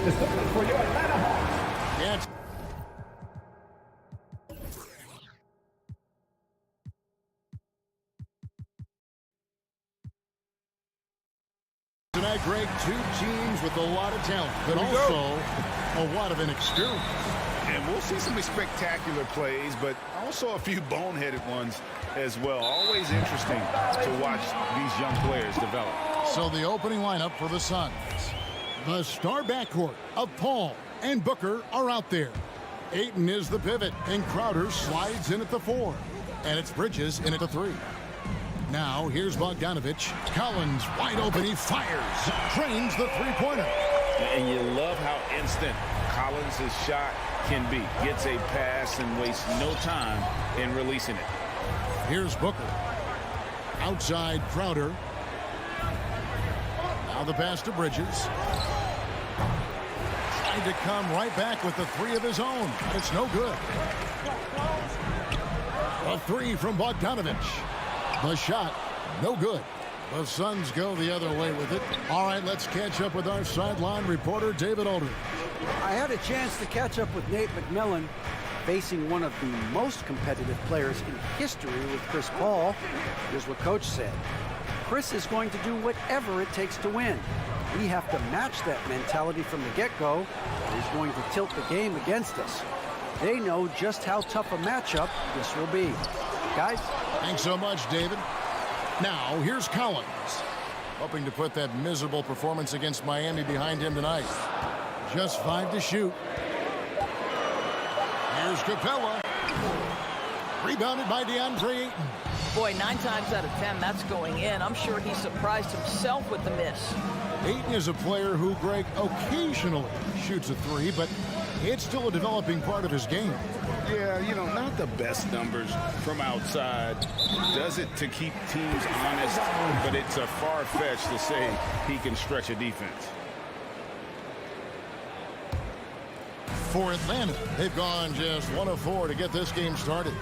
for your Atlanta Hawks. Yeah. Tonight, Greg, two teams with a lot of talent, but also a lot of inexperience. And we'll see some spectacular plays, but also a few boneheaded ones as well. Always interesting to watch these young players develop. So the opening lineup for the Suns. The star backcourt of Paul and Booker are out there. Ayton is the pivot, and Crowder slides in at the 4. And it's Bridges in at the 3. Now, here's Bogdanovich. Collins wide open. He fires. Drains the three-pointer. And you love how instant Collins' shot can be. Gets a pass and wastes no time in releasing it. Here's Booker. Outside Crowder. Now the pass to Bridges. Tried to come right back with the 3 of his own, but it's no good. A 3 from Bogdanovich. The shot, no good. The Suns go the other way with it. All right, let's catch up with our sideline reporter, David Aldridge. I had a chance to catch up with Nate McMillan, facing one of the most competitive players in history with Chris Paul. Here's what Coach said. Chris is going to do whatever it takes to win. We have to match that mentality from the get-go, or he's going to tilt the game against us. They know just how tough a matchup this will be. Guys? Thanks so much, David. Now, here's Collins. Hoping to put that miserable performance against Miami behind him tonight. Just 5 to shoot. Here's Capella. Rebounded by DeAndre Ayton. Boy, 9 times out of 10, that's going in. I'm sure he surprised himself with the miss. Ayton is a player who, Greg, occasionally shoots a 3, but it's still a developing part of his game. Yeah, you know, not the best numbers from outside. Does it to keep teams honest, but it's a far-fetched to say he can stretch a defense. For Atlanta, they've gone just 1 of 4 to get this game started.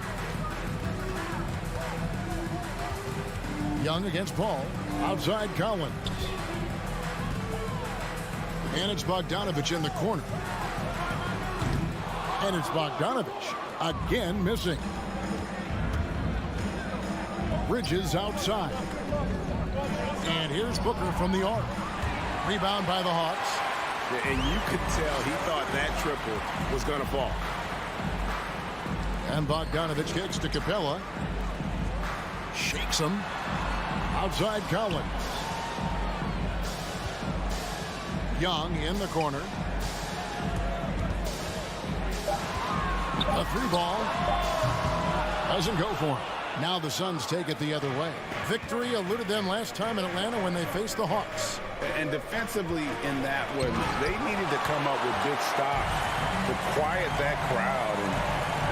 Young against Paul. Outside Collins. And it's Bogdanovich in the corner. And it's Bogdanovich again missing. Bridges outside. And here's Booker from the arc. Rebound by the Hawks. And you could tell he thought that triple was going to fall. And Bogdanovich kicks to Capella. Shakes him. Outside Collins. Young in the corner. A 3-ball. Doesn't go for him. Now the Suns take it the other way. Victory eluded them last time in Atlanta when they faced the Hawks. And defensively in that one, they needed to come up with big stops to quiet that crowd. And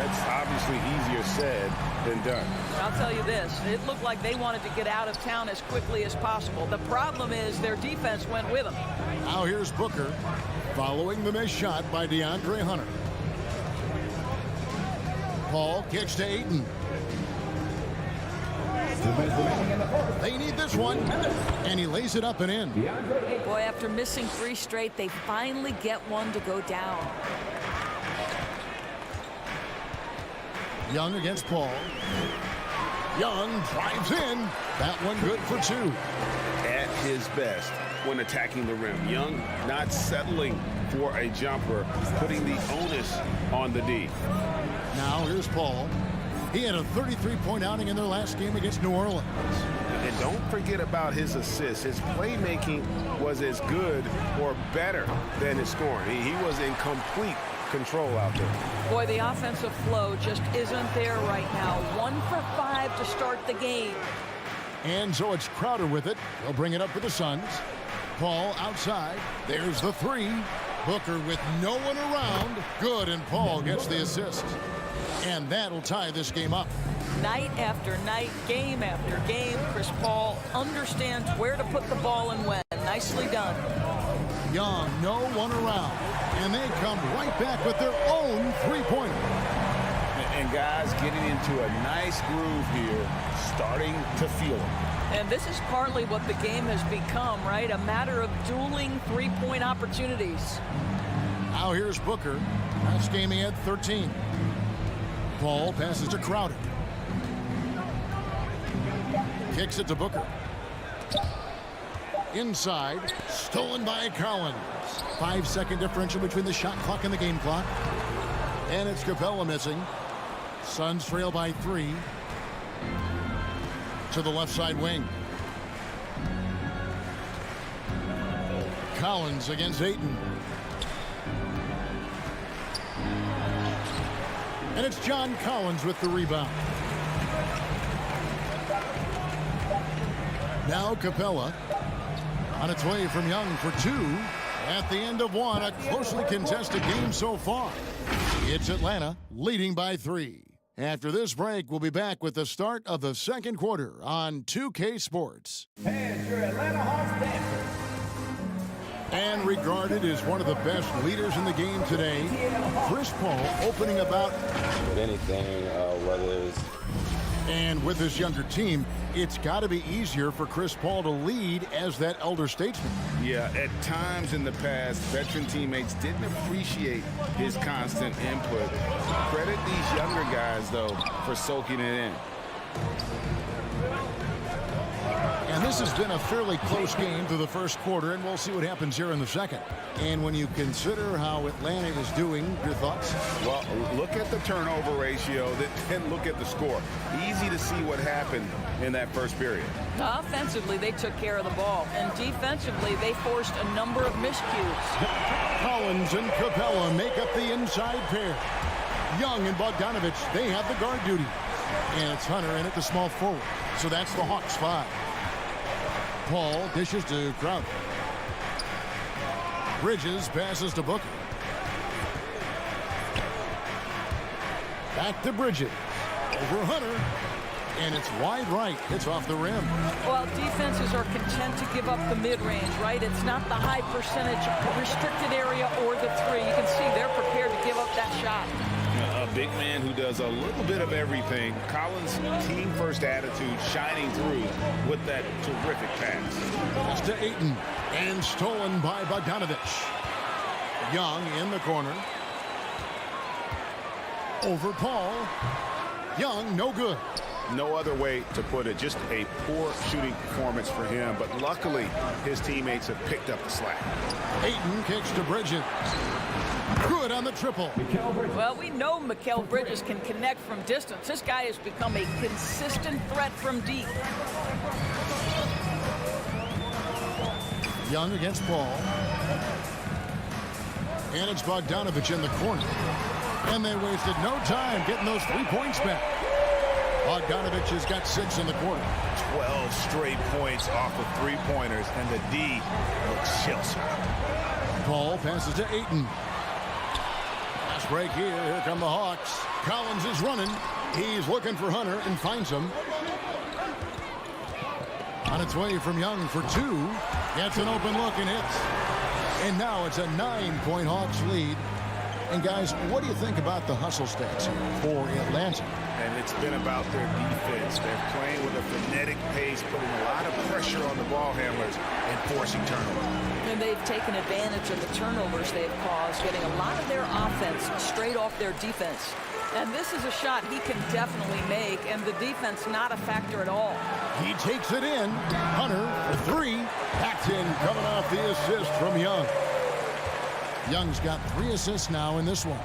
that's obviously easier said than done. I'll tell you this, it looked like they wanted to get out of town as quickly as possible. The problem is their defense went with them. Now here's Booker following the missed shot by DeAndre Hunter. Paul kicks to Ayton. They need this one, and he lays it up and in. Boy, after missing 3 straight, they finally get one to go down. Young against Paul. Young drives in. That one good for 2. At his best when attacking the rim. Young not settling for a jumper, putting the onus on the D. Now here's Paul. He had a 33-point outing in their last game against New Orleans. And don't forget about his assists. His playmaking was as good or better than his scoring. He was in complete control out there. Boy, the offensive flow just isn't there right now. 1 for 5 to start the game. And so it's Crowder with it. They'll bring it up for the Suns. Paul outside. There's the 3. Booker with no one around. Good, and Paul gets the assist. And that'll tie this game up. Night after night, game after game, Chris Paul understands where to put the ball and when. Nicely done. Young, no one around. And they come right back with their own 3-pointer. And guys getting into a nice groove here, starting to feel it. And this is partly what the game has become, right? A matter of dueling 3-point opportunities. Now here's Booker. That's game he had 13. Paul passes to Crowder. Kicks it to Booker. Inside, stolen by Collins. 5-second differential between the shot clock and the game clock. And it's Capella missing. Suns trail by 3. To the left side wing. Collins against Ayton. And it's John Collins with the rebound. Now Capella on its way from Young for 2. At the end of 1, a closely contested game so far. It's Atlanta leading by 3. After this break, we'll be back with the start of the second quarter on 2K Sports. And your Atlanta Hawks dancer. And regarded as one of the best leaders in the game today, Chris Paul opening about with anything, whether it's... And with this younger team, it's got to be easier for Chris Paul to lead as that elder statesman. Yeah, at times in the past, veteran teammates didn't appreciate his constant input. Credit these younger guys, though, for soaking it in. And this has been a fairly close game through the first quarter, and we'll see what happens here in the second. And when you consider how Atlanta is doing, your thoughts? Well, look at the turnover ratio, then look at the score. Easy to see what happened in that first period. Offensively, they took care of the ball, and defensively, they forced a number of miscues. Collins and Capella make up the inside pair. Young and Bogdanovich, they have the guard duty. And it's Hunter in at the small forward. So that's the Hawks 5. Paul dishes to Crowder. Bridges passes to Booker. Back to Bridges. Over Hunter. And it's wide right. It's off the rim. Well, defenses are content to give up the mid-range, right? It's not the high percentage restricted area or the 3. You can see they're prepared to give up that shot. A big man who does a little bit of everything. Collins' team-first attitude shining through with that terrific pass. Pass to Ayton, and stolen by Bogdanovich. Young in the corner. Over Paul. Young, no good. No other way to put it. Just a poor shooting performance for him. But luckily, his teammates have picked up the slack. Ayton kicks to Bridges. Good on the triple. Well, we know Mikal Bridges can connect from distance. This guy has become a consistent threat from deep. Young against Paul. And it's Bogdanovich in the corner. And they wasted no time getting those 3 points back. Bogdanovich has got 6 in the quarter. 12 straight points off of 3-pointers, and the D looks shell-shocked. Paul passes to Ayton. Last break here. Here come the Hawks. Collins is running. He's looking for Hunter and finds him. On its way from Young for 2. Gets an open look and hits. And now it's a 9-point Hawks lead. And guys, what do you think about the hustle stats here for Atlanta? And it's been about their defense. They're playing with a frenetic pace, putting a lot of pressure on the ball handlers and forcing turnovers. And they've taken advantage of the turnovers they've caused, getting a lot of their offense straight off their defense. And this is a shot he can definitely make, and the defense not a factor at all. He takes it in. Hunter for 3. Packed in, coming off the assist from Young. Young's got 3 assists now in this one.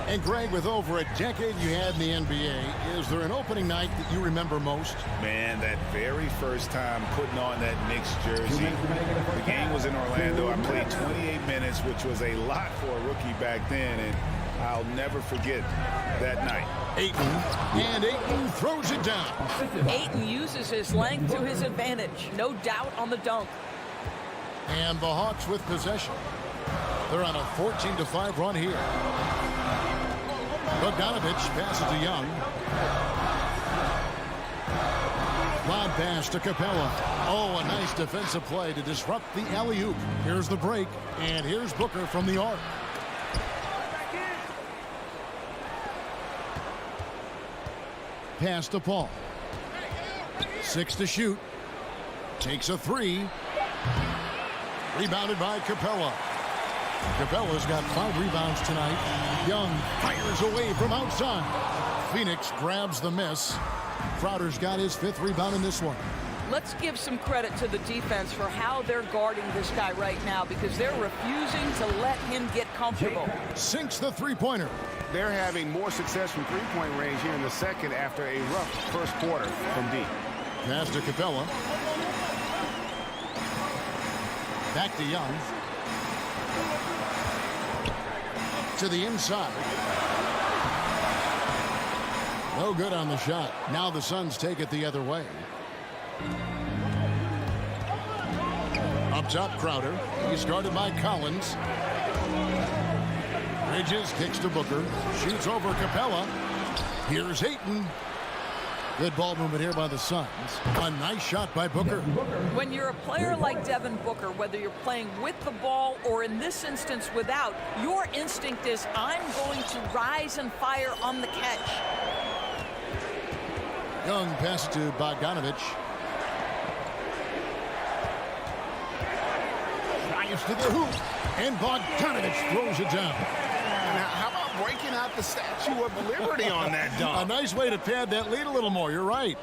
And Greg, with over a decade you had in the NBA, is there an opening night that you remember most? Man, that very first time putting on that Knicks jersey. The game was in Orlando. I played 28 minutes, which was a lot for a rookie back then, and I'll never forget that night. Ayton throws it down. Ayton uses his length to his advantage. No doubt on the dunk. And the Hawks with possession. They're on a 14-5 run here. Bogdanovich passes to Young. Lob pass to Capella. Oh, a nice defensive play to disrupt the alley-oop. Here's the break, and here's Booker from the arc. Pass to Paul. 6 to shoot. Takes a 3. Rebounded by Capella. Capella's got 5 rebounds tonight. Young fires away from outside. Phoenix grabs the miss. Crowder's got his 5th rebound in this one. Let's give some credit to the defense for how they're guarding this guy right now, because they're refusing to let him get comfortable. Sinks the three-pointer. They're having more success from three-point range here in the second after a rough first quarter from deep. Pass to Capella. Back to Young. To the inside. No good on the shot. Now the Suns take it the other way. Up top, Crowder. He's guarded by Collins. Bridges kicks to Booker. Shoots over Capella. Here's Ayton. Good ball movement here by the Suns. A nice shot by Booker. When you're a player like Devin Booker, whether you're playing with the ball or in this instance without, your instinct is, I'm going to rise and fire on the catch. Young pass to Bogdanovich. Drives to the hoop. And Bogdanovich throws it down. Now, how about breaking out the Statue of Liberty on that dunk? A nice way to pad that lead a little more. You're right.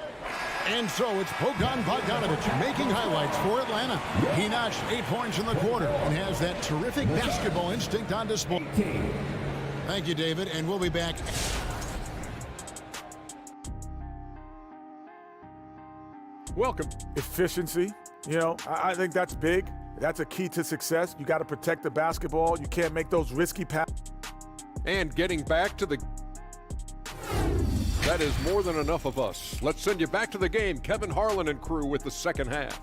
And so it's Bogdanovich making highlights for Atlanta. He notched 8 points in the quarter and has that terrific basketball instinct on display. Thank you, David, and we'll be back. Welcome. Efficiency. You know, I think that's big. That's a key to success. You got to protect the basketball. You can't make those risky passes. And getting back to the... That is more than enough of us. Let's send you back to the game. Kevin Harlan and crew with the second half.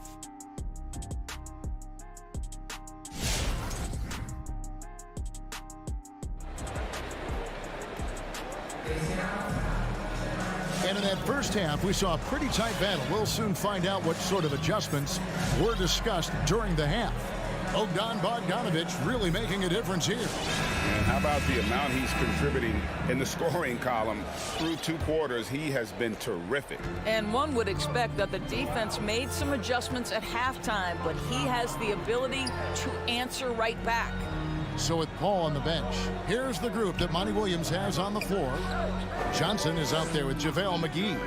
And in that first half, we saw a pretty tight battle. We'll soon find out what sort of adjustments were discussed during the half. Bogdanovich really making a difference here. And how about the amount he's contributing in the scoring column? Through 2 quarters, he has been terrific. And one would expect that the defense made some adjustments at halftime, but he has the ability to answer right back. So with Paul on the bench, here's the group that Monty Williams has on the floor. Johnson is out there with Javale Mcgee.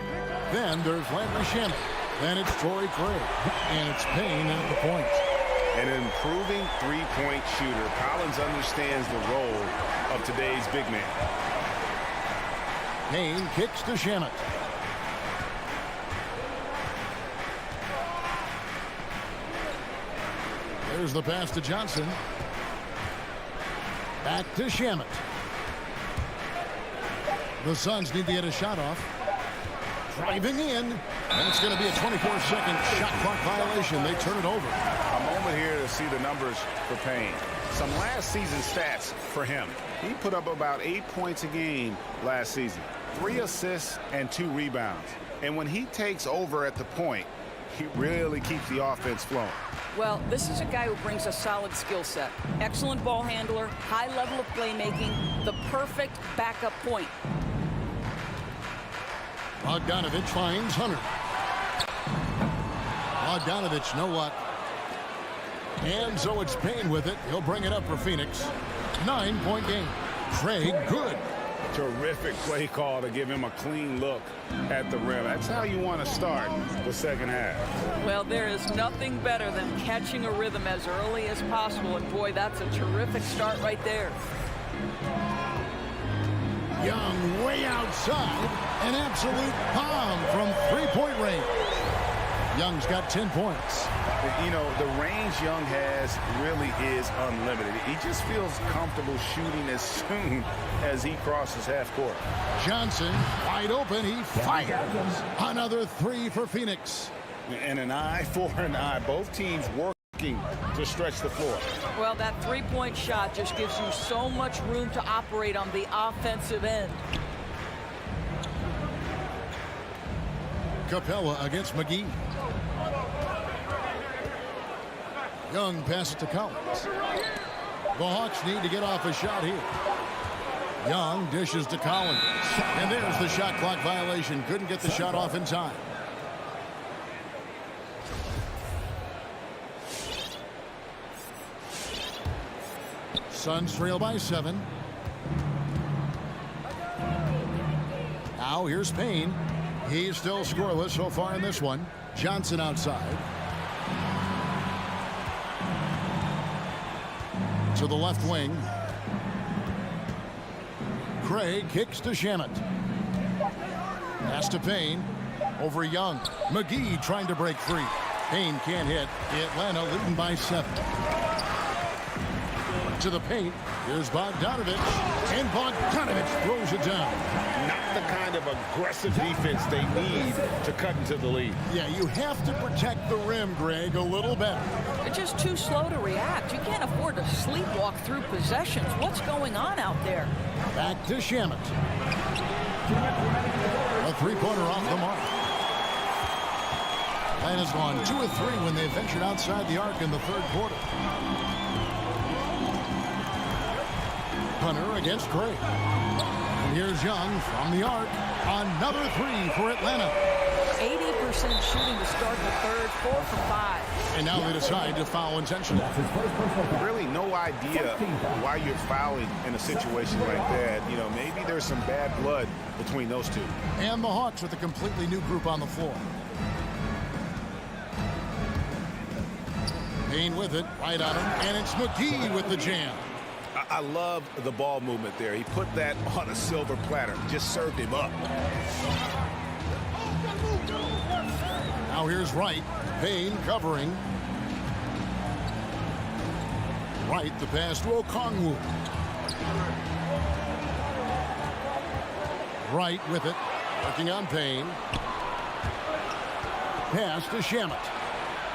Then there's Landry Shamet. Then it's Torrey Craig. And it's Payne at the point. An improving three-point shooter. Collins understands the role of today's big man. Payne kicks to Shamet. There's the pass to Johnson. Back to Shamet. The Suns need to get a shot off. Driving in. And it's going to be a 24-second shot clock violation. They turn it over. A moment here to see the numbers for Payne. Some last season stats for him. He put up about 8 points a game last season. 3 assists and 2 rebounds. And when he takes over at the point, he really keeps the offense flowing. Well, this is a guy who brings a solid skill set. Excellent ball handler, high level of playmaking, the perfect backup point. Bogdanovich finds Hunter. Bogdanovich, no luck. And so it's Payne with it. He'll bring it up for Phoenix. 9-point game. Craig, good. Terrific play call to give him a clean look at the rim. That's how you want to start the second half. Well, there is nothing better than catching a rhythm as early as possible. And boy, that's a terrific start right there. Young way outside. An absolute bomb from three-point range. Young's got 10 points. You know, the range Young has really is unlimited. He just feels comfortable shooting as soon as he crosses half court. Johnson, wide open, he fires. Another 3 for Phoenix. And an eye for an eye. Both teams working to stretch the floor. Well, that three-point shot just gives you so much room to operate on the offensive end. Capella against Mcgee. Young passes to Collins. The Hawks need to get off a shot here. Young dishes to Collins. And there's the shot clock violation. Couldn't get the shot off in time. Suns trail by 7. Now here's Payne. He's still scoreless so far in this one. Johnson outside. To the left wing. Craig kicks to Shamet. Pass to Payne. Over Young. McGee trying to break free. Payne can't hit. Atlanta leading by 7. To the paint. Here's Bogdanovich. And Bogdanovich throws it down. Not the kind of aggressive defense they need to cut into the lead. Yeah, you have to protect the rim, Greg, a little better. They're just too slow to react. You can't afford to sleepwalk through possessions. What's going on out there? Back to Shamet. A three-pointer off the mark. Atlanta's gone 2 of 3 when they ventured outside the arc in the third quarter. Hunter against Craig. And here's Young from the arc. Another 3 for Atlanta. 80% shooting to start the third, 4 for 5. And now they decide to foul intentionally. Really no idea why you're fouling in a situation like that. You know, maybe there's some bad blood between those two. And the Hawks with a completely new group on the floor. Payne with it, right on him, and it's McGee with the jam. I love the ball movement there. He put that on a silver platter, just served him up. Now here's Wright. Payne covering. Wright, the pass to Okongwu. Wright with it, working on Payne. Pass to Shamet.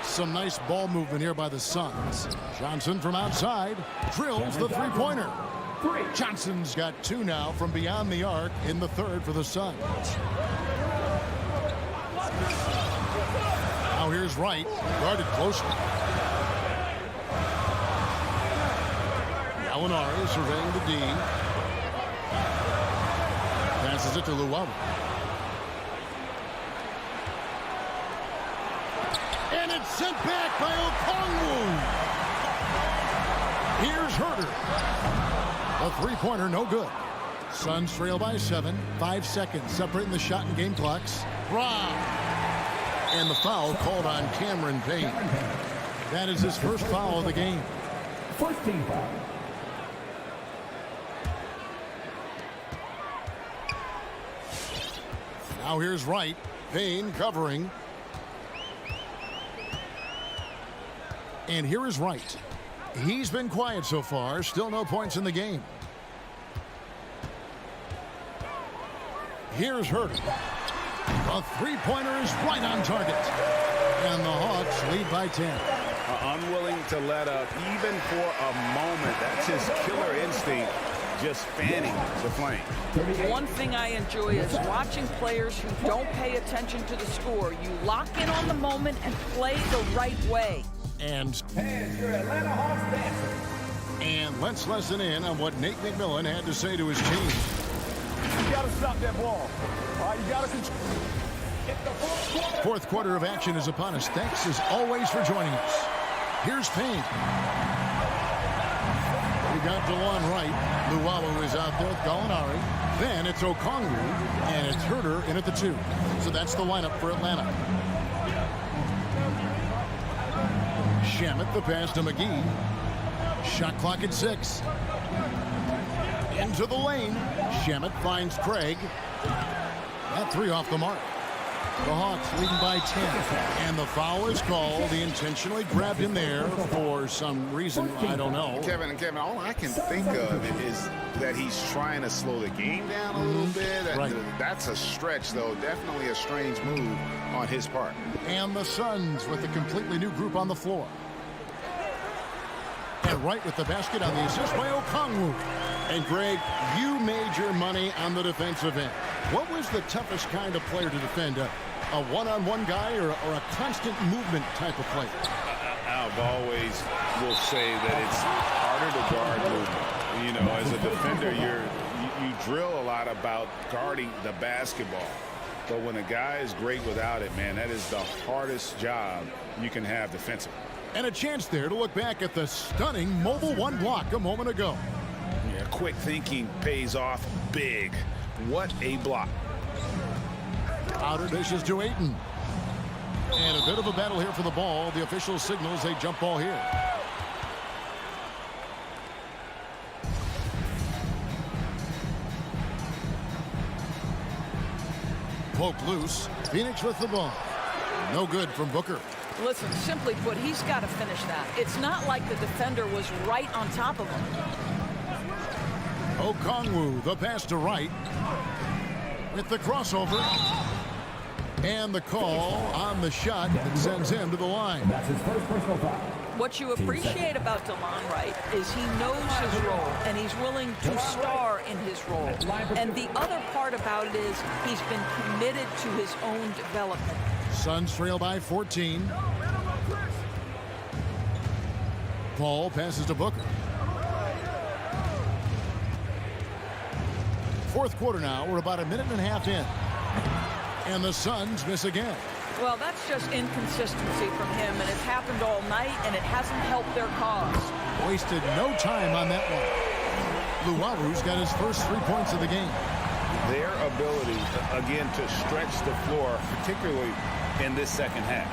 Some nice ball movement here by the Suns. Johnson from outside drills the three-pointer. Johnson's got 2 now from beyond the arc in the third for the Suns. Now here's Wright, guarded closely. Gallinari surveying the D. Passes it to Luwawu. And it's sent back by Okongwu. Here's Herter. A three-pointer, no good. Suns trail by 7. 5 seconds separating the shot and game clocks. Brown. And the foul called on Cameron Payne. That is his first foul of the game. First team foul. Now here's Wright. Payne covering. And here is Wright. He's been quiet so far. Still no points in the game. Here's Herter. A three-pointer is right on target. And the Hawks lead by 10. Unwilling to let up even for a moment. That's his killer instinct, just fanning the flame. One thing I enjoy is watching players who don't pay attention to the score. You lock in on the moment and play the right way. And Your Atlanta Hawks dancing. let's listen in on what Nate McMillan had to say to his team. You got to stop that ball. All right, you got to control. Fourth quarter of action is upon us. Thanks as always for joining us. Here's Payne. We got DeLon Wright. Luwawu is out there with Gallinari. Then it's Okongwu, and it's Herter in at the 2. So that's the lineup for Atlanta. Shamet, the pass to McGee. Shot clock at 6. Into the lane. Shamet finds Craig. That 3 off the mark. The Hawks leading by 10. And the foul is called. He intentionally grabbed him there for some reason. I don't know. Kevin, all I can think of is that he's trying to slow the game down a little bit. Right. That's a stretch, though. Definitely a strange move on his part. And the Suns with a completely new group on the floor. And Wright with the basket on the assist by Okongwu. And Greg, you made your money on the defensive end. What was the toughest kind of player to defend? A one-on-one guy or a constant movement type of player? I've always will say that it's harder to guard movement. You know, as a defender, you drill a lot about guarding the basketball. But when a guy is great without it, man, that is the hardest job you can have defensively. And a chance there to look back at the stunning Mobile One block a moment ago. Yeah, quick thinking pays off big. What a block. Crowder dishes to Ayton. And a bit of a battle here for the ball. The official signals a jump ball here. Poke loose. Phoenix with the ball. No good from Booker. Listen, simply put, he's got to finish that. It's not like the defender was right on top of him. Okongwu, the pass to Wright. With the crossover. And the call on the shot that sends him to the line. That's his first personal foul. What you appreciate about DeLon Wright is he knows his role, and he's willing to star in his role. And the other part about it is he's been committed to his own development. Suns trail by 14. Paul passes to Booker. Fourth quarter now. We're about a minute and a half in. And the Suns miss again. Well, that's just inconsistency from him, and it's happened all night, and it hasn't helped their cause. Wasted no time on that one. Luau's got his first 3 points of the game. Their ability, again, to stretch the floor, particularly in this second half.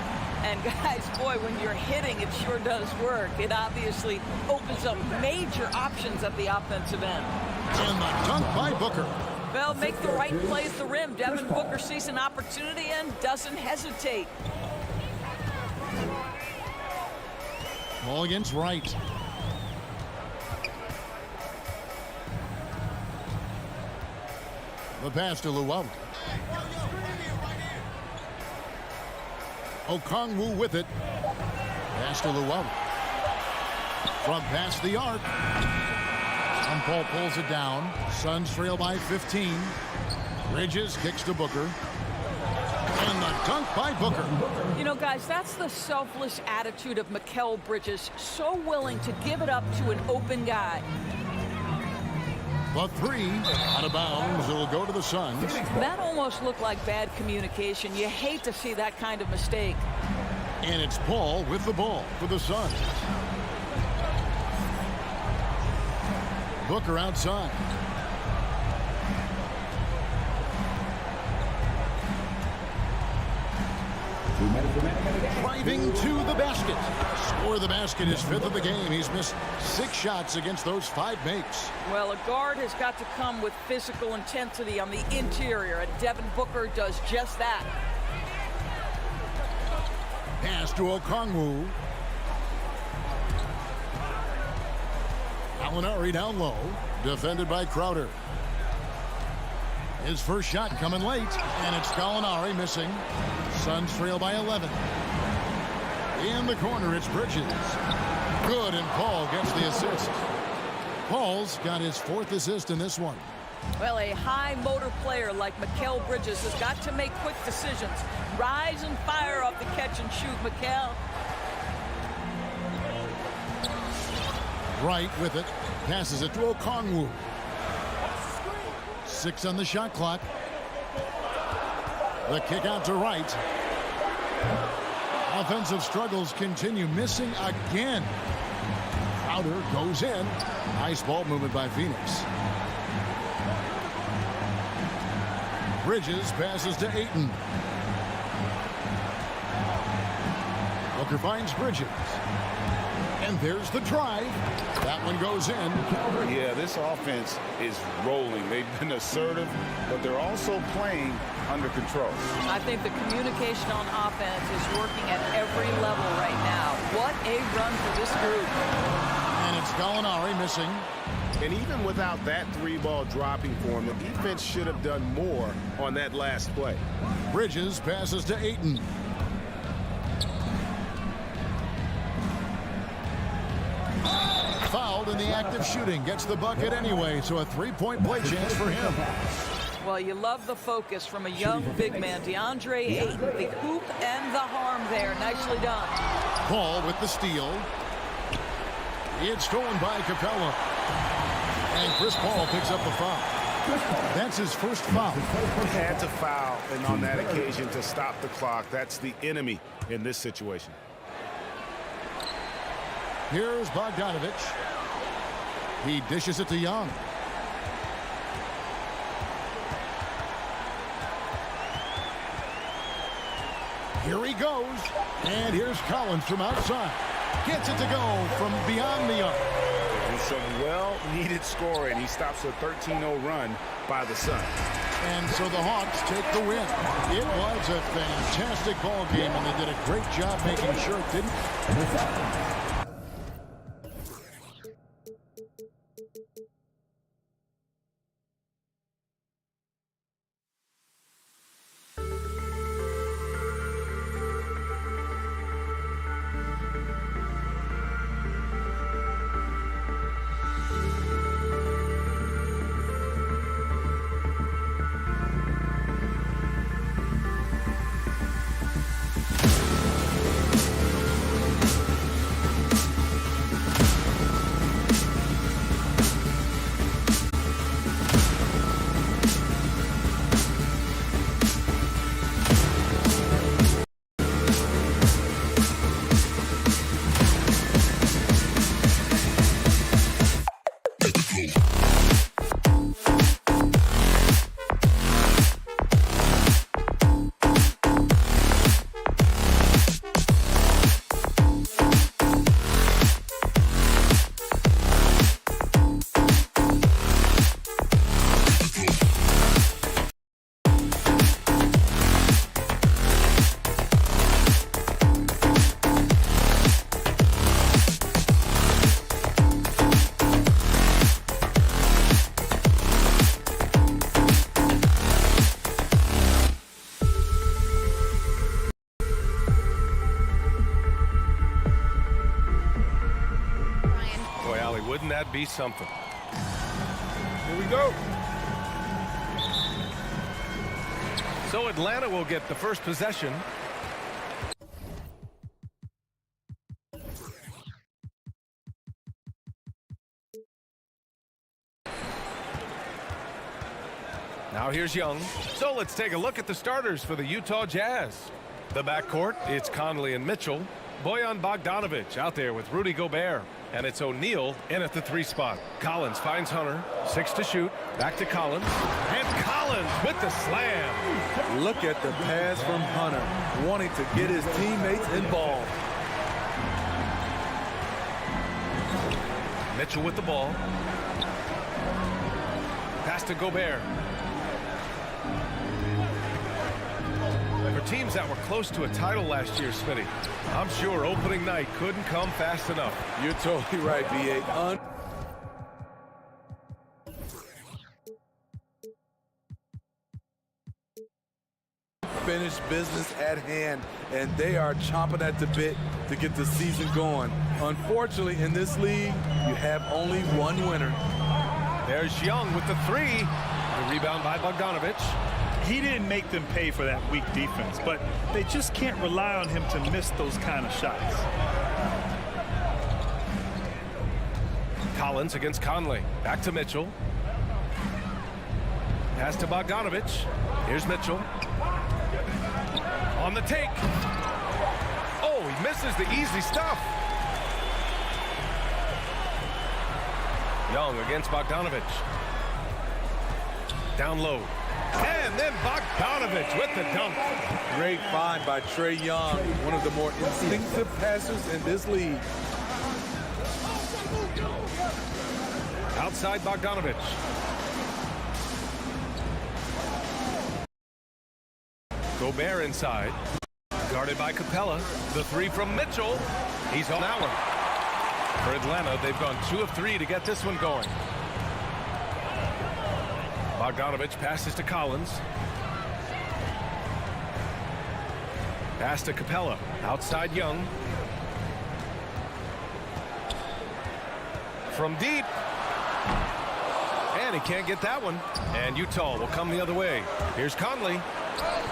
And guys, boy, when you're hitting, it sure does work. It obviously opens up major options at the offensive end. And the dunk by Booker. Well, make the right play at the rim. Devin Booker sees an opportunity and doesn't hesitate. Ball against Wright. The pass to Luau. Okongwu with it. Pass to Luau. From past the arc. And Paul pulls it down. Suns trail by 15. Bridges kicks to Booker. And the dunk by Booker. You know, guys, that's the selfless attitude of Mikal Bridges. So willing to give it up to an open guy. The three out of bounds. It will go to the Suns. That almost looked like bad communication. You hate to see that kind of mistake. And it's Paul with the ball for the Suns. Booker outside. Driving to the basket. Score the basket, his fifth of the game. He's missed 6 shots against those 5 makes. Well, a guard has got to come with physical intensity on the interior, and Devin Booker does just that. Pass to Okongwu. Gallinari down low. Defended by Crowder. His first shot coming late, and it's Gallinari missing. Suns trail by 11. In the corner, it's Bridges. Good, and Paul gets the assist. Paul's got his 4th assist in this one. Well, a high motor player like Mikal Bridges has got to make quick decisions. Rise and fire off the catch and shoot, Mikal. Wright with it. Passes it to Okongwu. 6 on the shot clock. The kick out to Wright. Offensive struggles continue. Missing again. Crowder goes in. Nice ball movement by Phoenix. Bridges passes to Ayton. Booker finds Bridges. And there's the drive. That one goes in. Yeah, this offense is rolling. They've been assertive, but they're also playing under control. I think the communication on offense is working at every level right now. What a run for this group. And it's Gallinari missing. And even without that 3-ball dropping for him, the defense should have done more on that last play. Bridges passes to Ayton. Fouled in the act of shooting. Gets the bucket anyway, so a 3-point play chance for him. Well, you love the focus from a young big man, DeAndre Ayton. The hoop and the harm there. Nicely done. Paul with the steal. It's stolen by Capella. And Chris Paul picks up the foul. That's his first foul. Had to foul, and on that occasion to stop the clock. That's the enemy in this situation. Here's Bogdanovich. He dishes it to Young. Here he goes. And here's Collins from outside. Gets it to go from beyond the arc. And some well-needed scoring. He stops a 13-0 run by the Sun. And so the Hawks take the win. It was a fantastic ball game, and they did a great job making sure it didn't. Wouldn't that be something? Here we go. So Atlanta will get the first possession. Now here's Young. So let's take a look at the starters for the Utah Jazz. The backcourt, it's Conley and Mitchell. Bojan Bogdanovich out there with Rudy Gobert. And it's O'Neal in at the 3 spot. Collins finds Hunter. 6 to shoot. Back to Collins. And Collins with the slam. Look at the pass from Hunter, wanting to get his teammates involved. Mitchell with the ball. Pass to Gobert. For teams that were close to a title last year, Smitty, I'm sure opening night couldn't come fast enough. You're totally right, B.A. Finished business at hand, and they are chomping at the bit to get the season going. Unfortunately, in this league, you have only one winner. There's Young with the 3. The rebound by Bogdanovich. He didn't make them pay for that weak defense, but they just can't rely on him to miss those kind of shots. Collins against Conley. Back to Mitchell. Pass to Bogdanovich. Here's Mitchell. On the take. Oh, he misses the easy stuff. Young against Bogdanovich. Down low. And then Bogdanovich with the dunk. Great find by Trae Young, one of the more instinctive passers in this league. Outside Bogdanovich. Gobert inside. Guarded by Capella. The 3 from Mitchell. He's on that one. For Atlanta, they've gone 2 of 3 to get this one going. Bogdanovich passes to Collins. Pass to Capella. Outside Young. From deep. And he can't get that one. And Utah will come the other way. Here's Conley.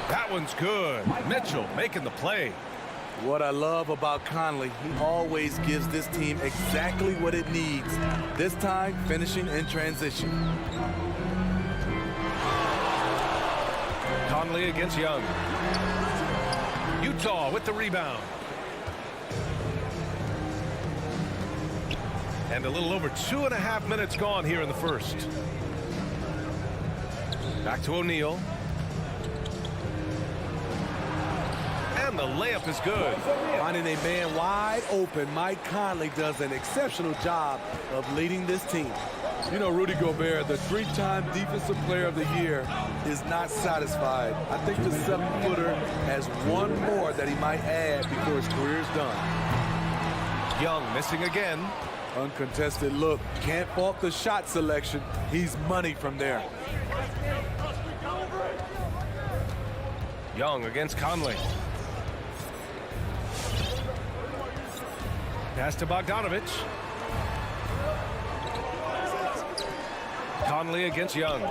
That one's good. Mitchell making the play. What I love about Conley, he always gives this team exactly what it needs. This time, finishing in transition. Conley against Young. Utah with the rebound. And a little over 2.5 minutes gone here in the first. Back to O'Neal. And the layup is good. Finding a man wide open, Mike Conley does an exceptional job of leading this team. You know, Rudy Gobert, the 3-time Defensive Player of the Year, is not satisfied. I think the 7-footer has one more that he might add before his career is done. Young missing again. Uncontested look. Can't fault the shot selection. He's money from there. Young against Conley. Pass to Bogdanovich. Conley against Young.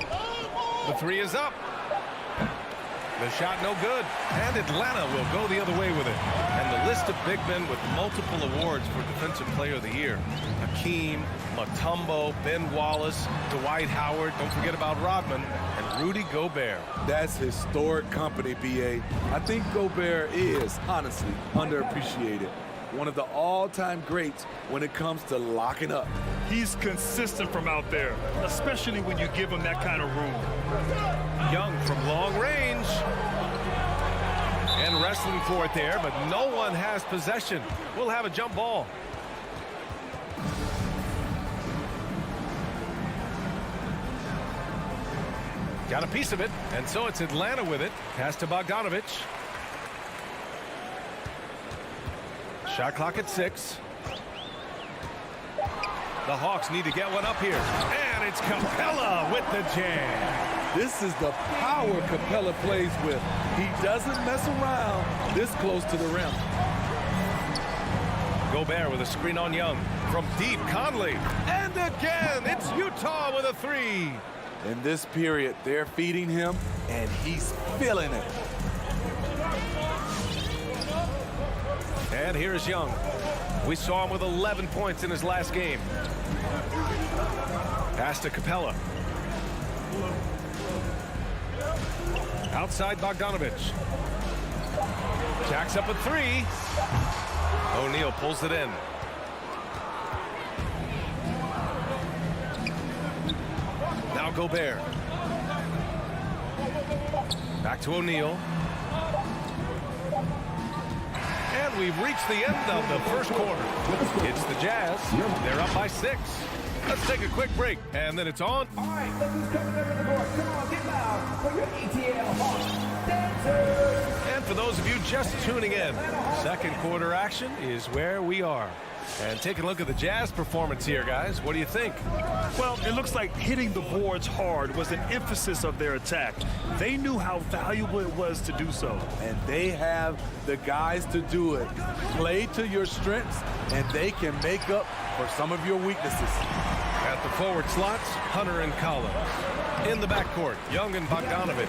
The three is up. The shot no good. And Atlanta will go the other way with it. And the list of big men with multiple awards for Defensive Player of the Year. Hakeem, Mutombo, Ben Wallace, Dwight Howard. Don't forget about Rodman and Rudy Gobert. That's historic company, B.A. I think Gobert is, honestly, underappreciated. One of the all-time greats when it comes to locking up. He's consistent from out there, especially when you give him that kind of room. Young from long range. And wrestling for it there, but no one has possession. We'll have a jump ball. Got a piece of it, and so it's Atlanta with it. Pass to Bogdanovich. Shot clock at 6. The Hawks need to get one up here. And it's Capella with the jam. This is the power Capella plays with. He doesn't mess around this close to the rim. Gobert with a screen on Young. From deep, Conley. And again, it's Utah with a 3. In this period, they're feeding him, and he's feeling it. And here's Young. We saw him with 11 points in his last game. Pass to Capella. Outside Bogdanovich. Jacks up a 3. O'Neal pulls it in. Now Gobert. Back to O'Neal. And we've reached the end of the first quarter. It's the Jazz. They're up by 6. Let's take a quick break, and then it's on. All right, look who's coming over the board. Come on, get loud for your ETL Hawks dancers. And for those of you just tuning in, second quarter action is where we are. And take a look at the Jazz performance here, guys. What do you think? Well, it looks like hitting the boards hard was an emphasis of their attack. They knew how valuable it was to do so. And they have the guys to do it. Play to your strengths, and they can make up for some of your weaknesses. At the forward slots, Hunter and Collins. In the backcourt, Young and Bogdanovich.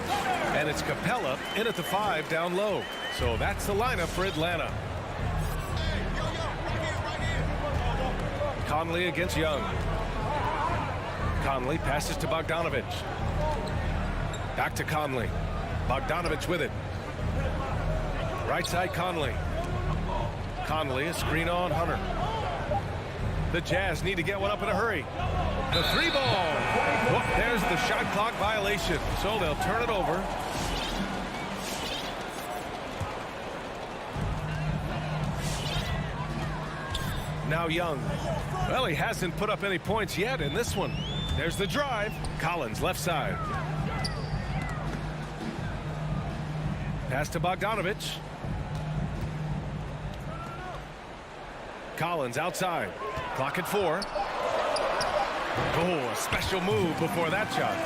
And it's Capella in at the 5 down low. So that's the lineup for Atlanta. Conley against Young. Conley passes to Bogdanovich. Back to Conley. Bogdanovich with it. Right side Conley. Conley, a screen on Hunter. The Jazz need to get one up in a hurry. The 3 ball. Whoop, there's the shot clock violation. So they'll turn it over. Now Young. Well, he hasn't put up any points yet in this one. There's the drive. Collins, left side. Pass to Bogdanovich. Collins outside. Clock at 4. Oh, a special move before that shot.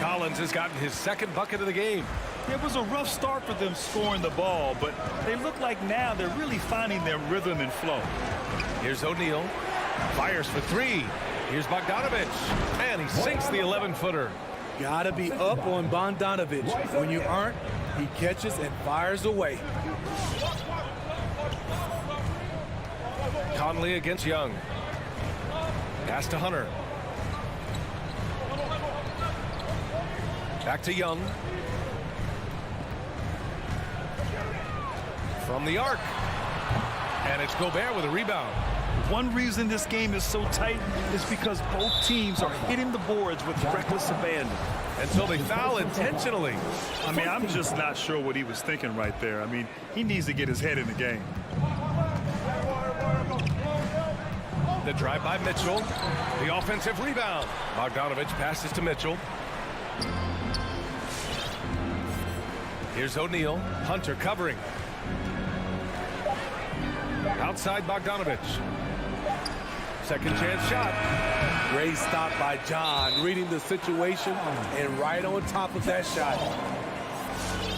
Collins has gotten his second bucket of the game. It was a rough start for them scoring the ball, but they look like now they're really finding their rhythm and flow. Here's O'Neal. Fires for 3. Here's Bogdanovich. And he sinks the 11-footer. Gotta be up on Bogdanovich. When you aren't, he catches and fires away. Conley against Young. Pass to Hunter. Back to Young. From the arc. And it's Gobert with a rebound. One reason this game is so tight is because both teams are hitting the boards with reckless abandon. And so they foul intentionally. I mean, I'm just not sure what he was thinking right there. I mean, he needs to get his head in the game. The drive by Mitchell. The offensive rebound. Bogdanovich passes to Mitchell. Here's O'Neal. Hunter covering. Outside Bogdanovich. Second chance shot. Great stop by John, reading the situation and right on top of that shot.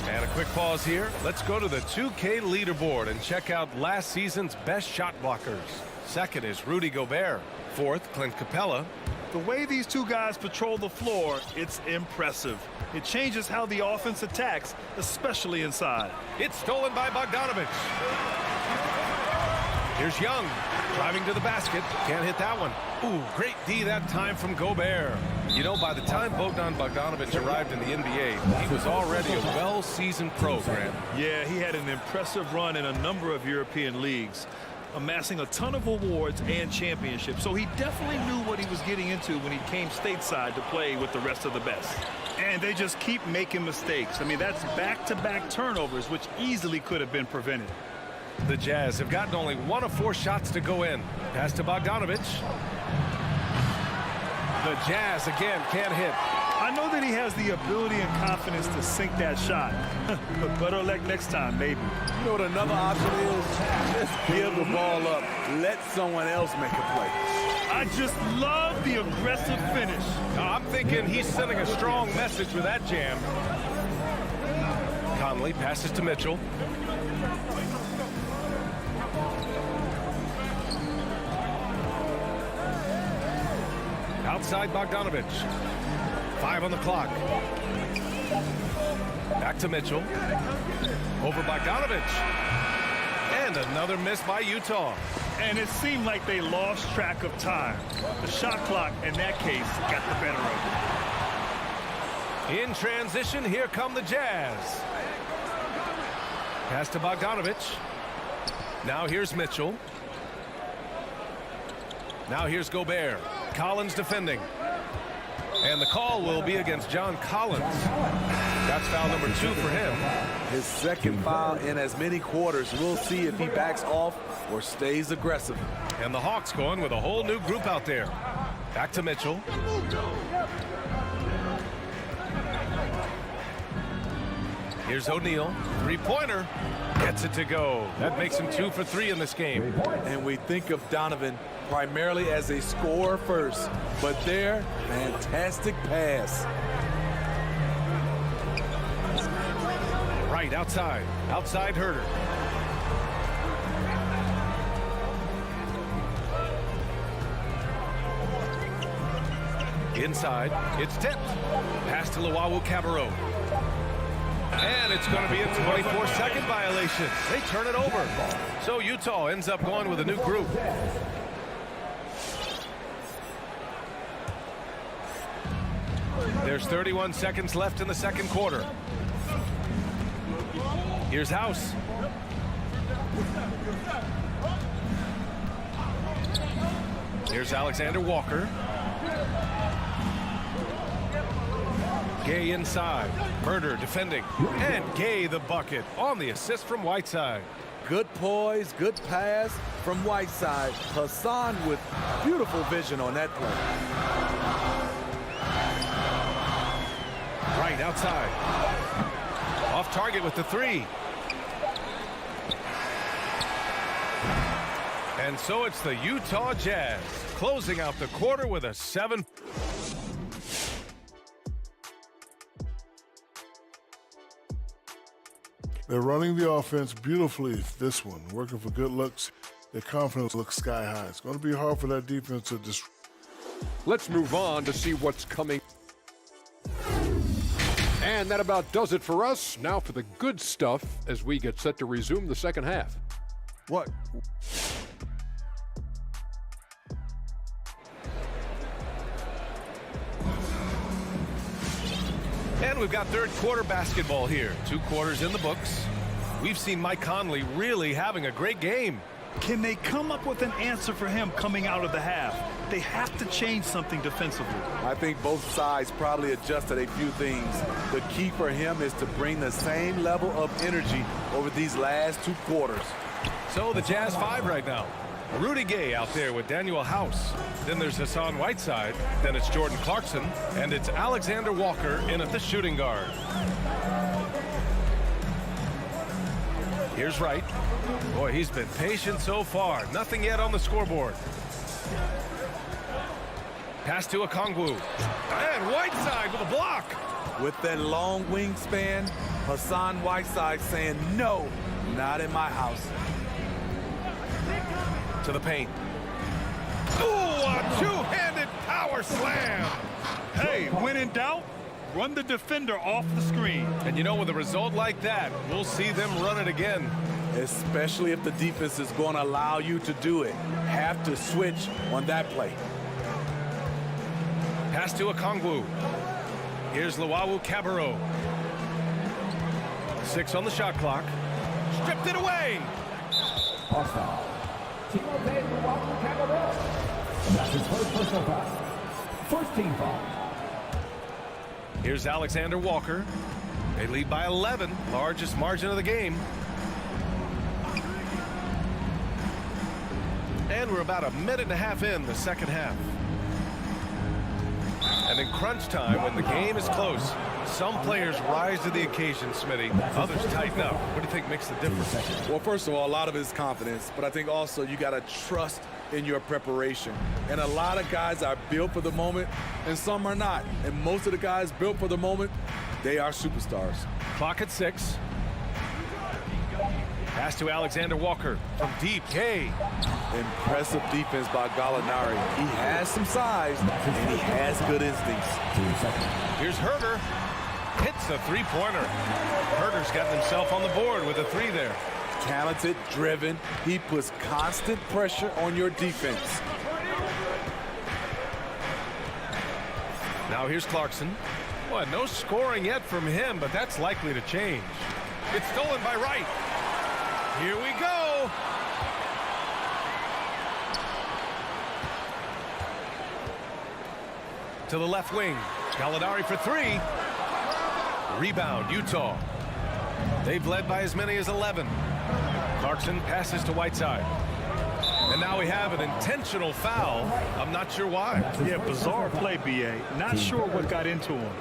And a quick pause here. Let's go to the 2K leaderboard and check out last season's best shot blockers. Second is Rudy Gobert. Fourth, Clint Capella. The way these two guys patrol the floor, it's impressive. It changes how the offense attacks, especially inside. It's stolen by Bogdanovich. Here's Young, driving to the basket. Can't hit that one. Ooh, great D that time from Gobert. You know, by the time Bogdanovich arrived in the NBA, he was already a well-seasoned pro, Grant. Yeah, he had an impressive run in a number of European leagues, amassing a ton of awards and championships. So he definitely knew what he was getting into when he came stateside to play with the rest of the best. And they just keep making mistakes. I mean, that's back-to-back turnovers, which easily could have been prevented. The Jazz have gotten only 1 of 4 shots to go in. Pass to Bogdanovich. The Jazz again can't hit. I know that he has the ability and confidence to sink that shot. But better luck next time, maybe. You know what another option is? Just give the ball up. Let someone else make a play. I just love the aggressive finish. I'm thinking he's sending a strong message with that jam. Conley passes to Mitchell. Outside Bogdanovich. 5 on the clock. Back to Mitchell. Over Bogdanovich. And another miss by Utah. And it seemed like they lost track of time. The shot clock, in that case, got the better of it. In transition, here come the Jazz. Pass to Bogdanovich. Now here's Mitchell. Now here's Gobert. Collins defending. And the call will be against John Collins. That's foul number 2 for him. His second foul in as many quarters. We'll see if he backs off or stays aggressive. And the Hawks going with a whole new group out there. Back to Mitchell. Here's O'Neal. 3-pointer. Gets it to go. That makes him 2 for 3 in this game. And we think of Donovan primarily as a scorer first, but their fantastic pass. Right outside. Outside Herter. Inside. It's tipped. Pass to Luwawu Cabarrot. And it's going to be a 24-second violation. They turn it over. So Utah ends up going with a new group. There's 31 seconds left in the second quarter. Here's House. Here's Alexander Walker. Gay inside. Herter defending. And Gay the bucket on the assist from Whiteside. Good poise, good pass from Whiteside. Hassan with beautiful vision on that play. Right outside. Off target with the 3. And so it's the Utah Jazz closing out the quarter with a 7. They're running the offense beautifully, this one, working for good looks. Their confidence looks sky high. It's going to be hard for that defense to disrupt. Let's move on to see what's coming. And that about does it for us. Now for the good stuff as we get set to resume the second half. What? And we've got third quarter basketball here. 2 quarters in the books. We've seen Mike Conley really having a great game. Can they come up with an answer for him coming out of the half? They have to change something defensively. I think both sides probably adjusted a few things. The key for him is to bring the same level of energy over these last 2 quarters. So the Jazz 5 right now. Rudy Gay out there with Daniel House. Then there's Hassan Whiteside. Then it's Jordan Clarkson. And it's Alexander Walker in at the shooting guard. Here's Wright. Boy, he's been patient so far. Nothing yet on the scoreboard. Pass to Okongwu. And Whiteside with a block. With that long wingspan, Hassan Whiteside saying, no, not in my house. To the paint. Ooh, a two-handed power slam. Hey, when in doubt, run the defender off the screen. And you know, with a result like that, we'll see them run it again. Especially if the defense is going to allow you to do it. Have to switch on that play. Pass to Okongwu. Here's Luwawu Cabarrot. 6 on the shot clock. Stripped it away. Hostile. Timothy Luwawu-Cabarrot. That's his first personal foul. First team foul. Here's Alexander Walker. They lead by 11, largest margin of the game. And we're about a minute and a half in the second half. And in crunch time, when the game is close, some players rise to the occasion, Smitty. Others tighten up. What do you think makes the difference? Well, first of all, a lot of it is confidence, but I think also you got to trust in your preparation. And a lot of guys are built for the moment, and some are not. And most of the guys built for the moment, they are superstars. Clock at 6. Pass to Alexander Walker from deep. Hey. Impressive defense by Gallinari. He has some size, and he has good instincts. Here's Herter. Hits a three-pointer. Herter's gotten himself on the board with a 3 there. Talented, driven. He puts constant pressure on your defense. Now here's Clarkson. Boy, no scoring yet from him, but that's likely to change. It's stolen by Wright. Here we go. To the left wing. Gallinari for 3. Rebound, Utah. They've led by as many as 11. Clarkson passes to Whiteside. And now we have an intentional foul. I'm not sure why. Yeah, bizarre play, B.A. Not sure what got into him.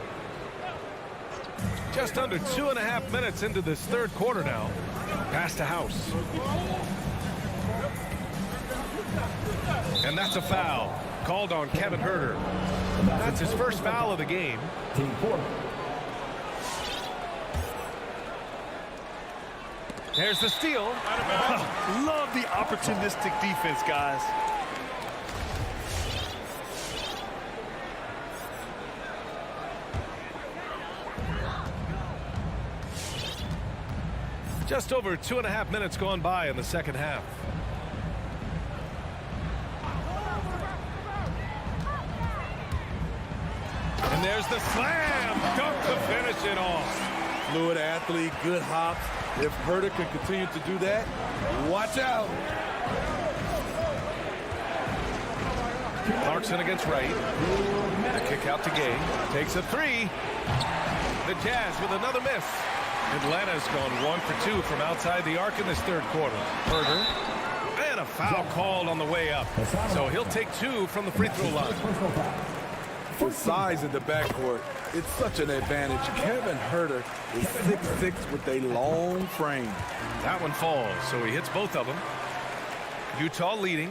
Just under 2.5 minutes into this third quarter now. Pass to House. And that's a foul. Called on Kevin Herter. That's his first foul of the game. Team 4. There's the steal. Love the opportunistic defense, guys. Just over 2.5 minutes gone by in the second half. And there's the slam. Dunk to finish it off. Fluid athlete, good hops. If Herter can continue to do that, watch out. Clarkson against Wright. The kick out to Gay. Takes a 3. The Jazz with another miss. Atlanta's gone 1 for 2 from outside the arc in this third quarter. Herter. And a foul called on the way up. So he'll take 2 from the free throw line. For size in the backcourt, it's such an advantage. Kevin Herter is 6'6" with a long frame. That one falls, so he hits both of them. Utah leading.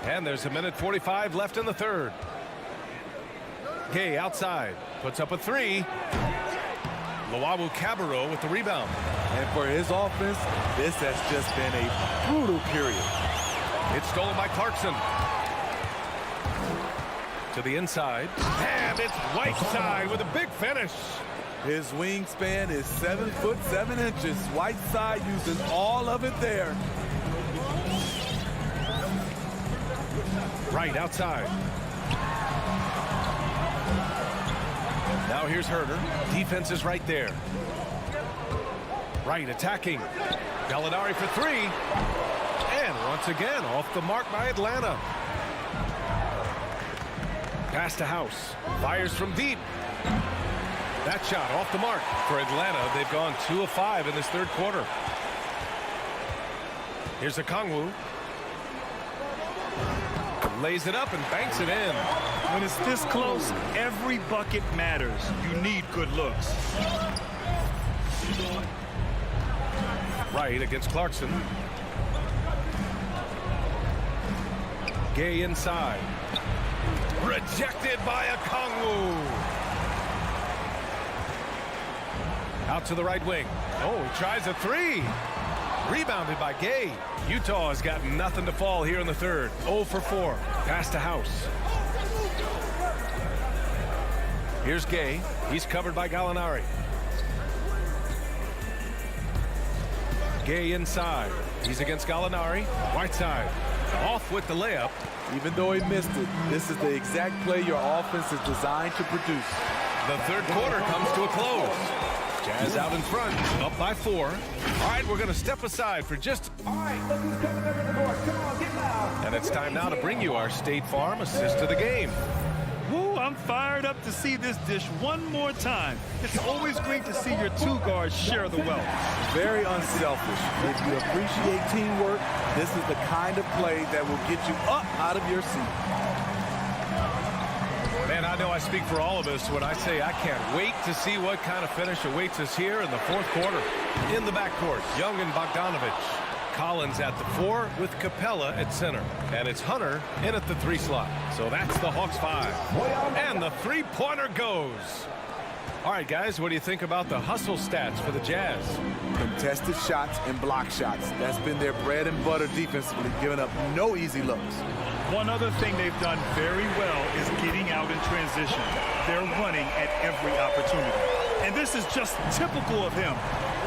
And there's 1:45 left in the third. Gay outside, puts up a 3. Luwawu-Cabarrot with the rebound. And for his offense, this has just been a brutal period. It's stolen by Clarkson. To the inside. And it's Whiteside with a big finish. His wingspan is 7'7". Whiteside using all of it there. Right outside. Now here's Herter. Defense is right there. Right attacking. Gallinari for three. And once again, off the mark by Atlanta. Pass to House. Fires from deep. That shot off the mark for Atlanta. They've gone 2 of 5 in this third quarter. Here's Okongwu. Lays it up and banks it in. When it's this close, every bucket matters. You need good looks. Right against Clarkson. Gay inside. Rejected by Okongwu. Out to the right wing. Oh, he tries a three. Rebounded by Gay. Utah has got nothing to fall here in the third. 0 for 4. Pass to House. Here's Gay. He's covered by Gallinari. Gay inside. He's against Gallinari. Right side. Off with the layup. Even though he missed it, this is the exact play your offense is designed to produce. The third quarter comes to a close. Jazz out in front, up by 4. All right, we're going to step aside for just... All right, look who's coming over the board. Come on, get loud. And it's time now to bring you our State Farm assist of the game. Woo, I'm fired up to see this dish one more time. It's always great to see your two guards share the wealth. Very unselfish. If you appreciate teamwork, this is the kind of play that will get you up out of your seat. Man, I know I speak for all of us when I say I can't wait to see what kind of finish awaits us here in the fourth quarter. In the backcourt, Young and Bogdanovich. Collins at the 4 with Capella at center. And it's Hunter in at the 3 slot. So that's the Hawks 5. And the three-pointer goes. All right, guys, what do you think about the hustle stats for the Jazz? Contested shots and block shots. That's been their bread and butter defensively, giving up no easy looks. One other thing they've done very well is getting out in transition. They're running at every opportunity. And this is just typical of him.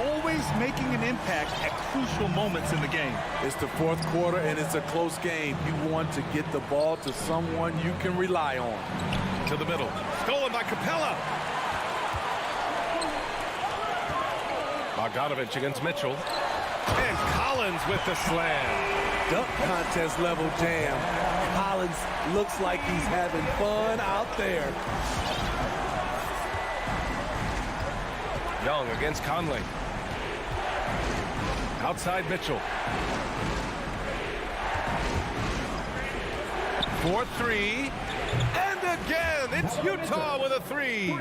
Always making an impact at crucial moments in the game. It's the fourth quarter and it's a close game. You want to get the ball to someone you can rely on. To the middle. Stolen by Capella. Bogdanovich against Mitchell. And Collins with the slam. Dunk contest level jam. Collins looks like he's having fun out there. Young against Conley. Outside Mitchell. 4-3. And again, it's Utah with a 3.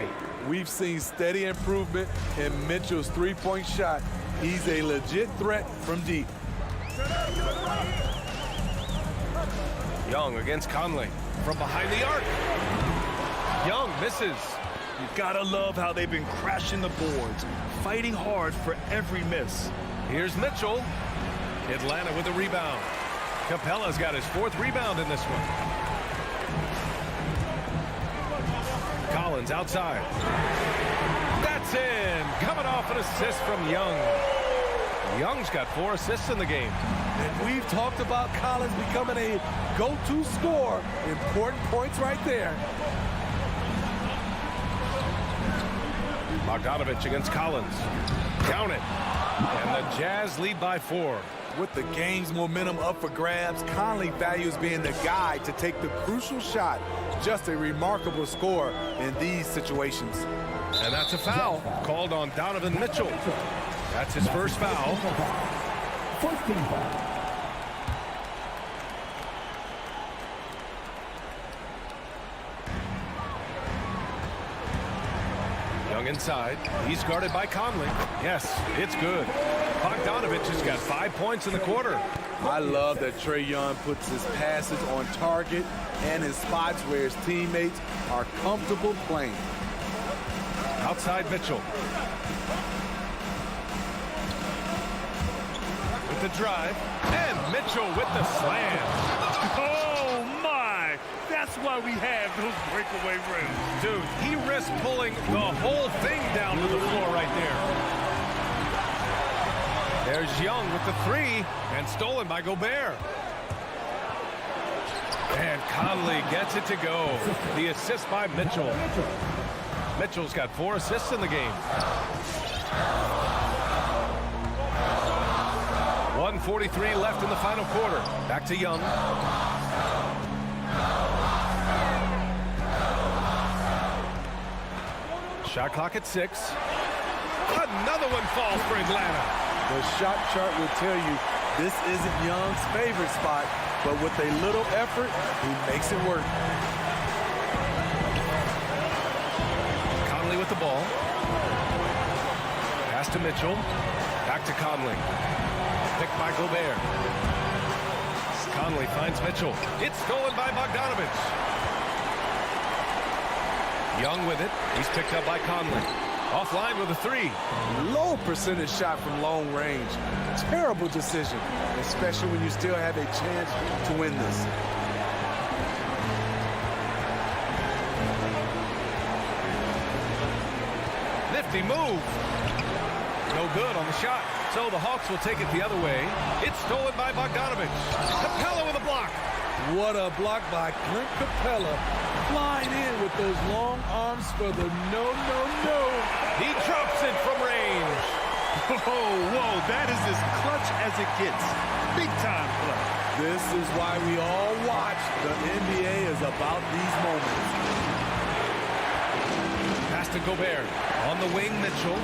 We've seen steady improvement in Mitchell's three-point shot. He's a legit threat from deep. Young against Conley from behind the arc. Young misses. You gotta love how they've been crashing the boards, fighting hard for every miss. Here's Mitchell. Atlanta with a rebound. Capella's got his 4th rebound in this one. Collins outside. That's in. Coming off an assist from Young. Young's got 4 assists in the game. And we've talked about Collins becoming a go-to scorer. Important points right there. Bogdanovich against Collins. Count it. And the Jazz lead by 4. With the game's momentum up for grabs, Conley values being the guy to take the crucial shot. Just a remarkable score in these situations. And that's a foul called on Donovan Mitchell. That's his first foul. First team foul. Young inside. He's guarded by Conley. Yes, it's good. Bogdanovich has got 5 points in the quarter. I love that Trae Young puts his passes on target and in spots where his teammates are comfortable playing. Outside Mitchell. With the drive. And Mitchell with the slam. Oh, my! That's why we have those breakaway rims. Dude, he risked pulling the whole thing down to the floor right there. There's Young with the 3, and stolen by Gobert. And Conley gets it to go. The assist by Mitchell. Mitchell's got 4 assists in the game. 1:43 left in the final quarter. Back to Young. Shot clock at 6. Another one falls for Atlanta. The shot chart will tell you this isn't Young's favorite spot, but with a little effort, he makes it work. Conley with the ball. Pass to Mitchell. Back to Conley. Picked by Gobert. Conley finds Mitchell. It's stolen by Bogdanovich. Young with it. He's picked up by Conley. Offline with a 3. Low percentage shot from long range. Terrible decision, especially when you still have a chance to win this. Nifty move. No good on the shot. So the Hawks will take it the other way. It's stolen by Bogdanovich. Capella with a block. What a block by Clint Capella. Flying in with those long arms for the no. He drops it from range. Whoa, that is as clutch as it gets. Big time play. This is why we all watch. The NBA is about these moments. Pass to Gobert. On the wing, Mitchell.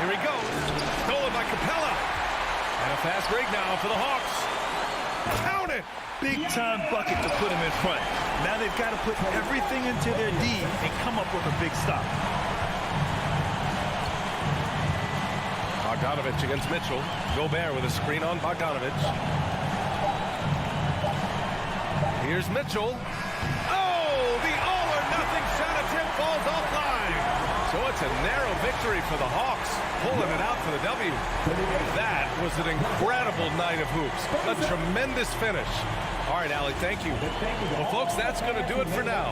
Here he goes. Stolen by Capella. And a fast break now for the Hawks. Count it! Big time bucket to put him in front. Now they've got to put everything into their D and come up with a big stop. Bogdanovich against Mitchell. Gobert with a screen on Bogdanovich. Here's Mitchell. Oh, the all-or-nothing shot attempt falls offline. So it's a narrow victory for the Hawks, pulling it out for the W. That was an incredible night of hoops. A tremendous finish. All right, Allie, thank you. Well, folks, that's going to do it for now.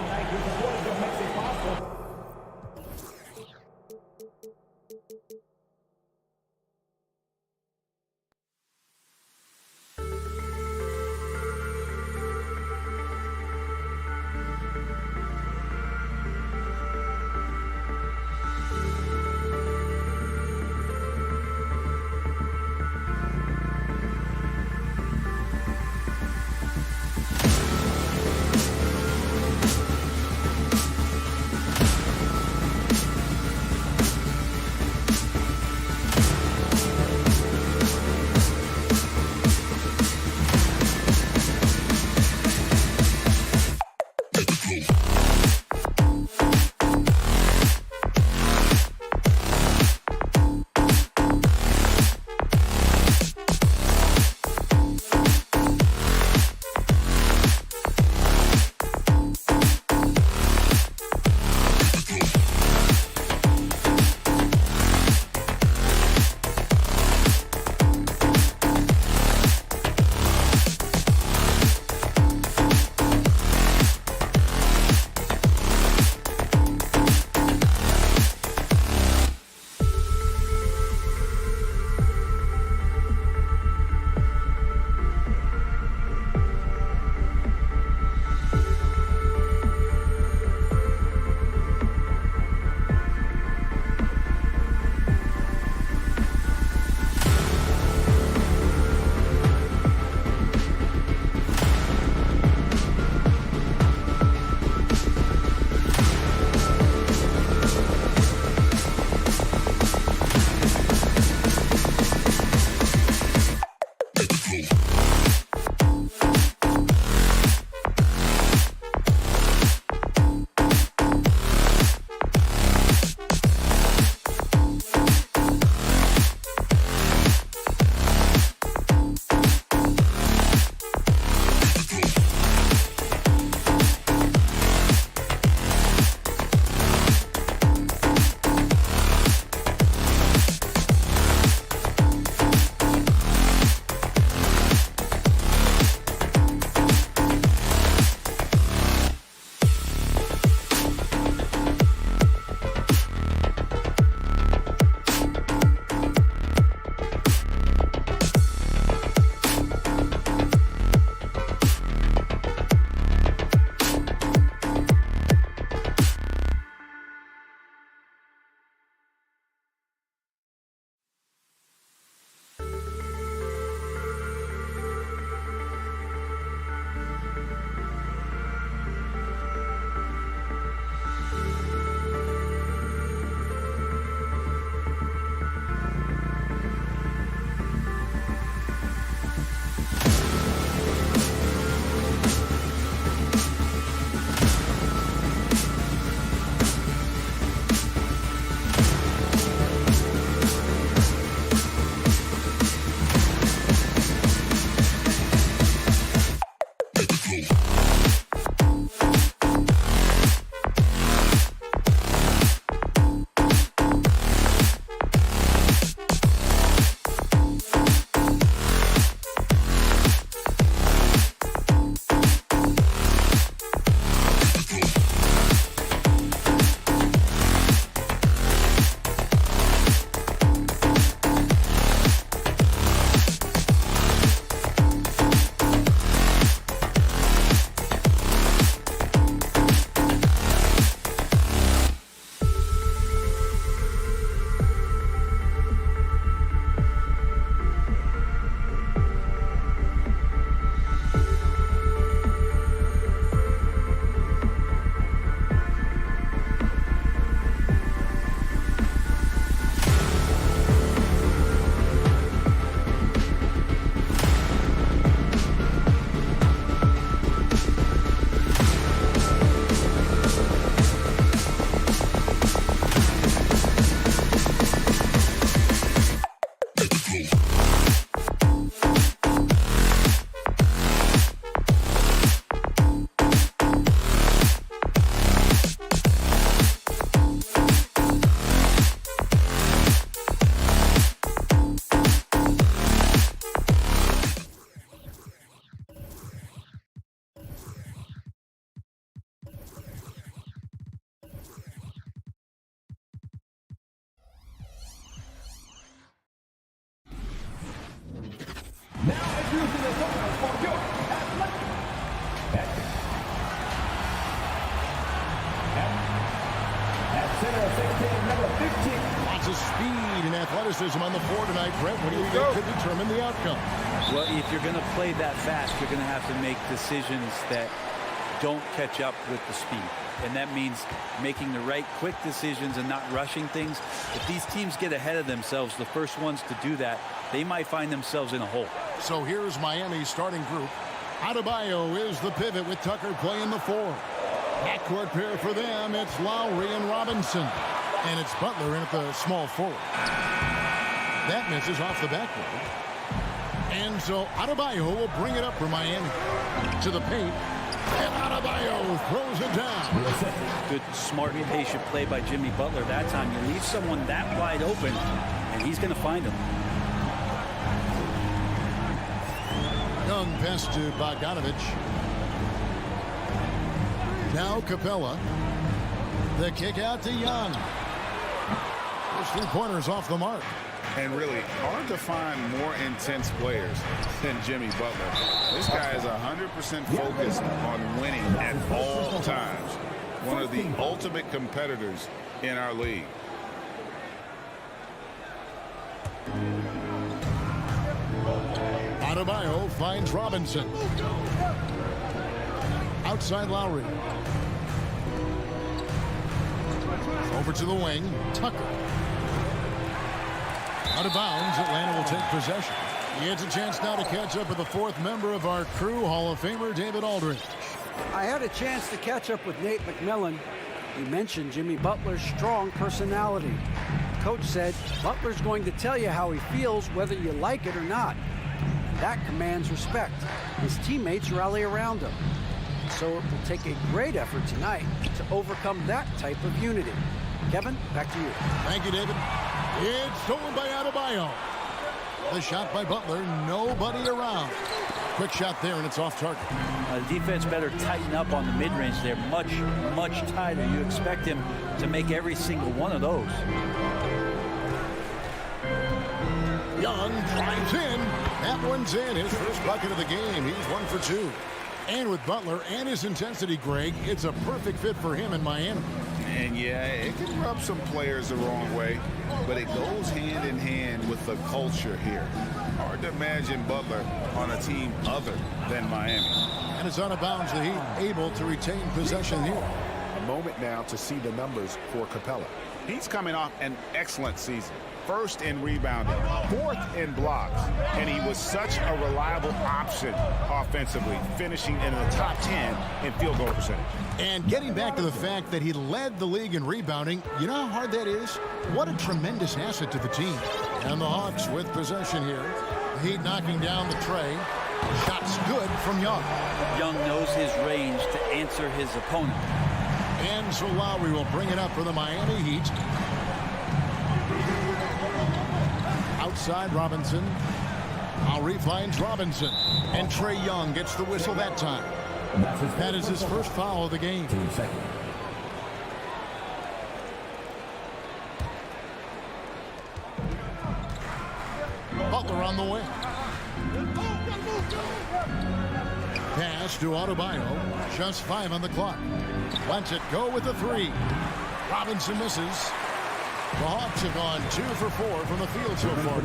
Lots of speed and athleticism on the floor tonight, Brett. What do you think could determine the outcome? Well, if you're going to play that fast, you're going to have to make decisions that don't catch up with the speed. And that means making the right quick decisions and not rushing things. If these teams get ahead of themselves, the first ones to do that, they might find themselves in a hole. So here's Miami's starting group. Adebayo is the pivot with Tucker playing the 4. Backcourt pair for them, it's Lowry and Robinson. And it's Butler in at the small forward. That misses off the backboard. And so Adebayo will bring it up for Miami. To the paint. And Adebayo throws it down. Good, smart, and patient play by Jimmy Butler. That time you leave someone that wide open, and he's going to find him. Young pass to Bogdanovich. Now Capella. The kick out to Young. Those 3-pointers off the mark. And really hard to find more intense players than Jimmy Butler. This guy is 100% focused on winning at all times. One of the ultimate competitors in our league. Adebayo finds Robinson. Outside Lowry. Over to the wing. Tucker. Out of bounds, Atlanta will take possession. He gets a chance now to catch up with the 4th member of our crew, Hall of Famer David Aldridge. I had a chance to catch up with Nate McMillan. He mentioned Jimmy Butler's strong personality. Coach said Butler's going to tell you how he feels whether you like it or not. That commands respect. His teammates rally around him. So it will take a great effort tonight to overcome that type of unity. Kevin, back to you. Thank you, David. It's stolen by Adebayo. The shot by Butler, nobody around. Quick shot there, and it's off target. The defense better tighten up on the mid-range there. Much, much tighter. You expect him to make every single one of those. Young drives in. That one's in. His first bucket of the game. He's 1 for 2. And with Butler and his intensity, Greg, it's a perfect fit for him in Miami. And yeah, it can rub some players the wrong way, but it goes hand in hand with the culture here. Hard to imagine Butler on a team other than Miami. And it's out of bounds. The Heat able to retain possession here. A moment now to see the numbers for Capella. He's coming off an excellent season. 1st in rebounding, 4th in blocks, and he was such a reliable option offensively, finishing in the top 10 in field goal percentage. And getting back to the fact that he led the league in rebounding, you know how hard that is? What a tremendous asset to the team. And the Hawks with possession here. The Heat knocking down the tray. Shot's good from Young. Young knows his range to answer his opponent. And so Lowry will bring it up for the Miami Heat. Outside Robinson. Lowry finds Robinson. And Trae Young gets the whistle that time. That is his first foul of the game. Butler on the way. Pass to Adebayo. Just 5 on the clock. Lets it go with the 3. Robinson misses. The Hawks have gone 2 for 4 from the field so far.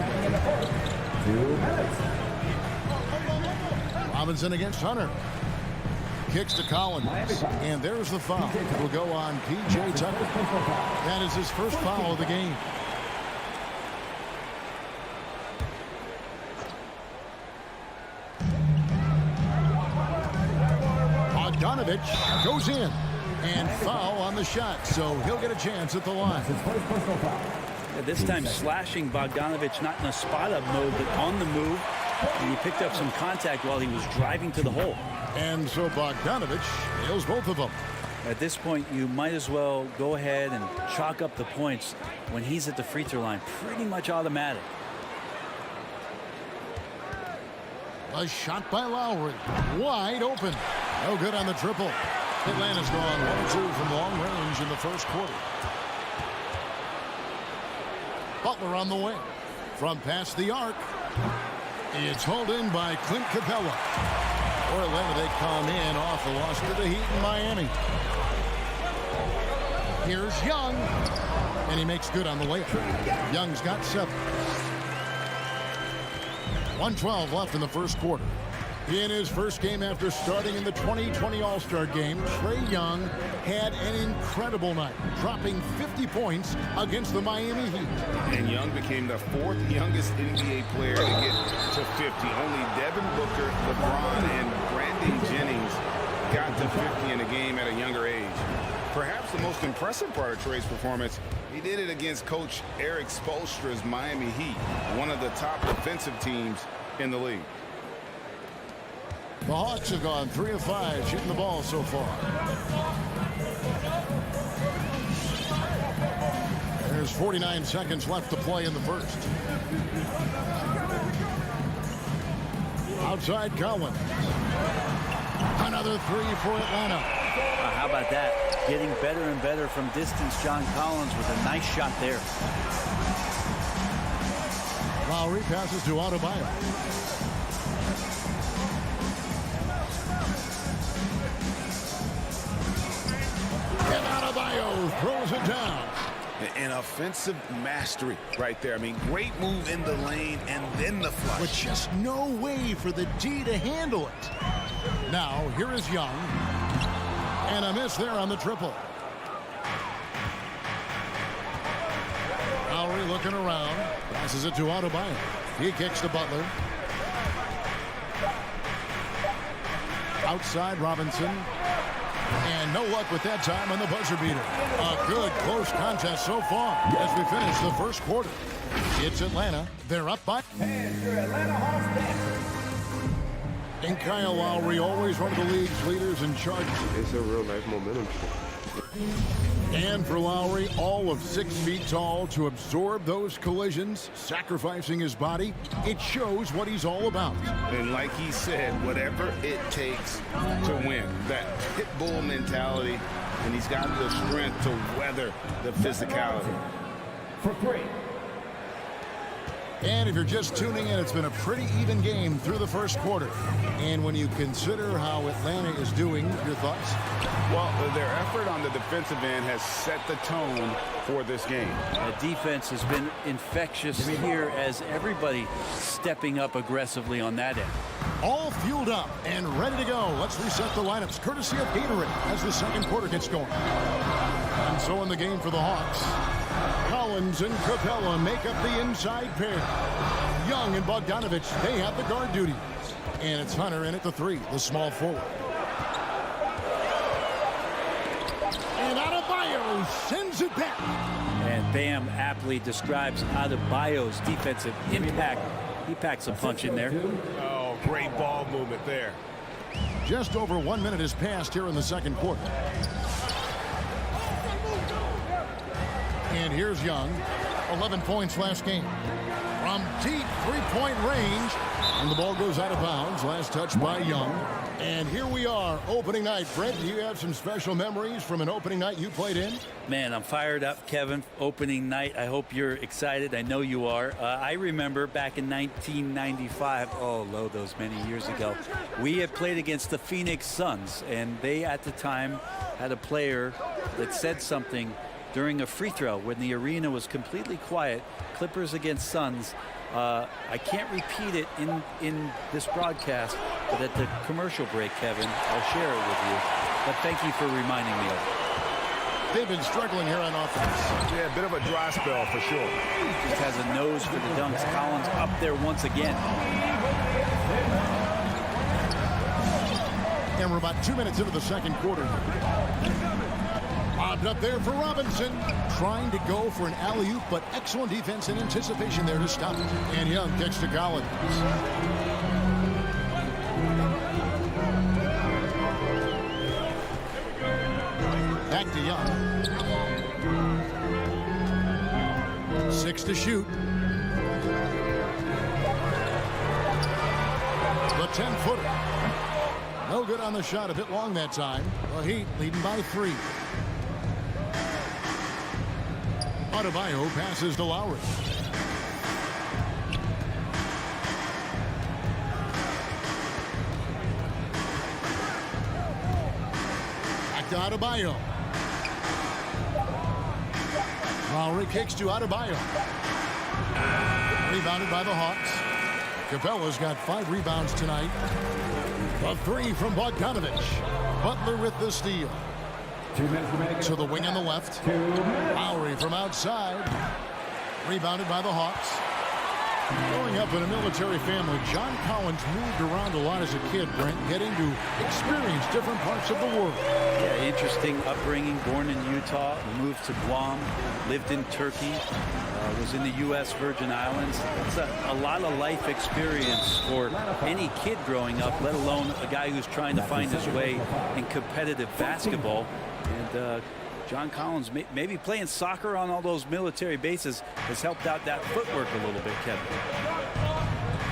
Robinson against Hunter. Kicks to Collins. And there's the foul. It will go on P.J. Tucker. That is his first foul of the game. Bogdanovich goes in. And foul on the shot, so he'll get a chance at the line. Yeah, this time slashing Bogdanovich, not in a spot-up mode, but on the move. And he picked up some contact while he was driving to the hole. And so Bogdanovich nails both of them. At this point, you might as well go ahead and chalk up the points when he's at the free throw line. Pretty much automatic. A shot by Lowry. Wide open. No good on the triple. Atlanta's gone 1-2 from long range in the first quarter. Butler on the way. From past the arc. It's hauled in by Clint Capella. For Atlanta, they come in off the loss to the Heat in Miami. Here's Young. And he makes good on the layup. Young's got 7. 1:12 left in the first quarter. In his first game after starting in the 2020 All-Star Game, Trae Young had an incredible night, dropping 50 points against the Miami Heat. And Young became the 4th youngest NBA player to get to 50. Only Devin Booker, LeBron, and Brandon Jennings got to 50 in a game at a younger age. Perhaps the most impressive part of Trae's performance, he did it against Coach Eric Spoelstra's Miami Heat, one of the top defensive teams in the league. The Hawks have gone 3 of 5 shooting the ball so far. There's 49 seconds left to play in the first. Outside Collins. Another 3 for Atlanta. How about that? Getting better and better from distance. John Collins with a nice shot there. Lowry passes to Adebayo. And Adebayo throws it down. An offensive mastery right there. I mean, great move in the lane and then the flush. With just no way for the D to handle it. Now, here is Young. And a miss there on the triple. Lowry looking around. Passes it to Adebayo. He kicks to Butler. Outside Robinson. And no luck with that time on the buzzer beater. A good close contest so far as we finish the first quarter. It's Atlanta. They're up by. And your Atlanta Hawks Dancers. And Kyle Lowry, always one of the league's leaders in charges. It's a real nice momentum. And for Lowry, all of 6 feet tall, to absorb those collisions, sacrificing his body, it shows what he's all about. And like he said, whatever it takes to win. That pit bull mentality, and he's got the strength to weather the physicality. For 3. And if you're just tuning in, it's been a pretty even game through the first quarter. And when you consider how Atlanta is doing, your thoughts? Well, their effort on the defensive end has set the tone for this game. The defense has been infectious here as everybody stepping up aggressively on that end. All fueled up and ready to go. Let's reset the lineups, courtesy of Gatorade, as the second quarter gets going. And so in the game for the Hawks, Collins and Capella make up the inside pair. Young and Bogdanovich, they have the guard duties. And it's Hunter in at the 3, the small forward. And Adebayo sends it back. And Bam aptly describes Adebayo's defensive impact. He packs a punch in there. Oh, Great ball movement there. Just over 1 minute has passed here in the second quarter. And here's Young. 11 points last game. From deep three-point range. And the ball goes out of bounds. Last touch by Young. And here we are, opening night. Brett, do you have some special memories from an opening night you played in? Man, I'm fired up, Kevin. Opening night. I hope you're excited. I know you are. I remember back in 1995, those many years ago, we had played against the Phoenix Suns, and they at the time had a player that said something during a free throw when the arena was completely quiet. Clippers against Suns. I can't repeat it in this broadcast, but at the commercial break, Kevin, I'll share it with you. But thank you for reminding me of it. They've been struggling here on offense. Yeah, a bit of a dry spell for sure. Just has a nose for the dunks. Collins up there once again. And we're about 2 minutes into the second quarter. Lobbed up there for Robinson. Trying to go for an alley-oop, but excellent defense and anticipation there to stop it. And Young kicks to Collins. Back to Young. 6 to shoot. The 10-footer. No good on the shot. A bit long that time. The Heat leading by 3. Adebayo passes to Lowry. Back to Adebayo. Lowry kicks to Adebayo. Rebounded by the Hawks. Capella's got 5 rebounds tonight. A 3 from Bogdanovich. Butler with the steal. 2 minutes remaining. To the wing on the left. Lowry from outside. Rebounded by the Hawks. Growing up in a military family, John Collins moved around a lot as a kid, Brent, getting to experience different parts of the world. Yeah, interesting upbringing. Born in Utah, moved to Guam, lived in Turkey, was in the U.S. Virgin Islands. It's a lot of life experience for any kid growing up, let alone a guy who's trying to find his way in competitive basketball. And John Collins, maybe playing soccer on all those military bases has helped out that footwork a little bit, Kevin.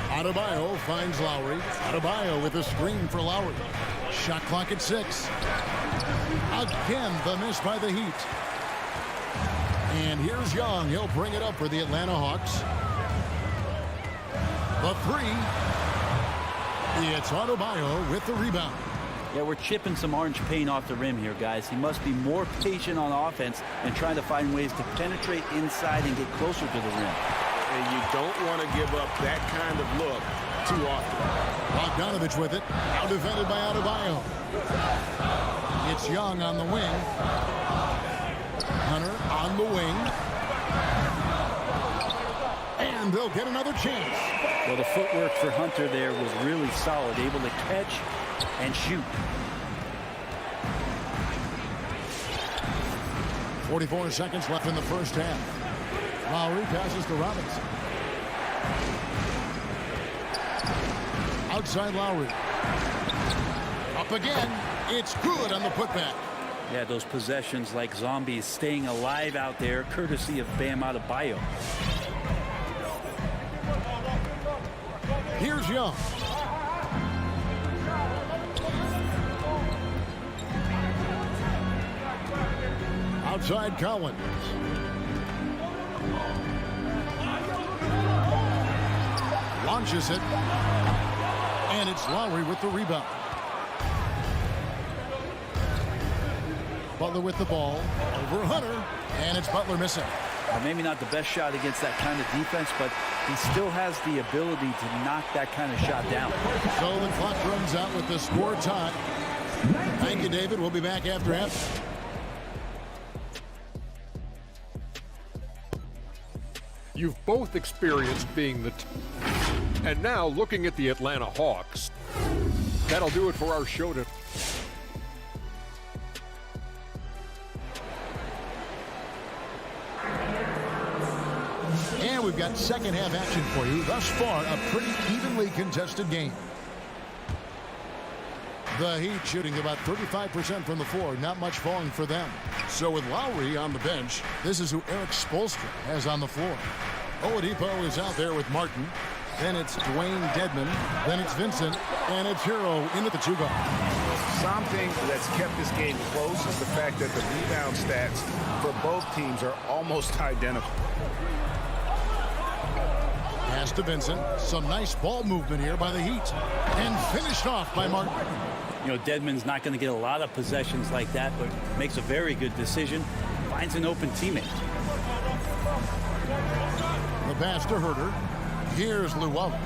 Adebayo finds Lowry. Adebayo with a screen for Lowry. Shot clock at 6. Again, the miss by the Heat. And here's Young. He'll bring it up for the Atlanta Hawks. The 3. It's Adebayo with the rebound. Yeah, we're chipping some orange paint off the rim here, guys. He must be more patient on offense and trying to find ways to penetrate inside and get closer to the rim. And you don't want to give up that kind of look too often. Bogdanovich with it. Now defended by Adebayo. It's Young on the wing. Hunter on the wing. And they'll get another chance. Well, the footwork for Hunter there was really solid, able to catch and shoot. 44 seconds left in the first half. Lowry passes to Robinson. Outside Lowry. Up again. It's good on the putback. Yeah, those possessions like zombies staying alive out there, courtesy of Bam Adebayo. Here's Young. Outside Collins. Launches it. And it's Lowry with the rebound. Butler with the ball. Over Hunter. And it's Butler missing. Well, maybe not the best shot against that kind of defense, but he still has the ability to knock that kind of shot down. So the clock runs out with the score tie. Thank you, David. We'll be back after half. You've both experienced being the and now looking at the Atlanta Hawks. That'll do it for our show today. And we've got second half action for you. Thus far, a pretty evenly contested game. The Heat shooting about 35% from the floor. Not much falling for them. So with Lowry on the bench, this is who Eric Spoelstra has on the floor. Oladipo is out there with Martin. Then it's Dwayne Dedmon. Then it's Vincent. And it's Hero into the 2 guard. Something that's kept this game close is the fact that the rebound stats for both teams are almost identical. Pass to Vincent. Some nice ball movement here by the Heat. And finished off by Martin. You know, Dedmon's not going to get a lot of possessions like that, but makes a very good decision. Finds an open teammate. The pass to Herter. Here's Llewellyn.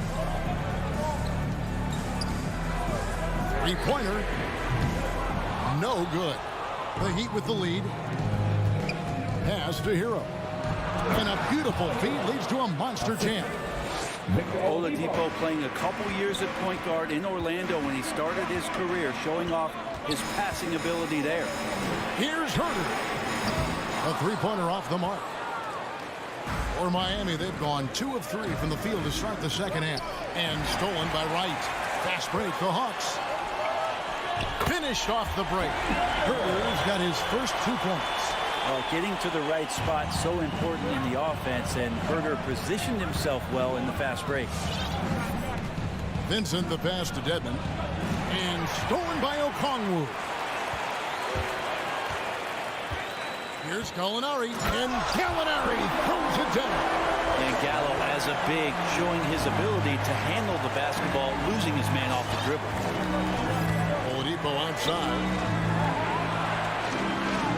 Three-pointer. No good. The Heat with the lead. Pass to Hero. And a beautiful feed leads to a monster jam. Oladipo playing a couple years at point guard in Orlando when he started his career, showing off his passing ability there. Here's Herter. A three-pointer off the mark. For Miami, they've gone 2 of 3 from the field to start the second half. And stolen by Wright. Fast break, the Hawks. Finished off the break. Herter's got his first 2 points. Well, getting to the right spot so important in the offense, and Herter positioned himself well in the fast break. Vincent, the pass to Dedmon. And stolen by Okongwu. Here's Gallinari, and Gallinari throws it down. And Gallo, as a big, showing his ability to handle the basketball, losing his man off the dribble. Oladipo outside.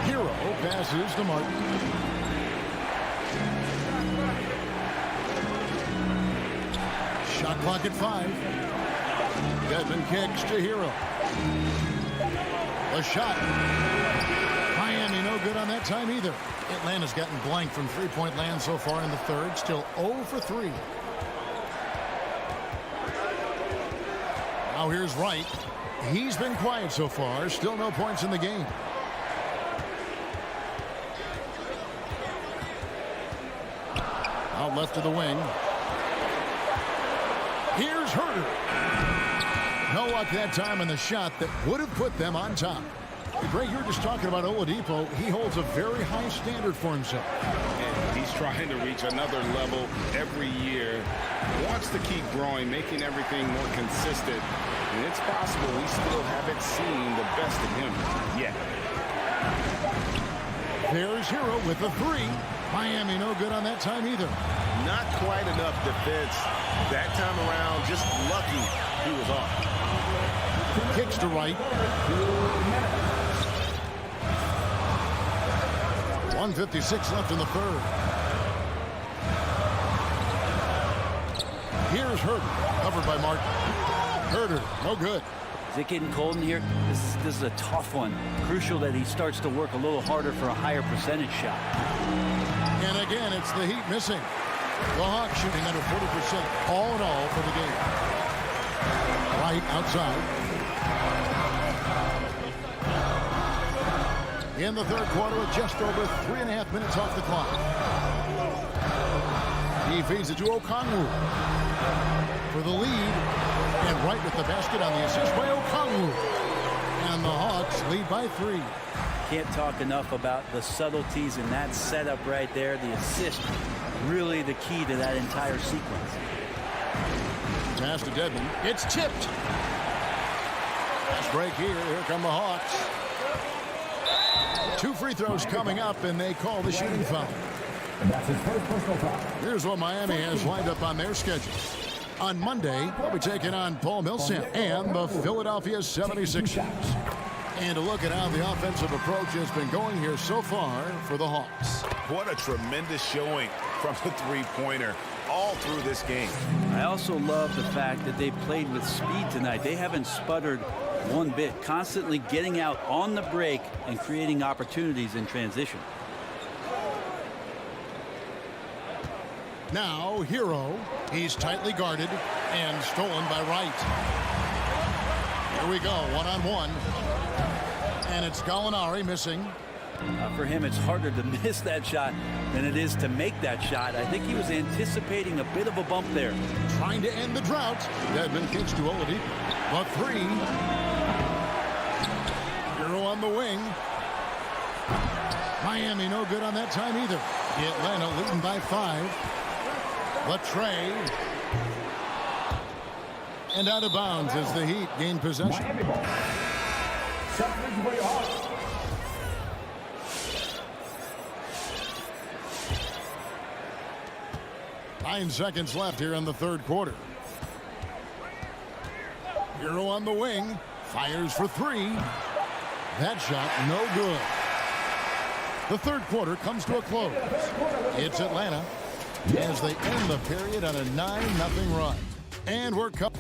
Hero passes to Martin. Shot clock at 5. Dedmon kicks to Hero. A shot. Miami no good on that time either. Atlanta's gotten blank from three-point land so far in the third. Still 0 for 3. Now here's Wright. He's been quiet so far. Still no points in the game. Out left to the wing. Here's Herter. No luck that time in the shot that would have put them on top. Greg, you were just talking about Oladipo. He holds a very high standard for himself. And he's trying to reach another level every year. Wants to keep growing, making everything more consistent. And it's possible we still haven't seen the best of him yet. There's Hero with the 3. Miami no good on that time either. Not quite enough defense that time around. Just lucky he was off. Kicks to Wright. 1:56 left in the third. Here's Herter, covered by Martin. Herter, no good. Is it getting cold in here? This is a tough one. Crucial that he starts to work a little harder for a higher percentage shot. And again, it's the Heat missing. The Hawks shooting under 40% all in all for the game. Wright outside. In the third quarter with just over 3.5 minutes off the clock. He feeds it to Okongwu for the lead. And Wright with the basket on the assist by Okongwu. And the Hawks lead by 3. Can't talk enough about the subtleties in that setup right there. The assist, really the key to that entire sequence. Pass to Dedmon. It's tipped. Fast break here. Here come the Hawks. 2 free throws coming up, and they call the shooting foul. And that's his first personal foul. Here's what Miami has lined up on their schedule. On Monday, they'll be taking on Paul Millsap and the Philadelphia 76ers. And a look at how the offensive approach has been going here so far for the Hawks. What a tremendous showing from the three-pointer all through this game. I also love the fact that they played with speed tonight. They haven't sputtered one bit, constantly getting out on the break and creating opportunities in transition. Now, Hero. He's tightly guarded and stolen by Wright. Here we go, one-on-one. And it's Gallinari missing. For him, it's harder to miss that shot than it is to make that shot. I think he was anticipating a bit of a bump there. Trying to end the drought. Dedmon kicks to Oladipo. The 3. Bureau on the wing. Miami no good on that time either. Atlanta leading by 5. Latrey. And out of bounds as the Heat gain possession. Miami ball. 7 minutes for your Hawks. Nine seconds left here in the third quarter. Bureau on the wing. Fires for 3. That shot no good. The third quarter comes to a close. It's Atlanta as they end the period on a 9-0 run. And we're coming.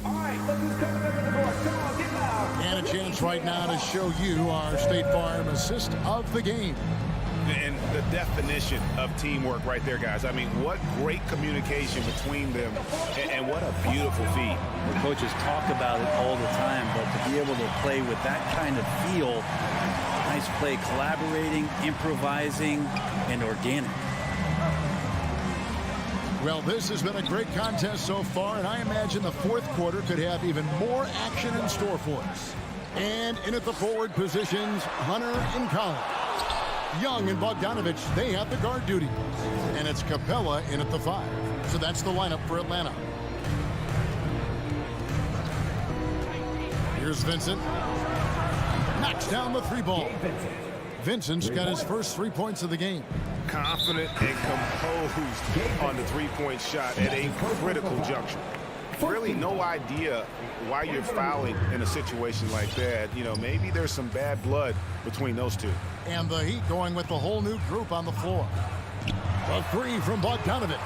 And a chance right now to show you our State Farm assist of the game. And the definition of teamwork right there, guys. I mean, what great communication between them, and what a beautiful feat. The coaches talk about it all the time, but to be able to play with that kind of feel, nice play, collaborating, improvising, and organic. Well, this has been a great contest so far, and I imagine the fourth quarter could have even more action in store for us. And in at the forward positions, Hunter and Collins. Young and Bogdanovich, they have the guard duty. And it's Capella in at the 5. So that's the lineup for Atlanta. Here's Vincent. Knocks down the 3 ball. Vincent's got his first 3 points of the game. Confident and composed on the 3-point shot at a critical juncture. Really no idea why you're fouling in a situation like that. You know, maybe there's some bad blood between those two. And the Heat going with the whole new group on the floor. A 3 from Bogdanovich.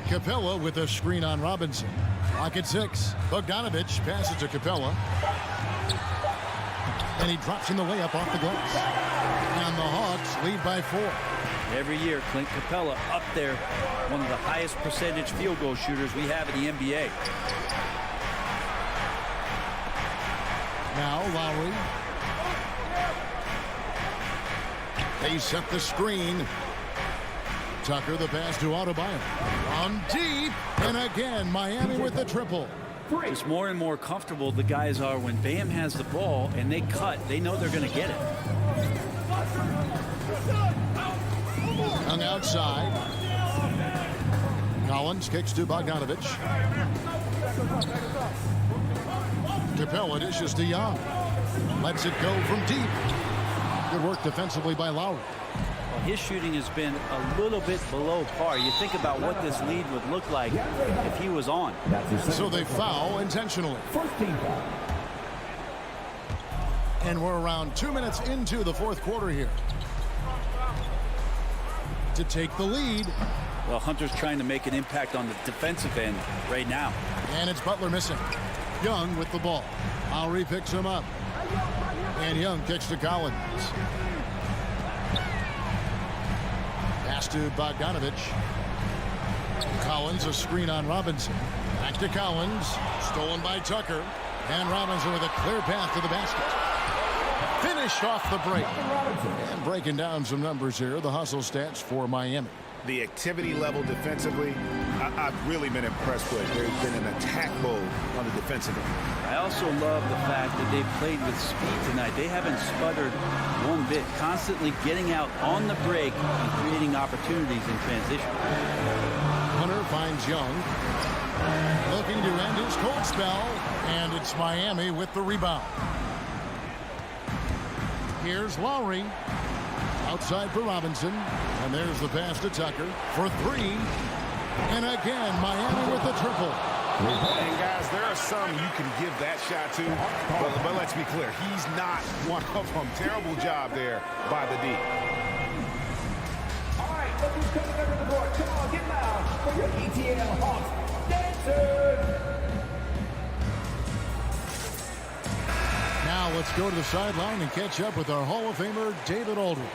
Capella with a screen on Robinson. Clock at 6. Bogdanovich passes to Capella. And he drops in the layup off the glass. And the Hawks lead by 4. Every year, Clint Capella up there, one of the highest percentage field goal shooters we have in the NBA. Now Lowry. They set the screen. Tucker the pass to Adebayo. On deep. And again, Miami with the triple. Just more and more comfortable the guys are when Bam has the ball and they cut. They know they're going to get it. Young outside. Collins kicks to Bogdanovich. Capella dishes to Young. Lets it go from deep. Good work defensively by Lowry. Well, his shooting has been a little bit below par. You think about what this lead would look like if he was on. So they foul intentionally. And we're around 2 minutes into the fourth quarter here. To take the lead. Well, Hunter's trying to make an impact on the defensive end right now. And it's Butler missing. Young with the ball. Lowry picks him up. And Young kicks to Collins. Pass to Bogdanovich. Collins, a screen on Robinson. Back to Collins. Stolen by Tucker. And Robinson with a clear path to the basket. Finished off the break. And breaking down some numbers here, the hustle stats for Miami. The activity level defensively, I've really been impressed with. There's been an attack mode on the defensive end. I also love the fact that they played with speed tonight. They haven't sputtered one bit, constantly getting out on the break and creating opportunities in transition. Hunter finds Young. Looking to end his cold spell, and it's Miami with the rebound. Here's Lowry. Outside for Robinson. And there's the pass to Tucker for 3. And again, Miami with the triple. And guys, there are some you can give that shot to, but let's be clear, he's not one of them. Terrible job there by the D. All right, look who's coming over the board. Come on, get loud for your ETL Hawks dancers. Now let's go to the sideline and catch up with our Hall of Famer, David Aldridge.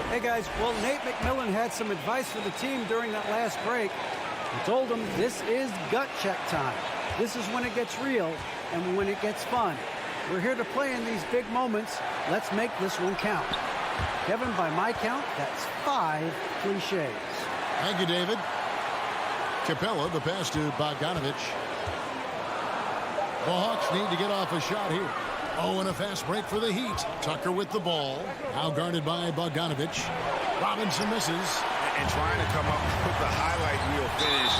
Hey guys, well, Nate McMillan had some advice for the team during that last break. He told them this is gut check time. This is when it gets real and when it gets fun. We're here to play in these big moments. Let's make this one count. Kevin, by my count, that's 5 cliches. Thank you, David. Capella, the pass to Bogdanovich. The Hawks need to get off a shot here. Oh, and a fast break for the Heat. Tucker with the ball. Now guarded by Bogdanovich. Robinson misses. And trying to come up with the highlight reel finish.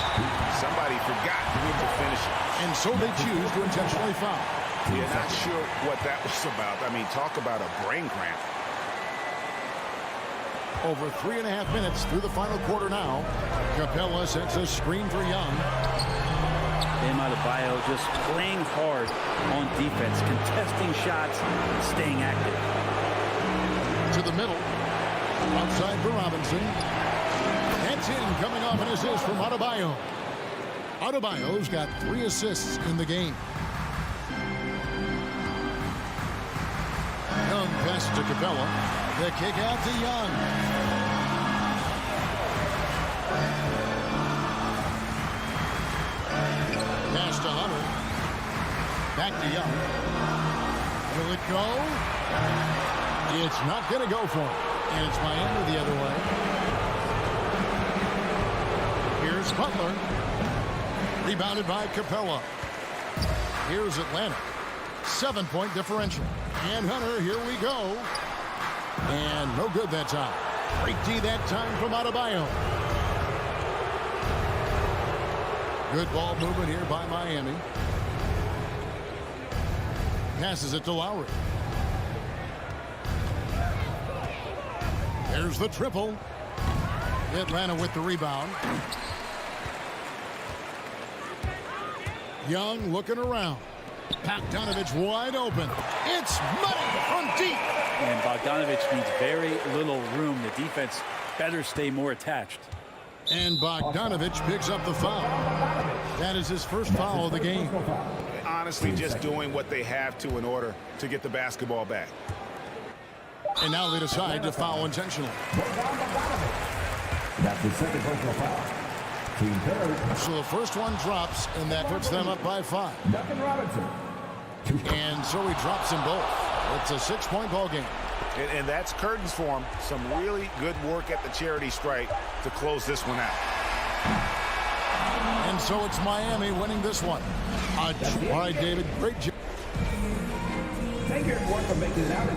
Somebody forgot to finish it. And so they choose to intentionally foul. Yeah, not sure what that was about. I mean, talk about a brain cramp. Over 3.5 minutes through the final quarter now. Capella sets a screen for Young. Bam Adebayo just playing hard on defense, contesting shots, and staying active. To the middle. Outside for Robinson. That's in, coming off an assist from Adebayo. Adebayo's got 3 assists in the game. Young passes to Capella. The kick out to Young. Pass to Hunter. Back to Young. Will it go? It's not going to go for him. And it's Miami the other way. Here's Butler. Rebounded by Capella. Here's Atlanta. 7-point differential. And Hunter, here we go. And no good that time. Great D that time from Adebayo. Good ball movement here by Miami. Passes it to Lowry. There's the triple. Atlanta with the rebound. Young looking around. Bogdanovich wide open. It's money from deep. And Bogdanovich needs very little room. The defense better stay more attached. And Bogdanovich picks up the foul. That is his first foul of the game. Honestly, just doing what they have to in order to get the basketball back. And now they decide to foul intentionally. That's the second personal foul. Team third. So the first one drops, and that puts them up by 5. Duncan Robinson. And so he drops them both. It's a 6-point ball game. And that's curtains for him. Some really good work at the charity stripe to close this one out. And so it's Miami winning this one. All right, David. Great job. Thank you, everyone, for making it out.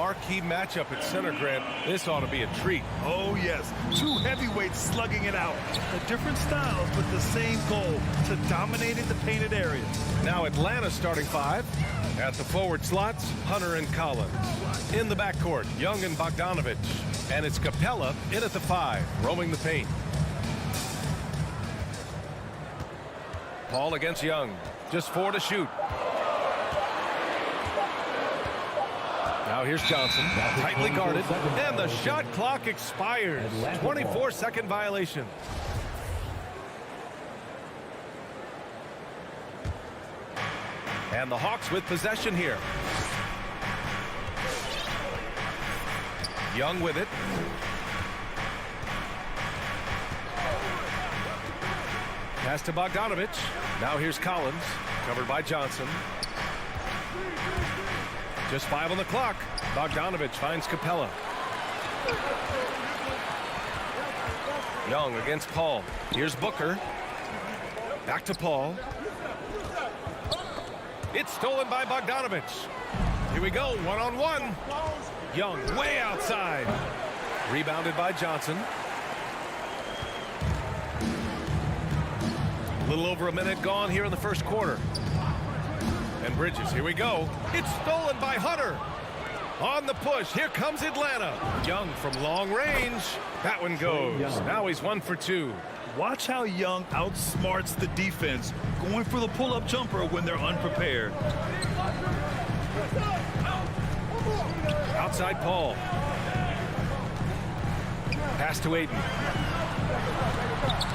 marquee matchup at center, Grant. This ought to be a treat. Oh, yes. Two heavyweights slugging it out. The different styles, but the same goal, to dominate in the painted area. Now Atlanta starting 5. At the forward slots, Hunter and Collins. In the backcourt, Young and Bogdanovich. And it's Capella in at the 5, roaming the paint. Paul against Young. Just 4 to shoot. Now here's Johnson, tightly guarded, and the shot clock expires. 24-second violation. And the Hawks with possession here. Young with it. Pass to Bogdanovich. Now here's Collins, covered by Johnson. Just 5 on the clock. Bogdanovich finds Capella. Young against Paul. Here's Booker. Back to Paul. It's stolen by Bogdanovich. Here we go, one-on-one. Young way outside. Rebounded by Johnson. A little over a minute gone here in the first quarter. And Bridges, here we go. It's stolen by Hunter. On the push, here comes Atlanta. Young from long range. That one goes. Now he's 1 for 2. Watch how Young outsmarts the defense, going for the pull-up jumper when they're unprepared. Outside Paul. Pass to Ayton.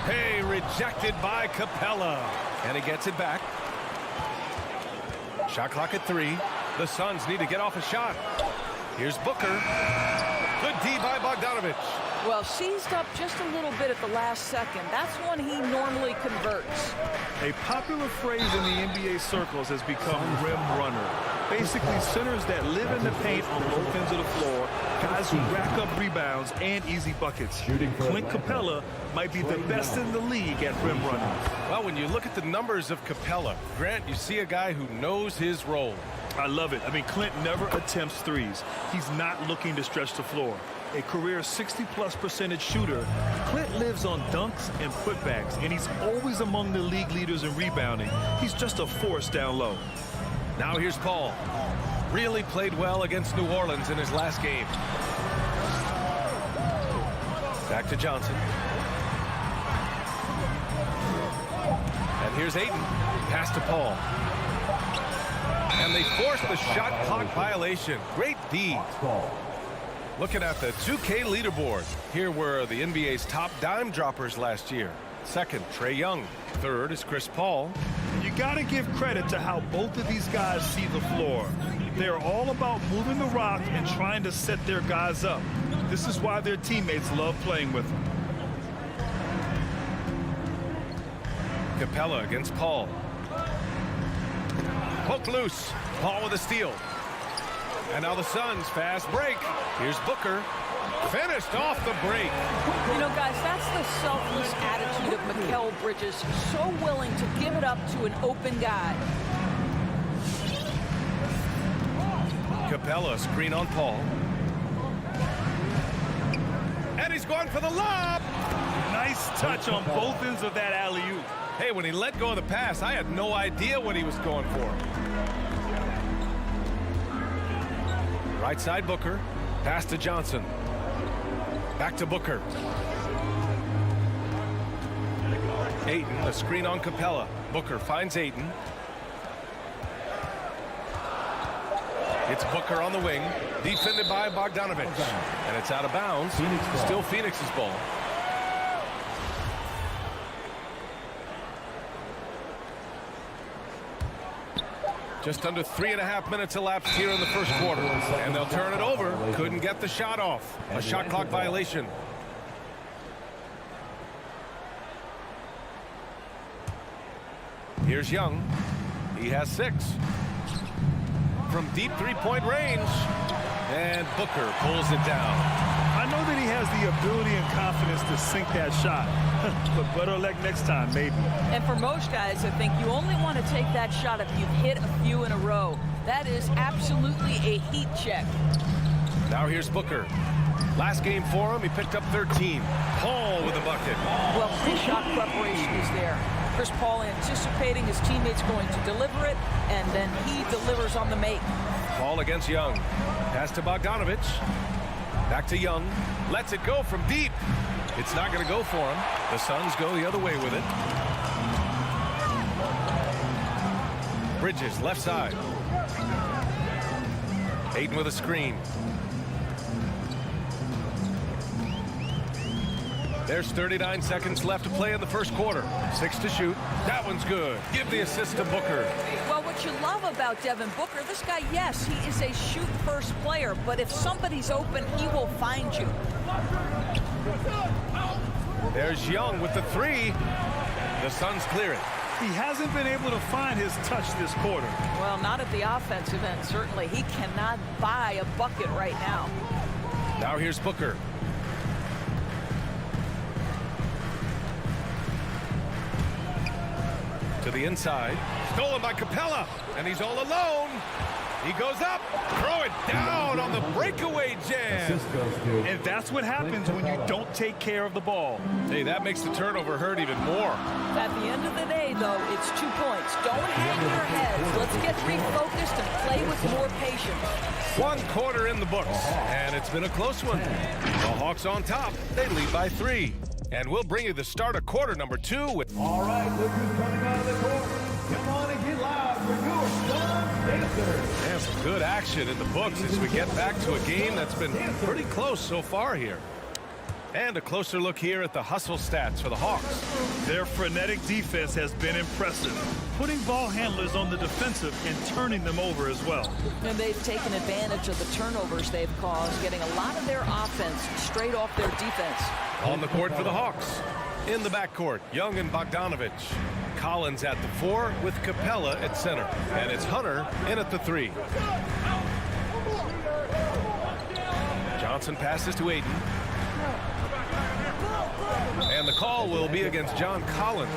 Hey, rejected by Capella. And he gets it back. Shot clock at 3. The Suns need to get off a shot. Here's Booker. Good D by Bogdanovich. Well, seized up just a little bit at the last second. That's when he normally converts. A popular phrase in the NBA circles has become rim runner. Basically, centers that live in the paint on both ends of the floor, guys who rack up rebounds and easy buckets. Clint Capella might be the best in the league at rim running. Well, when you look at the numbers of Capella, Grant, you see a guy who knows his role. I love it. I mean, Clint never attempts threes. He's not looking to stretch the floor. A career 60+% shooter, Clint lives on dunks and putbacks, and he's always among the league leaders in rebounding. He's just a force down low. Now here's Paul. Really played well against New Orleans in his last game. Back to Johnson. And here's Ayton. Pass to Paul. And they force the shot clock violation. Great D. Looking at the 2K leaderboard. Here were the NBA's top dime droppers last year. Second, Trae Young. Third is Chris Paul. You got to give credit to how both of these guys see the floor. They're all about moving the rock and trying to set their guys up. This is why their teammates love playing with them. Capella against Paul. Poke loose. Paul with a steal. And now the Suns fast break. Here's Booker. Finished off the break. You know, guys, that's the selfless attitude of Mikal Bridges. So willing to give it up to an open guy. Capella screen on Paul. And he's going for the lob. Nice touch on both ends of that alley-oop. Hey, when he let go of the pass, I had no idea what he was going for. Right side Booker. Pass to Johnson. Back to Booker. Ayton, the screen on Capella. Booker finds Ayton. It's Booker on the wing. Defended by Bogdanovich. And it's out of bounds. Still Phoenix's ball. Just under 3.5 minutes elapsed here in the first quarter. And they'll turn it over. Couldn't get the shot off. A shot clock violation. Here's Young. He has 6. From deep three-point range. And Booker pulls it down. I know that he has the ability and confidence to sink that shot. But better luck next time, maybe. And for most guys, I think you only want to take that shot if you've hit a few in a row. That is absolutely a heat check. Now here's Booker. Last game for him, he picked up 13. Paul with the bucket. Well, pre-shot preparation is there. Chris Paul anticipating his teammates going to deliver it, and then he delivers on the make. Paul against Young. Pass to Bogdanovich. Back to Young. Lets it go from deep. It's not going to go for him. The Suns go the other way with it. Bridges, left side. Ayton with a screen. There's 39 seconds left to play in the first quarter. 6 to shoot. That one's good. Give the assist to Booker. Well, what you love about Devin Booker, this guy, yes, he is a shoot-first player, but if somebody's open, he will find you. There's Young with the 3. The Suns clear it. He hasn't been able to find his touch this quarter. Well, not at the offensive end, certainly. He cannot buy a bucket right now. Now here's Booker. To the inside. Stolen by Capella. And he's all alone. He goes up. Throw it down on the breakaway jam. And that's what happens when you don't take care of the ball. Hey, that makes the turnover hurt even more. At the end of the day, though, it's 2 points. Don't hang your heads. Let's get refocused and play with more patience. 1 quarter in the books. And it's been a close one. The Hawks on top. They lead by 3. And we'll bring you the start of quarter number 2 with... All right, look who's coming out of the court. Come on and get loud for your Suns dancers. And some good action in the books as we get back to a game that's been pretty close so far here. And a closer look here at the hustle stats for the Hawks. Their frenetic defense has been impressive, putting ball handlers on the defensive and turning them over as well. And they've taken advantage of the turnovers they've caused, getting a lot of their offense straight off their defense. On the court for the Hawks. In the backcourt, Young and Bogdanovich. Collins at the 4 with Capella at center. And it's Hunter in at the 3. Johnson passes to Ayton. And the call will be against John Collins.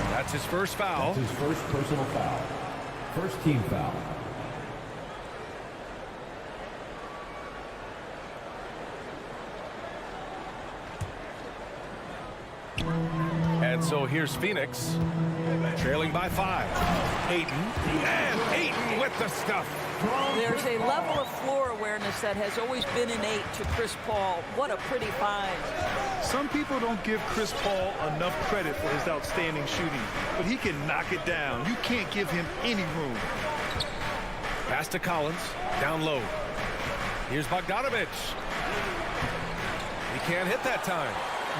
That's his first foul. That's his first personal foul. First team foul. And so here's Phoenix, trailing by 5. Ayton, and Ayton with the stuff. There's a level of floor awareness that has always been innate to Chris Paul. What a pretty find. Some people don't give Chris Paul enough credit for his outstanding shooting, but he can knock it down. You can't give him any room. Pass to Collins, down low. Here's Bogdanovich. He can't hit that time.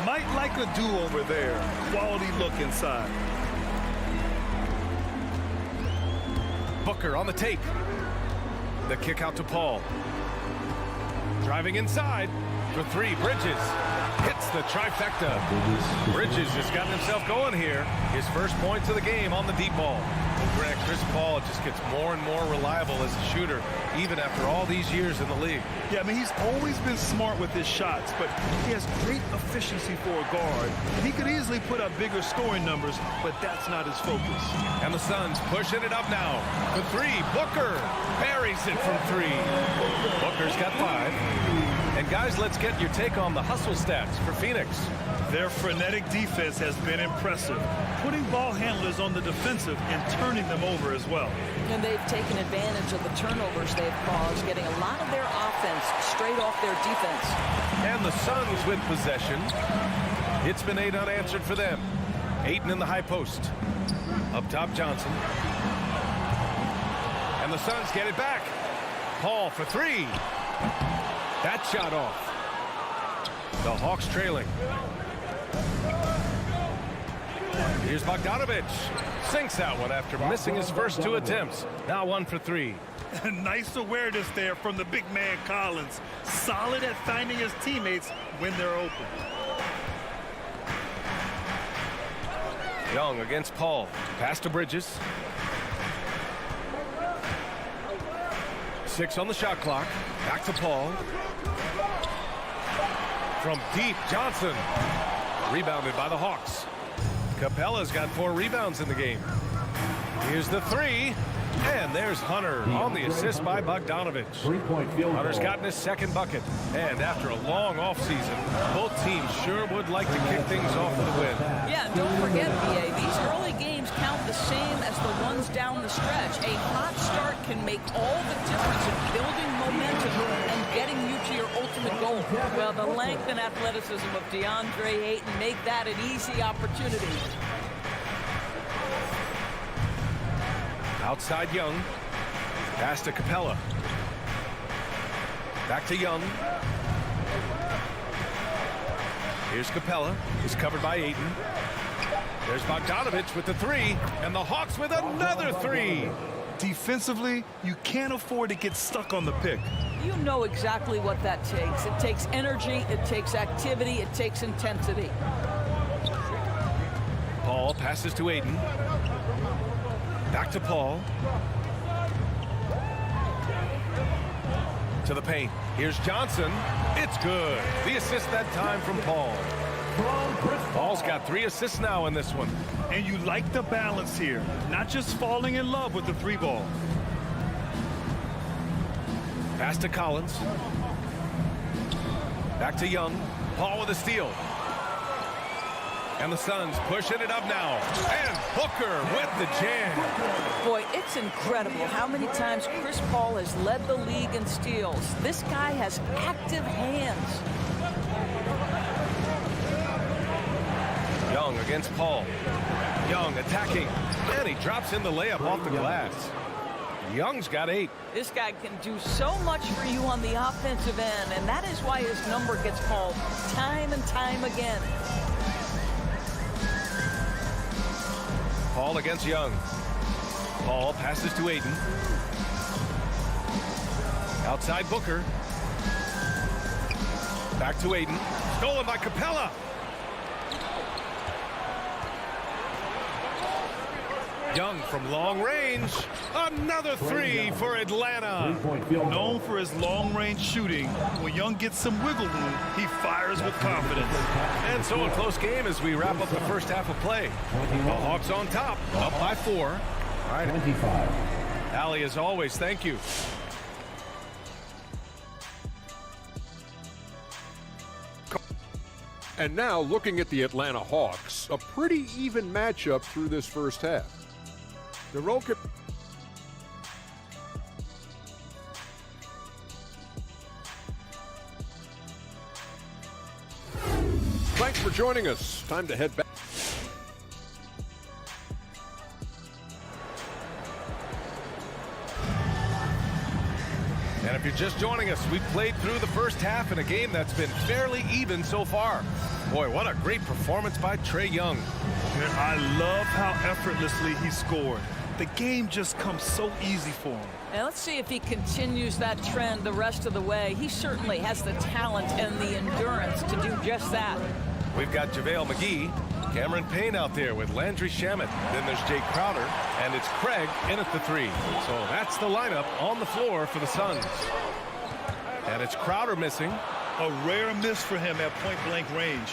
Might like a do-over there. Quality look inside. Booker on the tape. The kick out to Paul. Driving inside for 3. Bridges hits the trifecta. Bridges has gotten himself going here. His first points of the game on the deep ball. Grant, Chris Paul just gets more and more reliable as a shooter, even after all these years in the league. Yeah, I mean, he's always been smart with his shots, but he has great efficiency for a guard. He could easily put up bigger scoring numbers, but that's not his focus. And the Suns pushing it up now. The 3, Booker buries it from 3. Booker's got 5. And guys, let's get your take on the hustle stats for Phoenix. Their frenetic defense has been impressive, putting ball handlers on the defensive and turning them over as well. And they've taken advantage of the turnovers they've caused, getting a lot of their offense straight off their defense. And the Suns with possession. It's been 8 unanswered for them. Ayton in the high post. Up top, Johnson. And the Suns get it back. Paul for 3. That shot off. The Hawks trailing. Here's Bogdanovich. Sinks that one after missing his first 2 attempts. Now 1 for 3. Nice awareness there from the big man Collins. Solid at finding his teammates when they're open. Young against Paul. Pass to Bridges. 6 on the shot clock. Back to Paul. From deep, Johnson. Rebounded by the Hawks. Capella's got 4 rebounds in the game. Here's the three. And there's Hunter on the assist by Bogdanovich. Hunter's gotten his second bucket. And after a long offseason, both teams sure would like to kick things off with a win. Yeah, and don't forget, BA, these early games count the same as the ones down the stretch. A hot start can make all the difference in building momentum and getting you to your ultimate goal. Well, the length and athleticism of DeAndre Ayton make that an easy opportunity. Outside Young. Pass to Capella. Back to Young. Here's Capella. He's covered by Ayton. There's Bogdanovich with the three. And the Hawks with another three. Defensively, you can't afford to get stuck on the pick. You know exactly what that takes. It takes energy, it takes activity, it takes intensity. Paul passes to Ayton. Back to Paul. To the paint. Here's Johnson. It's good. The assist that time from Paul. Paul's got 3 assists now in this one. And you like the balance here. Not just falling in love with the 3-ball. Pass to Collins. Back to Young. Paul with a steal. And the Suns pushing it up now. And Booker with the jam. Boy, it's incredible how many times Chris Paul has led the league in steals. This guy has active hands. Young against Paul. Young attacking. And he drops in the layup off the glass. Young's got 8. This guy can do so much for you on the offensive end, and that is why his number gets called time and time again. Paul against Young. Paul passes to Ayton. Outside Booker. Back to Ayton. Stolen by Capella. Young from long range. Another 3 for Atlanta. Known for his long-range shooting, when Young gets some wiggle room, he fires with confidence. And so a close game as we wrap up the first half of play. The Hawks on top, up by 4. All right. 25. Allie, as always, thank you. And now looking at the Atlanta Hawks, a pretty even matchup through this first half. The role could... Thanks for joining us. Time to head back. And if you're just joining us, we've played through the first half in a game that's been fairly even so far. Boy, what a great performance by Trae Young. And I love how effortlessly he scored. The game just comes so easy for him. And let's see if he continues that trend the rest of the way. He certainly has the talent and the endurance to do just that. We've got Javale Mcgee, Cameron Payne out there with Landry Shamet. Then there's Jake Crowder, and it's Craig in at the 3. So that's the lineup on the floor for the Suns. And it's Crowder missing. A rare miss for him at point-blank range.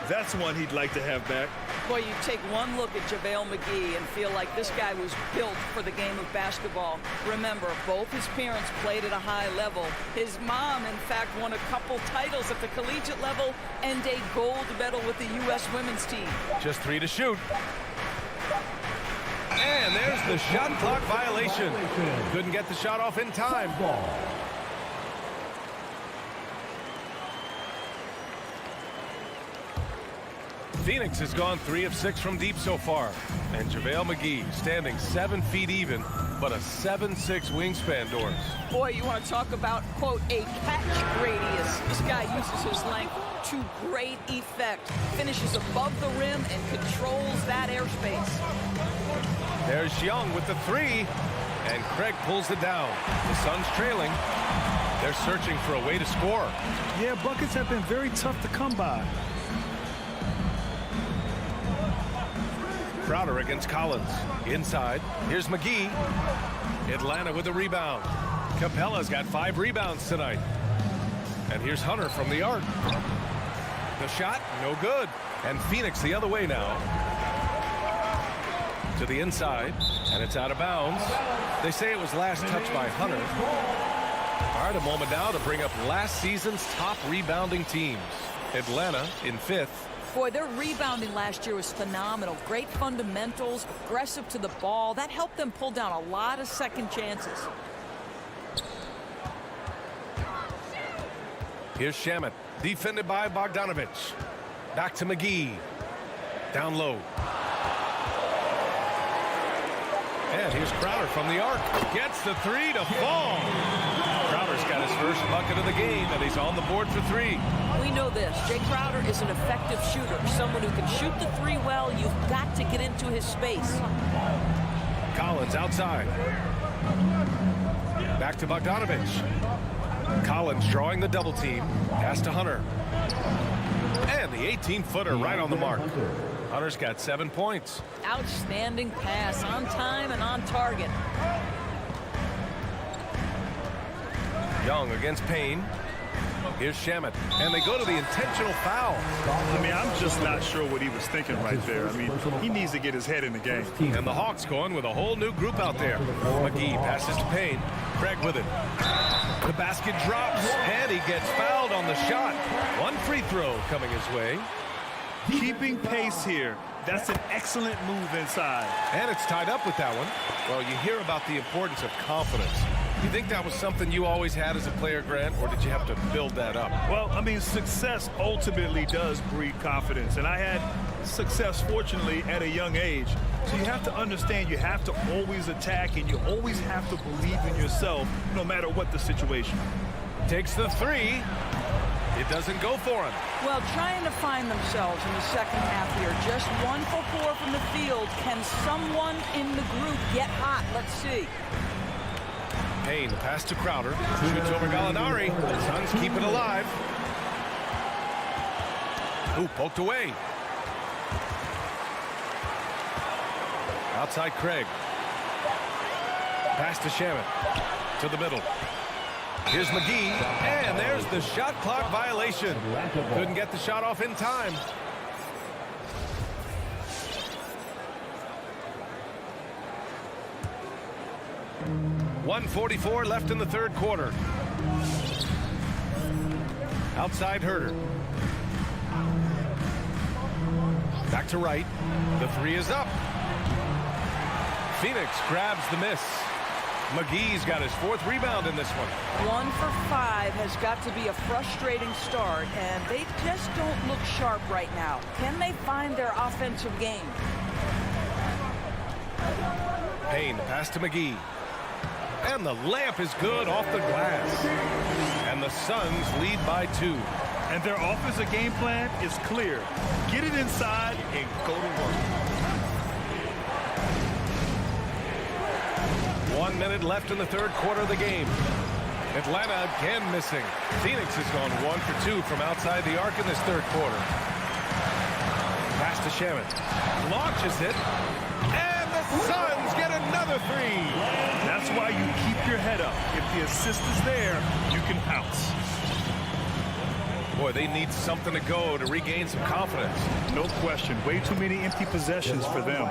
That's one he'd like to have back. Boy, you take one look at Javale Mcgee and feel like this guy was built for the game of basketball. Remember, both his parents played at a high level. His mom, in fact, won a couple titles at the collegiate level and a gold medal with the U.S. women's team. Just 3 to shoot. And there's the shot clock violation. Couldn't get the shot off in time. Phoenix has gone 3 of 6 from deep so far. And JaVale McGee standing 7 feet even, but a 7'6" wingspan, Doris. Boy, you want to talk about, quote, a catch radius. This guy uses his length to great effect. Finishes above the rim and controls that airspace. There's Young with the 3. And Craig pulls it down. The Suns trailing. They're searching for a way to score. Yeah, buckets have been very tough to come by. Crowder against Collins. Inside. Here's McGee. Atlanta with a rebound. Capella's got 5 rebounds tonight. And here's Hunter from the arc. The shot, no good. And Phoenix the other way now. To the inside, and it's out of bounds. They say it was last touched by Hunter. All right, a moment now to bring up last season's top rebounding teams. Atlanta in 5th. Boy, their rebounding last year was phenomenal. Great fundamentals, aggressive to the ball. That helped them pull down a lot of second chances. Here's Shamet, defended by Bogdanovich. Back to McGee. Down low. And here's Crowder from the arc. Gets the three to fall. Crowder's got his first bucket of the game, and he's on the board for 3. We know this. Jay Crowder is an effective shooter. Someone who can shoot the 3 well. You've got to get into his space. Collins outside. Back to Bogdanovich. Collins drawing the double team. Pass to Hunter. And the 18-footer right on the mark. Hunter's got 7 points. Outstanding pass, on time and on target. Young against Payne. Here's Shamet, and they go to the intentional foul. I mean, I'm just not sure what he was thinking right there. I mean, he needs to get his head in the game. And the Hawks going with a whole new group out there. McGee passes to Payne. Craig with it. The basket drops, and he gets fouled on the shot. 1 free throw coming his way. Keeping pace here. That's an excellent move inside. And it's tied up with that one. Well, you hear about the importance of confidence. You think that was something you always had as a player, Grant, or did you have to build that up? Well, I mean, success ultimately does breed confidence. And I had success, fortunately, at a young age. So you have to understand you have to always attack, and you always have to believe in yourself no matter what the situation. Takes the 3. It doesn't go for him. Well, trying to find themselves in the second half here. Just 1 for 4 from the field. Can someone in the group get hot? Let's see. Payne, pass to Crowder. Shoots over Gallinari. The Suns keep it alive. Ooh, poked away. Outside Craig. Pass to Shamet. To the middle. Here's McGee, and there's the shot clock violation. Couldn't get the shot off in time. .144 left in the third quarter. Outside Herter. Back to Wright. The 3 is up. Phoenix grabs the miss. McGee's got his 4th rebound in this one. 1 for 5 has got to be a frustrating start, and they just don't look sharp right now. Can they find their offensive game? Payne, pass to McGee. And the layup is good off the glass. And the Suns lead by 2. And their offensive game plan is clear. Get it inside and go to work. 1 minute left in the third quarter of the game. Atlanta again missing. Phoenix has gone 1 for 2 from outside the arc in this third quarter. Pass to Shamet. Launches it. And the Suns get another 3. That's why you keep your head up. If the assist is there, you can pounce. Boy, they need something to go to regain some confidence. No question. Way too many empty possessions for them.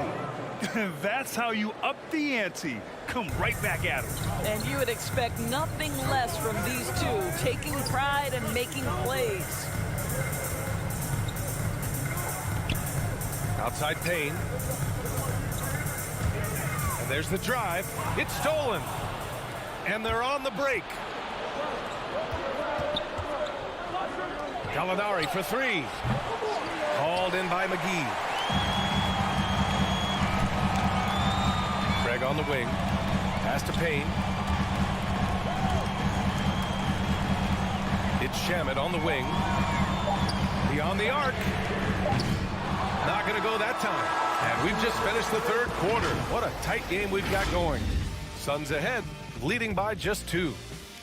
That's how you up the ante. Come right back at them. And you would expect nothing less from these two, taking pride and making plays. Outside Payne. And there's the drive. It's stolen. And they're on the break. Gallinari for 3. Called in by McGee. Craig on the wing. Pass to Payne. It's Shamet on the wing. Beyond the arc. Not going to go that time. And we've just finished the third quarter. What a tight game we've got going. Suns ahead, leading by just 2.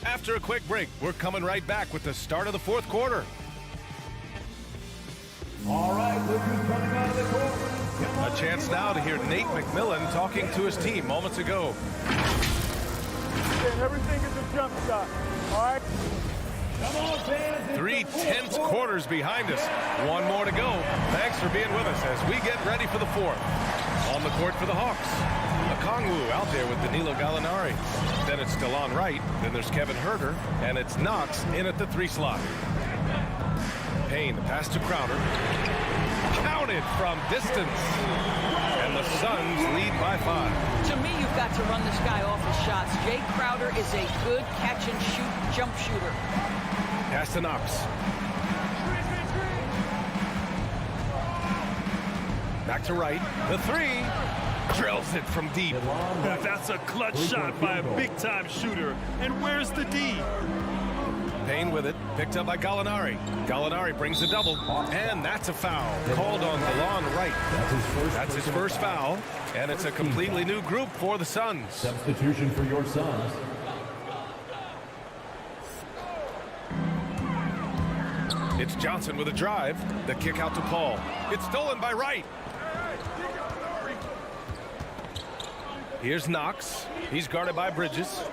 After a quick break, we're coming right back with the start of the fourth quarter. All right, look who's coming out of the court. A chance now to hear Nate McMillan talking to his team moments ago. Everything is a jump shot. All right. 3 tense quarter's behind us. One more to go. Thanks for being with us as we get ready for the fourth. On the court for the Hawks. Okongwu out there with Danilo Gallinari. Then it's DeLon Wright. Then there's Kevin Huerter. And it's Knox in at the 3 slot. Payne, the pass to Crowder. Counted from distance. And the Suns lead by 5. To me, you've got to run this guy off his shots. Jay Crowder is a good catch-and-shoot jump shooter. Pass to Knox. Back to Wright. The 3. Drills it from deep. That's a clutch shot by a big-time shooter. And where's the D? Payne with it. Picked up by Gallinari. Gallinari brings a double. And that's a foul. Called on DeLon Wright. That's his first foul. And it's a completely new group for the Suns. Substitution for your Suns. It's Johnson with a drive. The kick out to Paul. It's stolen by Wright. Here's Knox. He's guarded by Bridges.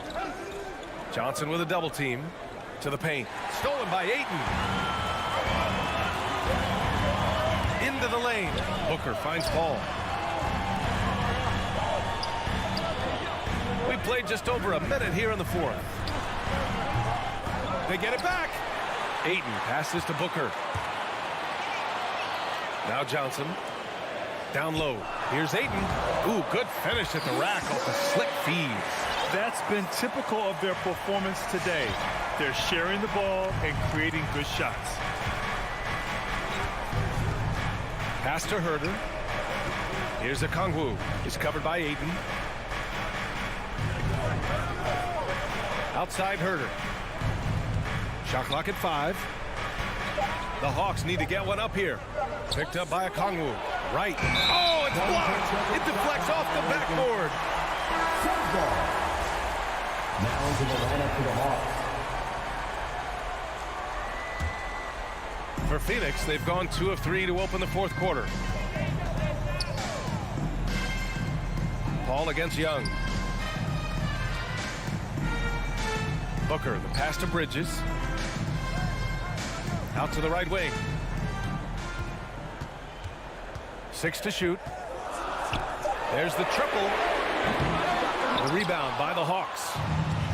Johnson with a double team. To the paint. Stolen by Ayton. Into the lane. Booker finds Paul. We played just over a minute here in the fourth. They get it back. Ayton passes to Booker. Now Johnson. Down low. Here's Ayton. Ooh, good finish at the rack off the slick feed. That's been typical of their performance today. They're sharing the ball and creating good shots. Pass to Huerter. Here's Okongwu. He's covered by Ayton. Outside Huerter. Shot clock at 5. The Hawks need to get one up here. Picked up by Okongwu. Right. Oh, it's blocked. It deflects off the backboard. Now into the lineup for the Hawks. For Phoenix, they've gone 2 of 3 to open the fourth quarter. Paul against Young. Booker, the pass to Bridges. Out to the right wing. 6 to shoot. There's the triple. The rebound by the Hawks.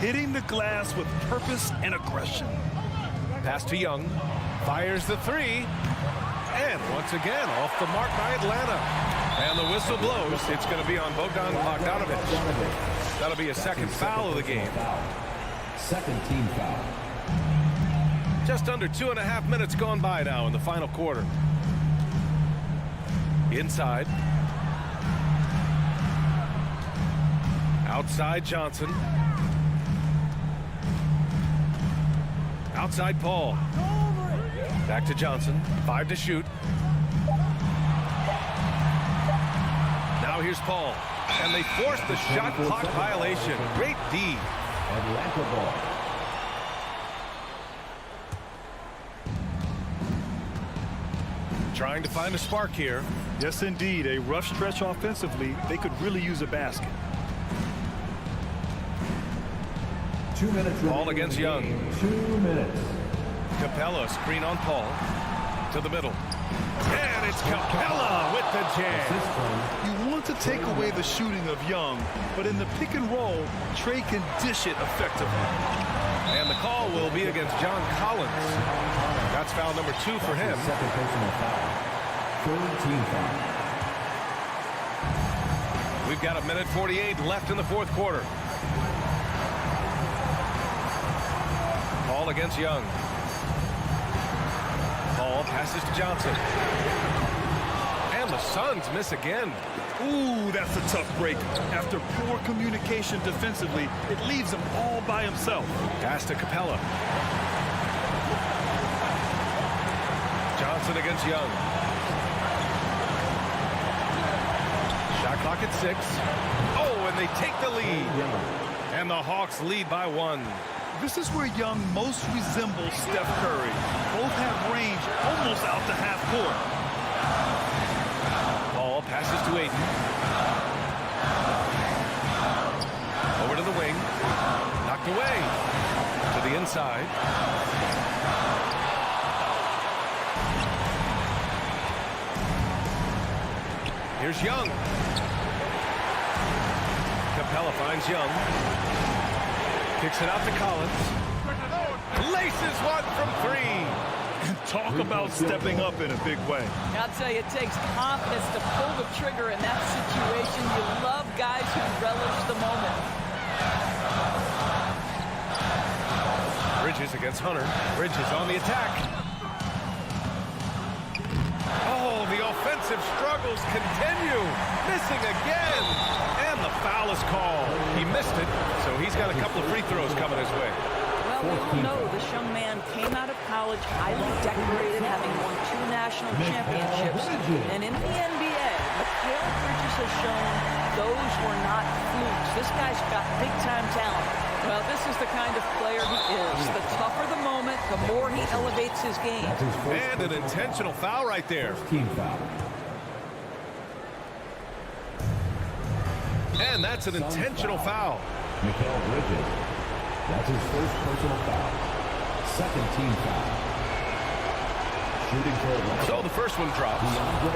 Hitting the glass with purpose and aggression. Pass to Young. Fires the 3. And once again, off the mark by Atlanta. And the whistle blows. It's going to be on Bogdan Bogdanovic. That'll be a second foul of the game. Second team foul. Just under 2.5 minutes gone by now in the final quarter. Inside. Outside Johnson. Outside Paul. Back to Johnson. 5 to shoot. Now here's Paul. And they force the shot clock violation. Great D. Atlanta ball. Trying to find a spark here. Yes, indeed. A rough stretch offensively. They could really use a basket. 2 minutes. Paul against Young. 2 minutes. Capella, screen on Paul. To the middle. And it's Capella with the jam. You want to take away the shooting of Young, but in the pick and roll, Trey can dish it effectively. And the call will be against John Collins. That's foul number 2 for him. Second personal foul. Third team foul. We've got 1:48 left in the fourth quarter. Paul against Young. Paul passes to Johnson. And the Suns miss again. Ooh, that's a tough break. After poor communication defensively, it leaves him all by himself. Pass to Capella. Johnson against Young. Shot clock at 6. Oh, and they take the lead. And the Hawks lead by 1. This is where Young most resembles Steph Curry. Both have range almost out to half court. Paul passes to Ayton. Over to the wing. Knocked away. To the inside. Here's Young. Capella finds Young. Kicks it out to Collins. Laces one from three. Talk about stepping up in a big way. I'll tell you, it takes confidence to pull the trigger in that situation. You love guys who relish the moment. Bridges against Hunter. Bridges on the attack. Oh, the offensive struggles continue. Missing again. And the foul is called. He missed it, so he's got a couple of free throws coming his way. Well, we all know this young man came out of college highly decorated, having won 2 national championships. And in the NBA, Mikal Bridges has shown those were not flukes. This guy's got big-time talent. Well, this is the kind of player he is. The tougher the moment, the more he elevates his game. And an intentional foul right there. Team foul. And that's an intentional foul. Mikal Bridges. That's his first personal foul. Second team foul. Shooting for So the first one drops,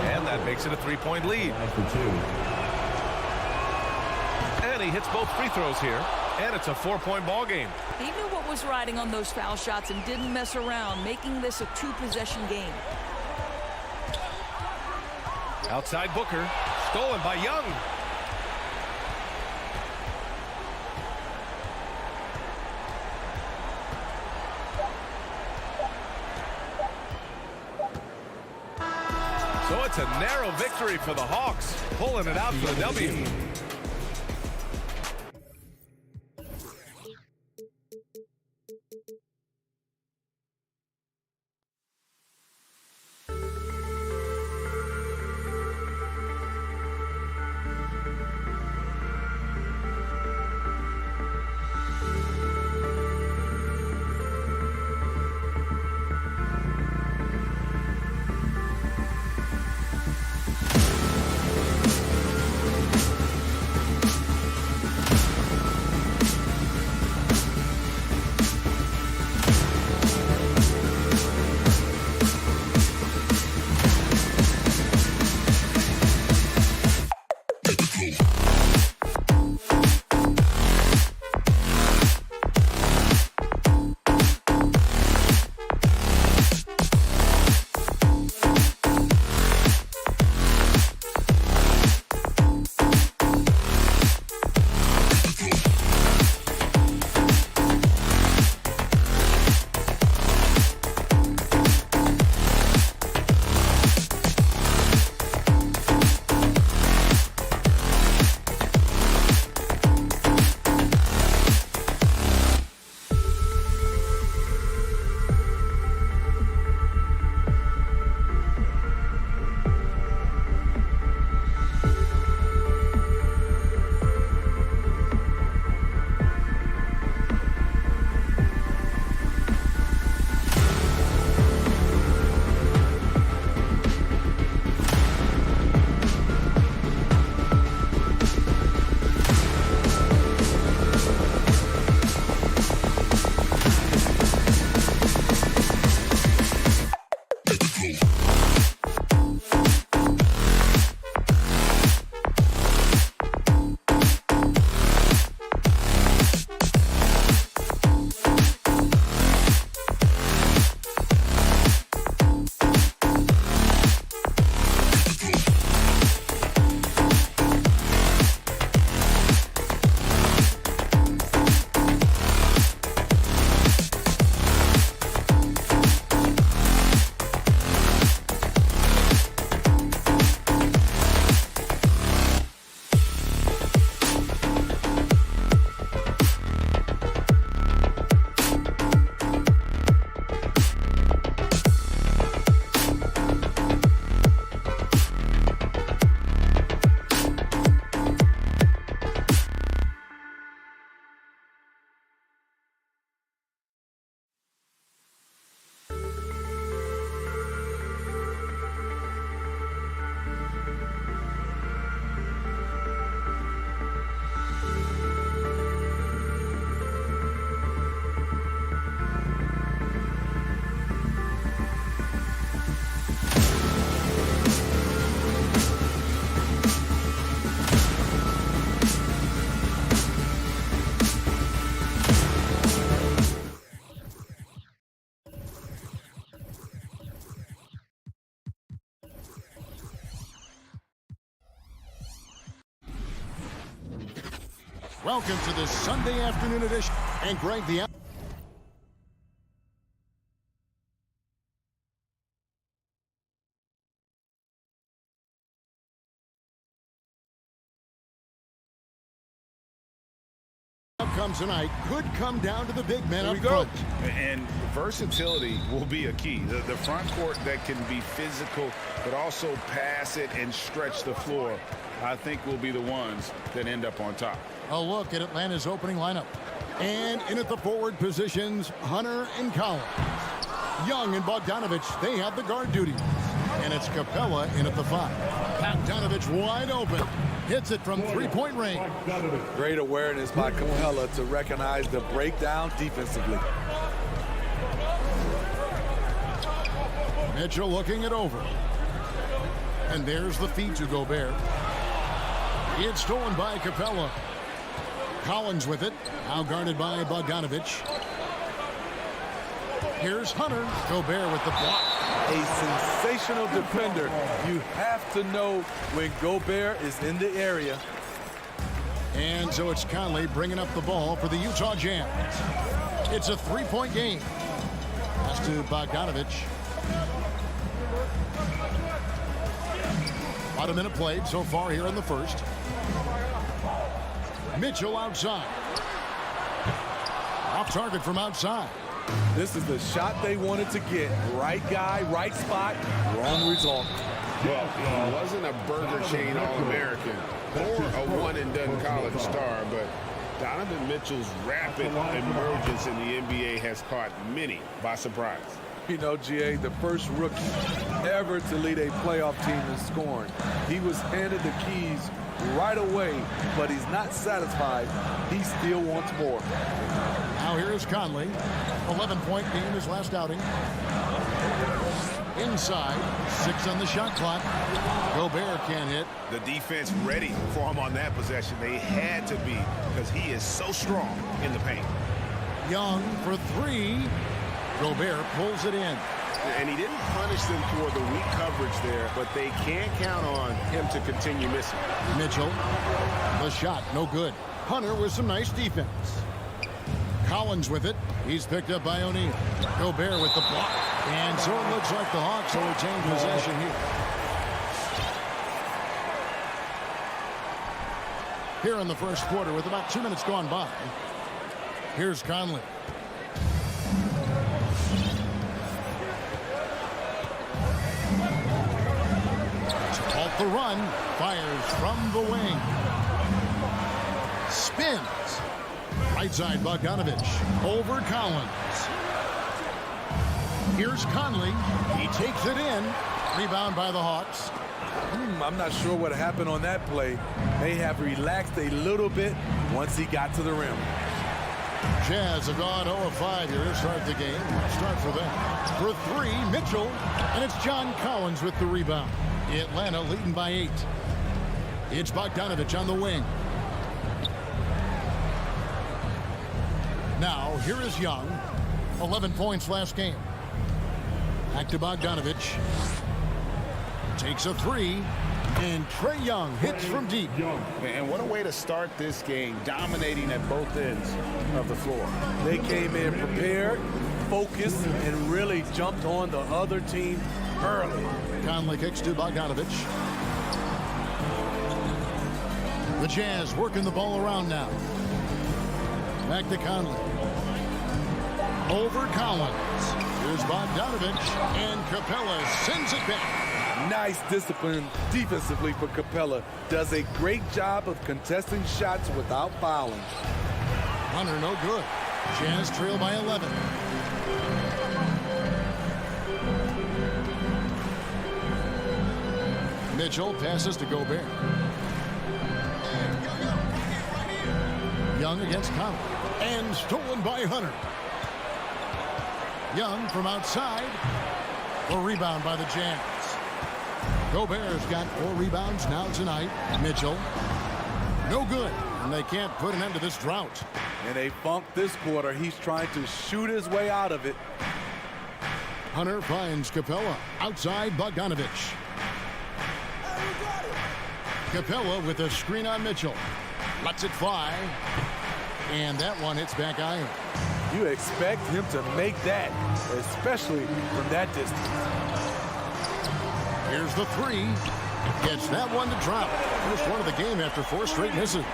and that makes it a 3-point lead. For 2. And he hits both free throws here, and it's a 4-point ball game. He knew what was riding on those foul shots and didn't mess around, making this a 2-possession game. Outside Booker, stolen by Young. So it's a narrow victory for the Hawks, pulling it out for the W. Welcome to this Sunday afternoon edition. And Greg, the outcome tonight could come down to the big men up front. And versatility will be a key. The front court that can be physical but also pass it and stretch the floor, I think, will be the ones that end up on top. A look at Atlanta's opening lineup. And in at the forward positions, Hunter and Collins. Young and Bogdanovich, they have the guard duties. And it's Capella in at the 5. Bogdanovich wide open. Hits it from three-point range. Great awareness by Capella to recognize the breakdown defensively. Mitchell looking it over. And there's the feed to Gobert. It's stolen by Capella. Collins with it. Now guarded by Bogdanovich. Here's Hunter. Gobert with the block. A sensational defender. You have to know when Gobert is in the area. And so it's Conley bringing up the ball for the Utah Jazz. It's a three-point game. Pass to Bogdanovich. About a minute played so far here in the first. Mitchell outside. Off target from outside. This is the shot they wanted to get. Right guy, right spot, wrong result. Well, he wasn't a burger chain All-American or a one-and-done college star, but Donovan Mitchell's rapid emergence in the NBA has caught many by surprise. You know, GA, the first rookie ever to lead a playoff team in scoring. He was handed the keys right away, but he's not satisfied. He still wants more. Now here is Conley. 11-point game his last outing. Inside, 6 on the shot clock. Gobert can't hit. The defense ready for him on that possession. They had to be, because he is so strong in the paint. Young for 3. Gobert pulls it in. And he didn't punish them for the weak coverage there, but they can't count on him to continue missing. Mitchell, the shot, no good. Hunter with some nice defense. Collins with it. He's picked up by O'Neal. Gobert with the block. And so it looks like the Hawks will retain possession here. Here in the first quarter with about 2 minutes gone by. Here's Conley. Off the run. Fires from the wing. Spins. Right side, Bogdanovich. Over Collins. Here's Conley. He takes it in. Rebound by the Hawks. I'm not sure what happened on that play. They have relaxed a little bit once he got to the rim. Jazz have gone 0 of 5 here to start the game. Start for them. For 3, Mitchell. And it's John Collins with the rebound. Atlanta leading by 8. It's Bogdanovich on the wing. Now, here is Young. 11 points last game. Back to Bogdanovich. Takes a 3. And Trae Young hits from deep. And what a way to start this game, dominating at both ends of the floor. They came in prepared, focused, and really jumped on the other team early. Conley kicks to Bogdanovich. The Jazz working the ball around now. Back to Conley. Over Collins. Here's Bogdanovich. And Capella sends it back. Nice discipline defensively for Capella. Does a great job of contesting shots without fouling. Hunter no good. Jazz trail by 11. Mitchell passes to Gobert. Young against Conley. And stolen by Hunter. Young from outside. A rebound by the Jazz. Gobert's got 4 rebounds now tonight. Mitchell, no good. And they can't put an end to this drought. In a funk this quarter, he's trying to shoot his way out of it. Hunter finds Capella. Outside, Bogdanovich. Capella with a screen on Mitchell. Lets it fly. And that one hits back iron. You expect him to make that, especially from that distance. Here's the three. Gets that one to drop. First one of the game after 4 straight misses.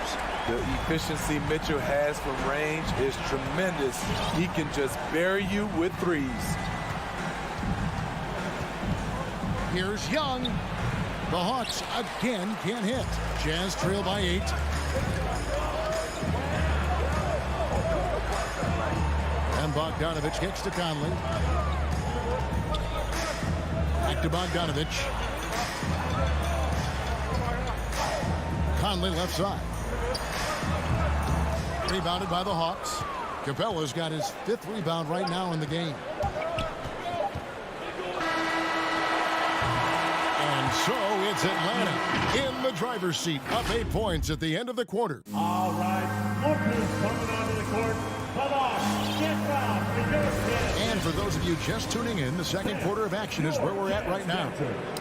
The efficiency Mitchell has from range is tremendous. He can just bury you with threes. Here's Young. The Hawks again can't hit. Jazz trail by 8. And Bogdanovich gets to Conley. Back to Bogdanovich. Conley left side. Rebounded by the Hawks. Capella's got his 5th rebound right now in the game. And so it's Atlanta in the driver's seat, up 8 points at the end of the quarter. All right, Lookers coming onto the court. Come on, get down. And for those of you just tuning in, the second quarter of action is where we're at right now.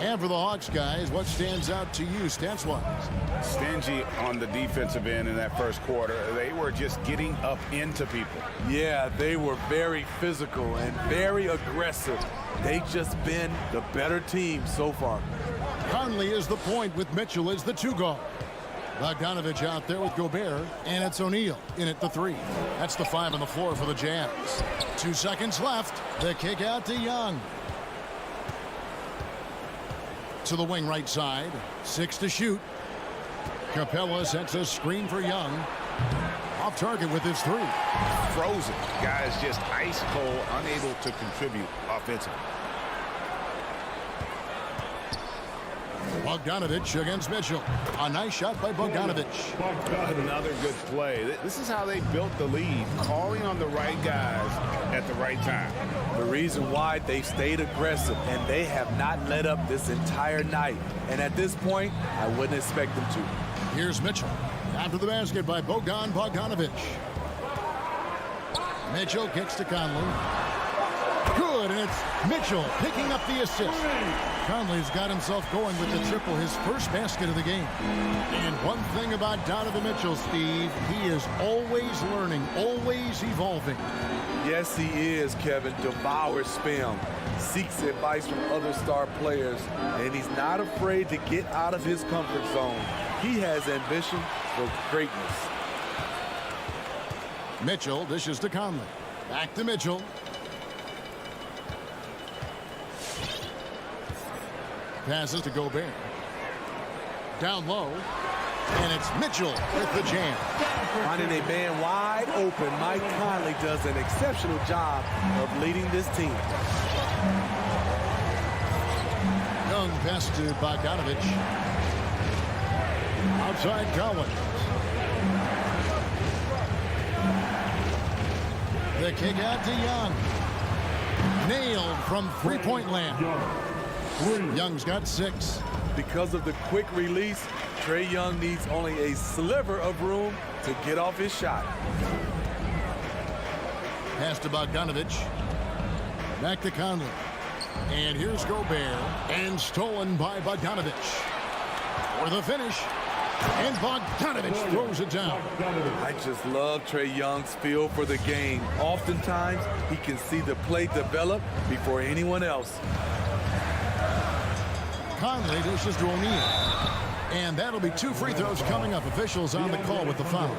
And for the Hawks, guys, what stands out to you stats-wise? Stingy on the defensive end in that first quarter. They were just getting up into people. Yeah, they were very physical and very aggressive. They've just been the better team so far. Conley is the point with Mitchell as the 2 guard. Bogdanovich out there with Gobert, and it's O'Neal in at the 3. That's the 5 on the floor for the Jazz. 2 seconds left. The kick out to Young. To the wing right side. 6 to shoot. Capella sets a screen for Young. Off target with his 3. Frozen. Guys just ice cold, unable to contribute offensively. Bogdanovich against Mitchell. A nice shot by Bogdanovich. Another good play. This is how they built the lead, calling on the right guys at the right time. The reason why they stayed aggressive, and they have not let up this entire night. And at this point, I wouldn't expect them to. Here's Mitchell. After the basket by Bogdanovich. Mitchell kicks to Conley. Good, and it's Mitchell picking up the assist. Conley's got himself going with the triple, his first basket of the game. And one thing about Donovan Mitchell, Steve, he is always learning, always evolving. Yes, he is, Kevin. Devours film, seeks advice from other star players, and he's not afraid to get out of his comfort zone. He has ambition for greatness. Mitchell dishes to Conley. Back to Mitchell. Passes to Gobert. Down low. And it's Mitchell with the jam. Finding a man wide open, Mike Conley does an exceptional job of leading this team. Young pass to Bogdanovich. Outside Collins. The kick out to Young. Nailed from three-point land. Young's got 6. Because of the quick release, Trae Young needs only a sliver of room to get off his shot. Pass to Bogdanovich. Back to Conley. And here's Gobert. And stolen by Bogdanovich. For the finish. And Bogdanovich throws it down. I just love Trae Young's feel for the game. Oftentimes, he can see the play develop before anyone else. Conley dishes to O'Neal. And that'll be 2 free throws coming up. Officials on the call with the foul.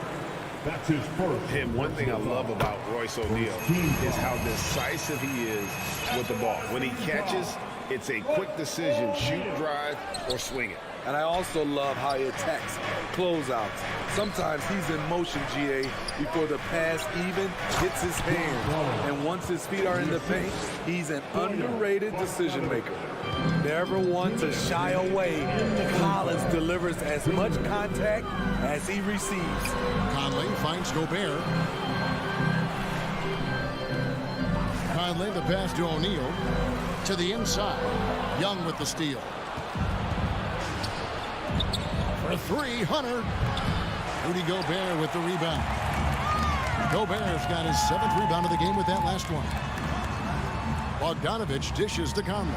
That's his first. And one thing I love about Royce O'Neal is how decisive he is with the ball. When he catches, it's a quick decision, shoot, drive, or swing it. And I also love how he attacks closeouts. Sometimes he's in motion, GA, before the pass even hits his hand. And once his feet are in the paint, he's an underrated decision maker. Never one to shy away. Collins delivers as much contact as he receives. Conley finds Gobert. Conley, the pass to O'Neal. To the inside. Young with the steal. For 3, Hunter. Rudy Gobert with the rebound. Gobert's got his 7th rebound of the game with that last one. Bogdanovich dishes to Conley.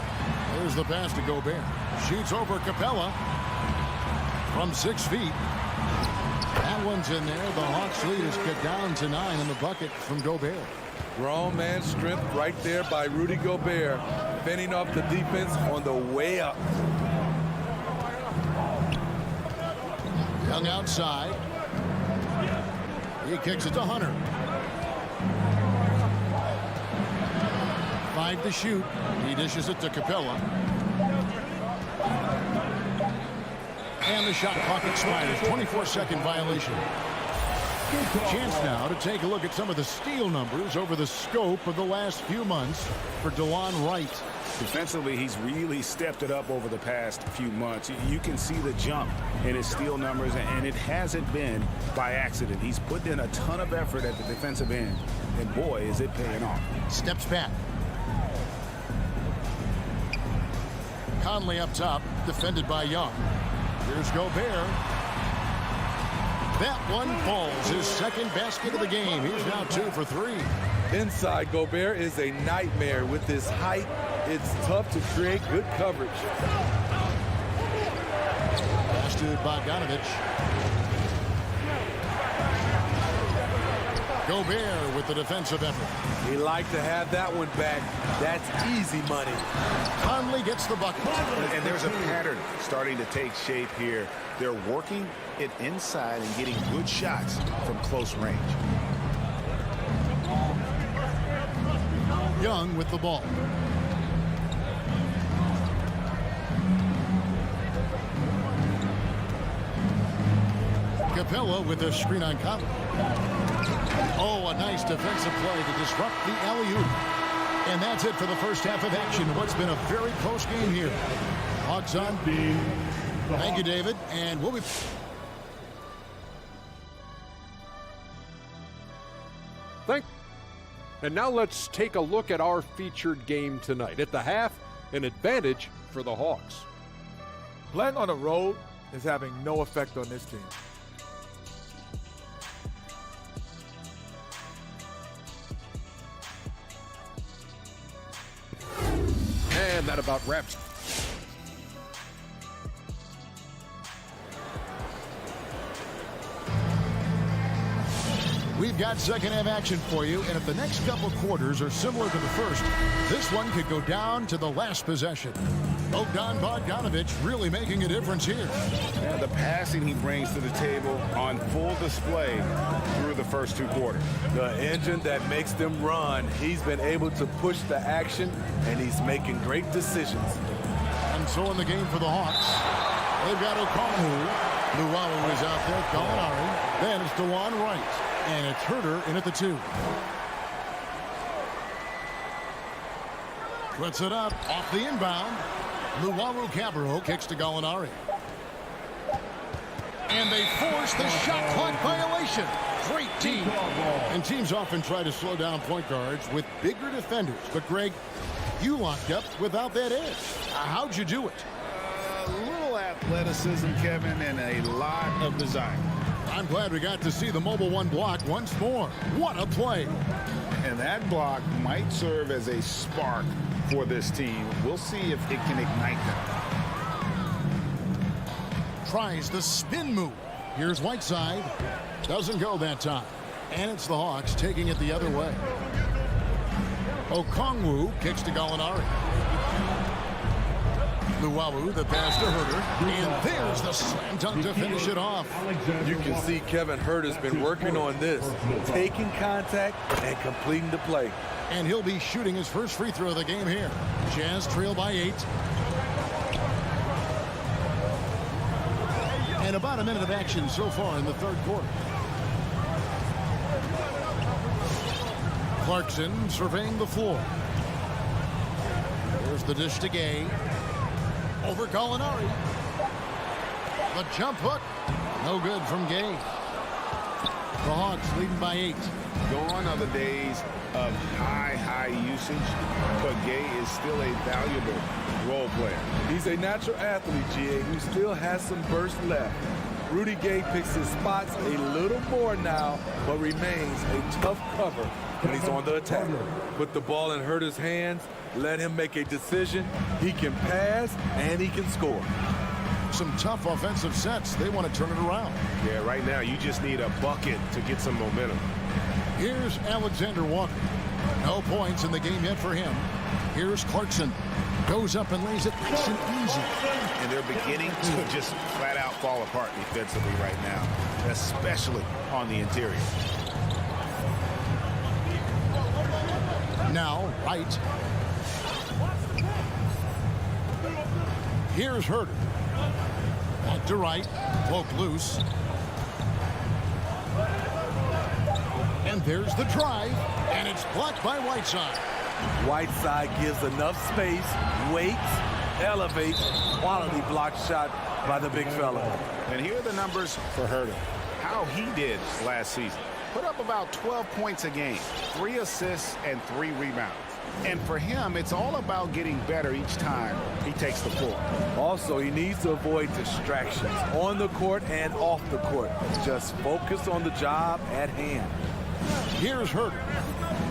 There's the pass to Gobert. Shoots over Capella from 6 feet. That one's in there. The Hawks lead is cut down to 9 in the bucket from Gobert. Grown man strength right there by Rudy Gobert, fending off the defense on the way up. Young outside. He kicks it to Hunter. 5 to shoot. He dishes it to Capella. And the shot clock expires. 24-second violation. Chance now to take a look at some of the steal numbers over the scope of the last few months for DeLon Wright. Defensively, he's really stepped it up over the past few months. You can see the jump in his steal numbers, and it hasn't been by accident. He's put in a ton of effort at the defensive end, and boy, is it paying off. Steps back. Conley up top, defended by Young. Here's Gobert. That one falls. His second basket of the game. He's now 2 for 3. Inside, Gobert is a nightmare. With his height, it's tough to create good coverage. Pass to Bogdanovich. Gobert with the defensive effort. He liked to have that one back. That's easy money. Conley gets the bucket. And there's a pattern starting to take shape here. They're working it inside and getting good shots from close range. Young with the ball. Capella with a screen on Conley. Oh, a nice defensive play to disrupt the alley-oop. And that's it for the first half of action. What's been a very close game here. Hawks on. Thank you, David. And we'll be... And now let's take a look at our featured game tonight. At the half, an advantage for the Hawks. Playing on the road is having no effect on this team. And that about wraps. We've got second half action for you, and if the next couple quarters are similar to the first, this one could go down to the last possession. Bogdanovich really making a difference here. Yeah, the passing he brings to the table on full display through the first 2 quarters. The engine that makes them run. He's been able to push the action, and he's making great decisions. And so in the game for the Hawks, they've got Okongwu. Luwawu is out there. Gallinari. Then it's DeLon Wright. And it's Herter in at the 2. Puts it up off the inbound. Luwawu-Cabarrot kicks to Gallinari. And they force the shot clock violation. Great team. And teams often try to slow down point guards with bigger defenders. But, Greg, you locked up without that edge. How'd you do it? A little athleticism, Kevin, and a lot of desire. I'm glad we got to see the Mobile One block once more. What a play. And that block might serve as a spark for this team. We'll see if it can ignite them. Tries the spin move. Here's Whiteside. Doesn't go that time. And it's the Hawks taking it the other way. Okongwu kicks to Gallinari. Luwawu, the pass to Herter. And there's the slam dunk to finish it off. You can see Kevin Herter's been working on this. Taking contact and completing the play. And he'll be shooting his first free throw of the game here. Jazz trail by 8. And about a minute of action so far in the third quarter. Clarkson surveying the floor. There's the dish to Gay. Over Gallinari. The jump hook. No good from Gay. The Hawks leading by 8. Gone are the days of high usage, but Gay is still a valuable role player. He's a natural athlete, GA, who still has some burst left. Rudy Gay picks his spots a little more now, but remains a tough cover when he's on the attack. Put the ball in Herter's hands, let him make a decision. He can pass and he can score. some tough offensive sets. They want to turn it around. Yeah, right now you just need a bucket to get some momentum. Here's Alexander Walker. No points in the game yet for him. Here's Clarkson. Goes up and lays it nice and easy. And they're beginning to just flat out fall apart defensively right now, especially on the interior. Now, right. Here's Herter. Back to right. Poke loose. And there's the drive. And it's blocked by Whiteside. Whiteside gives enough space, waits, elevates. Quality block shot by the big fella. And here are the numbers for Herter. How he did last season. Put up about 12 points a game, 3 assists, and 3 rebounds. And for him, it's all about getting better each time he takes the floor. Also, he needs to avoid distractions on the court and off the court. Just focus on the job at hand. Here's Herter.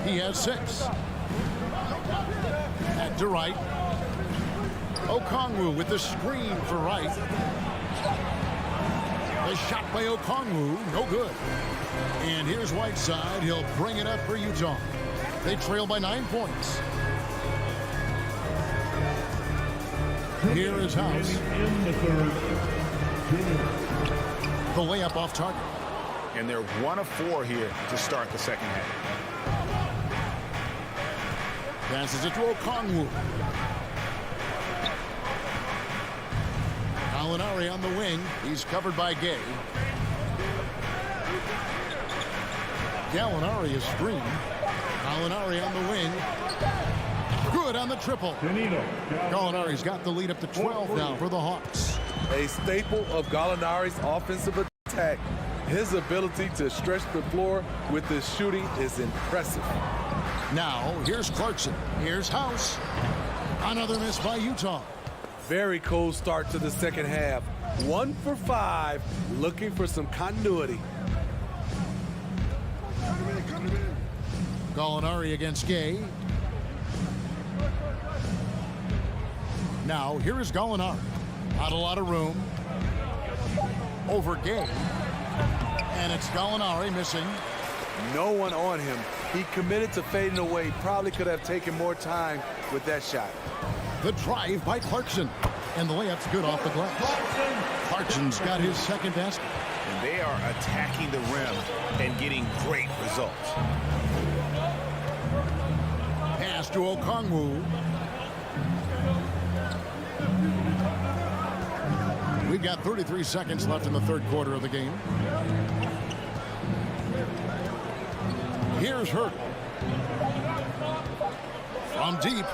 He has 6. Back to right. Okongwu with the screen for right. The shot by Okongwu, no good. And here's Whiteside. He'll bring it up for Utah. They trail by 9 points. Here is House. In the third, The layup off target. And they're 1 of 4 here to start the second half. Passes it to Okongwu. Gallinari on the wing. He's covered by Gay. Gallinari is screened. Gallinari on the wing. Good on the triple. Gallinari's got the lead up to 12 now for the Hawks. A staple of Gallinari's offensive attack. His ability to stretch the floor with his shooting is impressive. Now, here's Clarkson. Here's House. Another miss by Utah. Very cold start to the second half. 1 for 5, looking for some continuity. Gallinari against Gay. Now, here is Gallinari. Not a lot of room. Over Gay. And it's Gallinari missing. No one on him. He committed to fading away. Probably could have taken more time with that shot. The drive by Clarkson. And the layup's good off the glass. Clarkson's got his second basket. And they are attacking the rim and getting great results. Pass to Okongwu. We've got 33 seconds left in the third quarter of the game. Here's Hurt. From deep.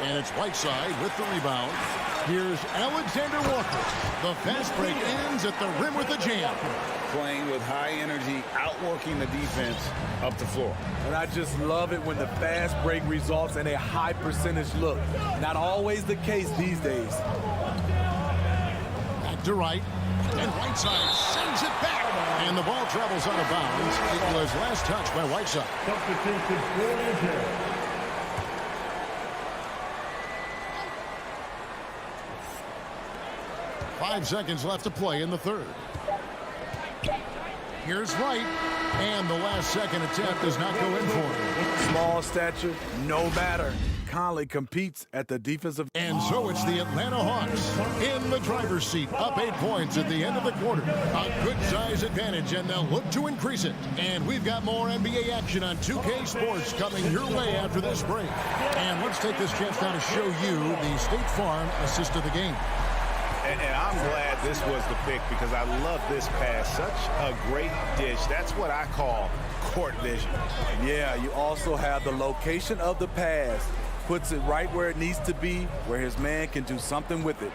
And it's Whiteside with the rebound. Here's Alexander Walker. The fast break ends at the rim with a jam. Playing with high energy, outworking the defense up the floor. And I just love it when the fast break results in a high percentage look. Not always the case these days. Back to right. And Whiteside sends it back. And the ball travels out of bounds. It was last touched by Whiteside. Substitution for Inter. 5 seconds left to play in the third. Here's Wright, and the last second attempt does not go in for him. Small stature, no matter. Conley competes at the defensive. And so it's the Atlanta Hawks in the driver's seat, up 8 points at the end of the quarter. A good size advantage, and they'll look to increase it. And we've got more NBA action on 2K Sports coming your way after this break. And let's take this chance now to show you the State Farm assist of the game. And I'm glad this was the pick because I love this pass. Such a great dish. That's what I call court vision. Yeah, you also have the location of the pass. Puts it right where it needs to be, where his man can do something with it.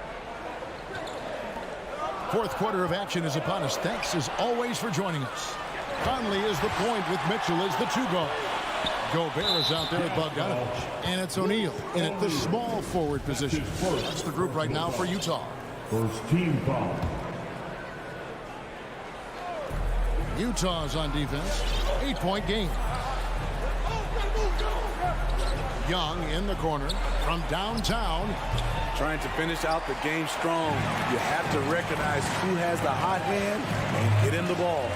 Fourth quarter of action is upon us. Thanks as always for joining us. Conley is the point with Mitchell as the 2 guard. Gobert is out there with Bogdanovich. And it's O'Neal in at the small forward position. That's the group right now for Utah. First team foul. Utah's on defense. 8-point game. Young in the corner from downtown. Trying to finish out the game strong. You have to recognize who has the hot hand and get him the ball.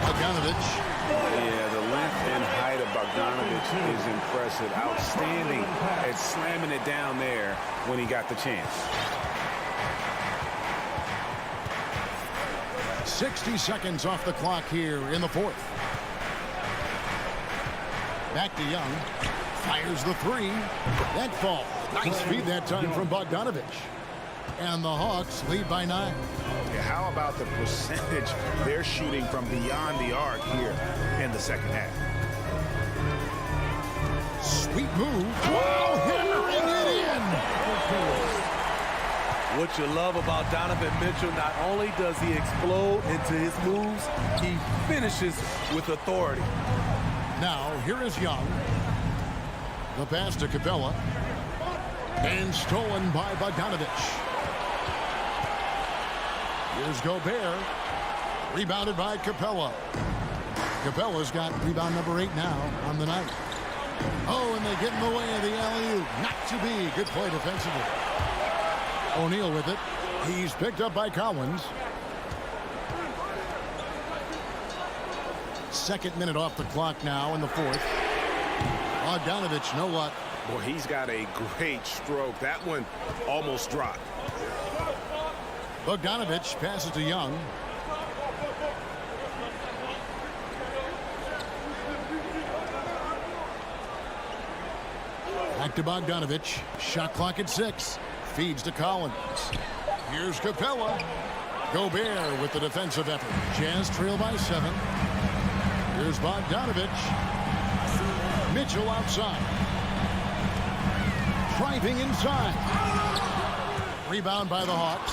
Bogdanovich. Yeah, the length and height of Bogdanovich is impressive. Outstanding at slamming it down there when he got the chance. 60 seconds off the clock here in the fourth. Back to Young. Fires the three. That falls. Nice feed that time from Bogdanovich. And the Hawks lead by 9. Yeah, how about the percentage they're shooting from beyond the arc here in the second half? Sweet move. Wow, hammering it in. What you love about Donovan Mitchell, not only does he explode into his moves, he finishes with authority. Now, here is Young. The pass to Capella. And stolen by Bogdanovich. Here's Gobert. Rebounded by Capella. Capella's got rebound number 8 now on the night. Oh, and they get in the way of the alley-oop. Not to be. Good play defensively. O'Neal with it. He's picked up by Collins. Second minute off the clock now in the fourth. Bogdanovich, no luck. Boy, he's got a great stroke. That one almost dropped. Bogdanovich passes to Young. Back to Bogdanovich. Shot clock at 6. Feeds to Collins. Here's Capella. Gobert with the defensive effort. Jazz trail by 7. Here's Bogdanovich. Mitchell outside. Driving inside. Rebound by the Hawks.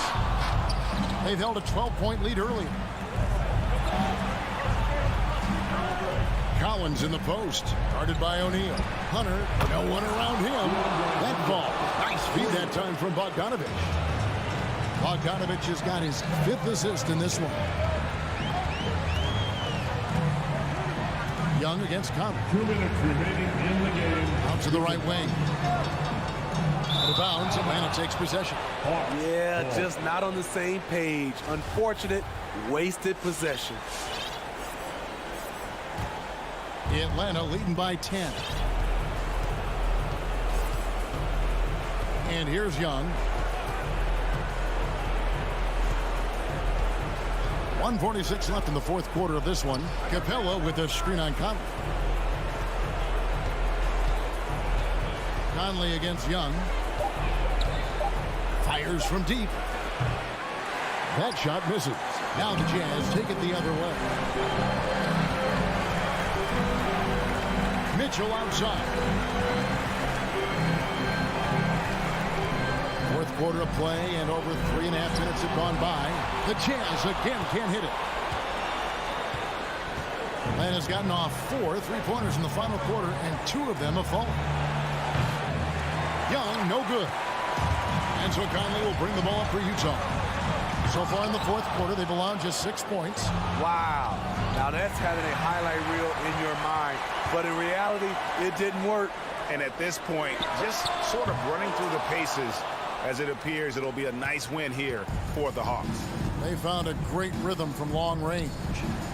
They've held a 12-point lead early. Collins in the post. Guarded by O'Neal. Hunter, no one around him. That ball. Nice feed that time from Bogdanovich. Bogdanovich has got his 5th assist in this one. Young against Conley. 2 minutes remaining in the game. Out to the right wing. Out of bounds, Atlanta takes possession. Yeah, just not on the same page. Unfortunate, wasted possession. Atlanta leading by 10. And here's Young. 1:46 left in the fourth quarter of this one. Capella with a screen on Conley. Conley against Young. Fires from deep. That shot misses. Now the Jazz take it the other way. Mitchell outside. Fourth quarter of play, and over 3.5 minutes have gone by. The Jazz again can't hit it. Atlanta's gotten off 4 3-pointers in the final quarter, and 2 of them have fallen. Young, no good. And so Conley will bring the ball up for Utah. So far in the fourth quarter, they've allowed just 6 points. Wow. Now that's having a highlight reel in your mind. But in reality, it didn't work. And at this point, just sort of running through the paces, as it appears it'll be a nice win here for the Hawks. They found a great rhythm from long range.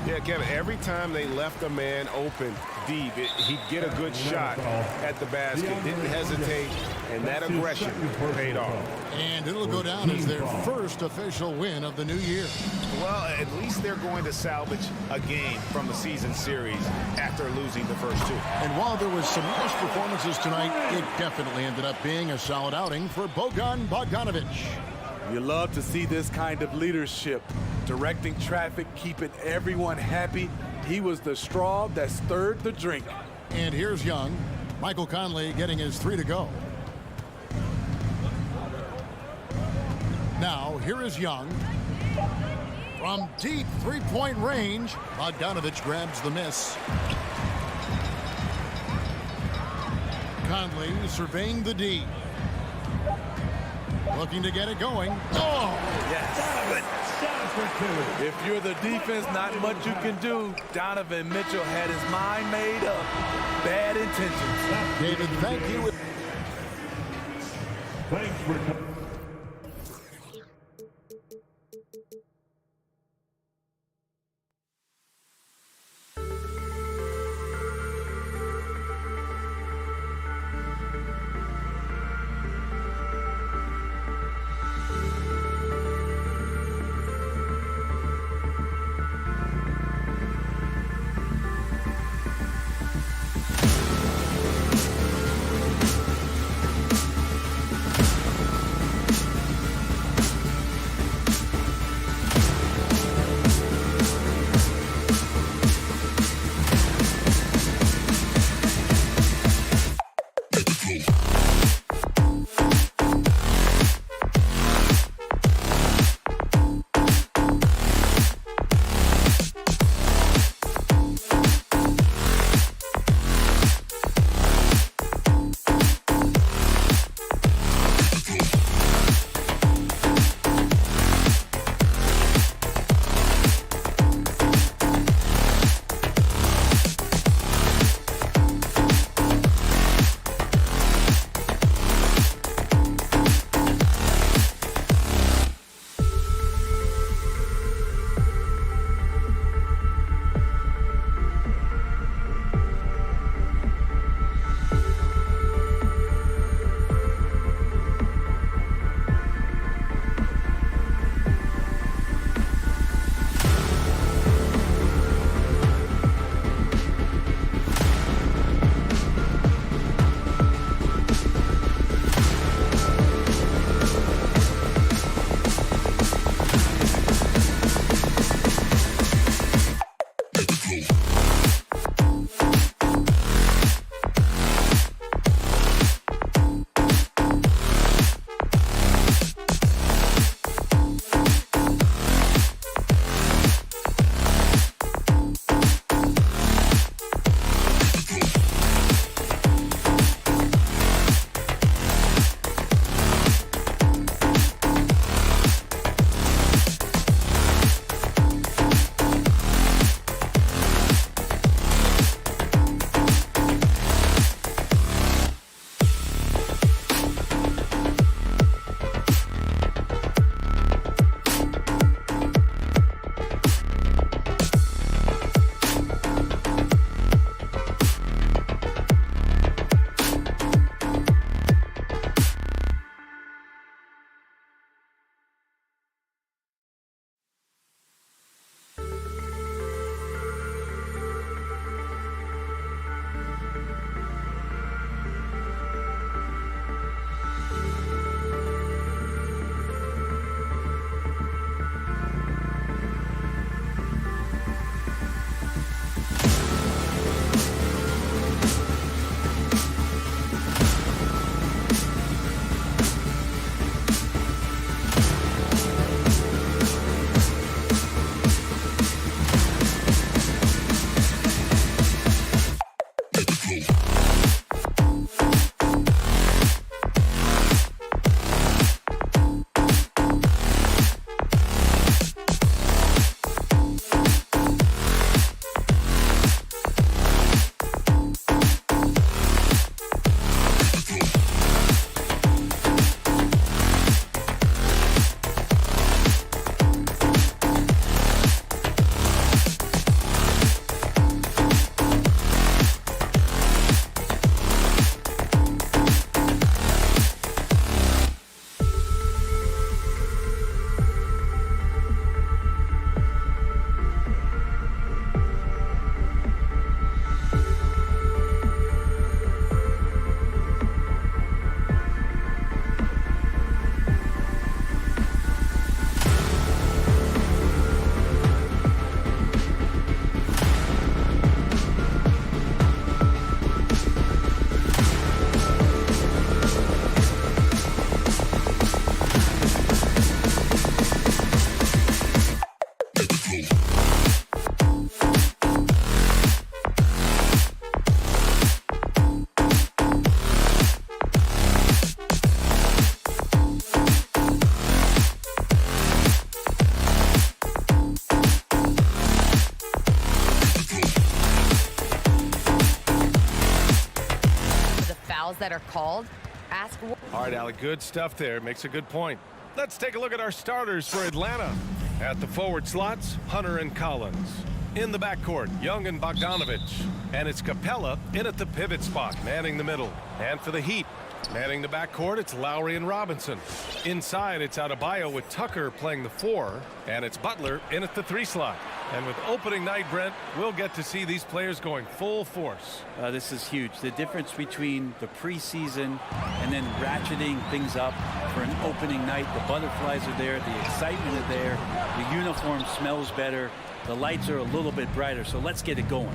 Yeah, Kevin, every time they left a man open deep, he'd get a good shot at the basket. Didn't hesitate, and that aggression paid off. And it'll go down as their first official win of the new year. Well, at least they're going to salvage a game from the season series after losing the first 2. And while there was some nice performances tonight, it definitely ended up being a solid outing for Bogdanovich. You love to see this kind of leadership, directing traffic, keeping everyone happy. He was the straw that stirred the drink. And here's Young. Michael Conley getting his 3 to go. Now, here is Young. From deep 3-point range, Bogdanovich grabs the miss. Conley surveying the D. Looking to get it going. Oh! Yes. If you're the defense, not much you can do. Donovan Mitchell had his mind made up. Bad intentions. David, thank you. Thanks for coming. that are called, ask All right, Alec, good stuff there. Makes a good point. Let's take a look at our starters for Atlanta. At the forward slots, Hunter and Collins. In the backcourt, Young and Bogdanovich. And it's Capella in at the pivot spot, manning the middle. And for the Heat, manning the backcourt, it's Lowry and Robinson. Inside, it's Adebayo with Tucker playing the 4. And it's Butler in at the 3 slot. And with opening night, Brent, we'll get to see these players going full force. This is huge. The difference between the preseason and then ratcheting things up for an opening night. The butterflies are there. The excitement is there. The uniform smells better. The lights are a little bit brighter. So let's get it going.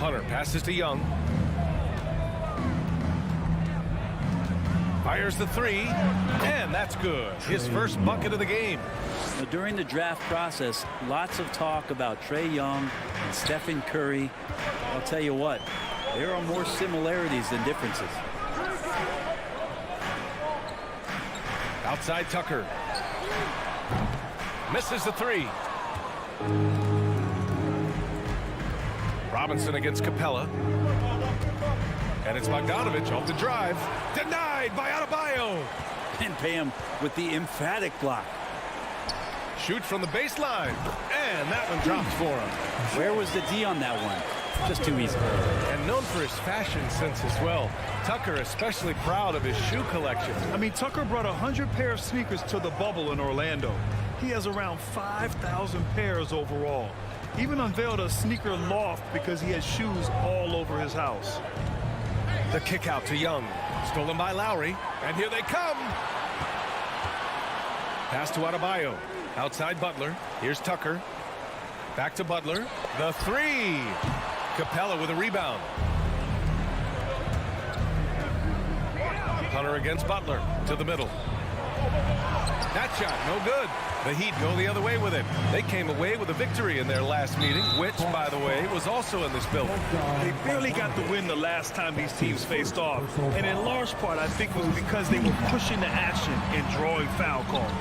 Hunter passes to Young. Fires the 3, and that's good. His first bucket of the game. Now, during the draft process, lots of talk about Trae Young and Stephen Curry. I'll tell you what, there are more similarities than differences. Outside Tucker. Misses the 3. Robinson against Capella. And it's Bogdanovich off the drive. Denied by Adebayo. And Pam with the emphatic block. Shoots from the baseline. And that one drops for him. Where was the D on that one? Just too easy. And known for his fashion sense as well. Tucker especially proud of his shoe collection. I mean, Tucker brought 100 pair of sneakers to the bubble in Orlando. He has around 5,000 pairs overall. Even unveiled a sneaker loft because he has shoes all over his house. The kick out to Young. Stolen by Lowry. And here they come. Pass to Adebayo. Outside Butler. Here's Tucker. Back to Butler. The 3. Capella with a rebound. Hunter against Butler. To the middle. That shot, no good. The Heat go the other way with it. They came away with a victory in their last meeting, which, by the way, was also in this building. They barely got the win the last time these teams faced off. And in large part, I think it was because they were pushing the action and drawing foul calls.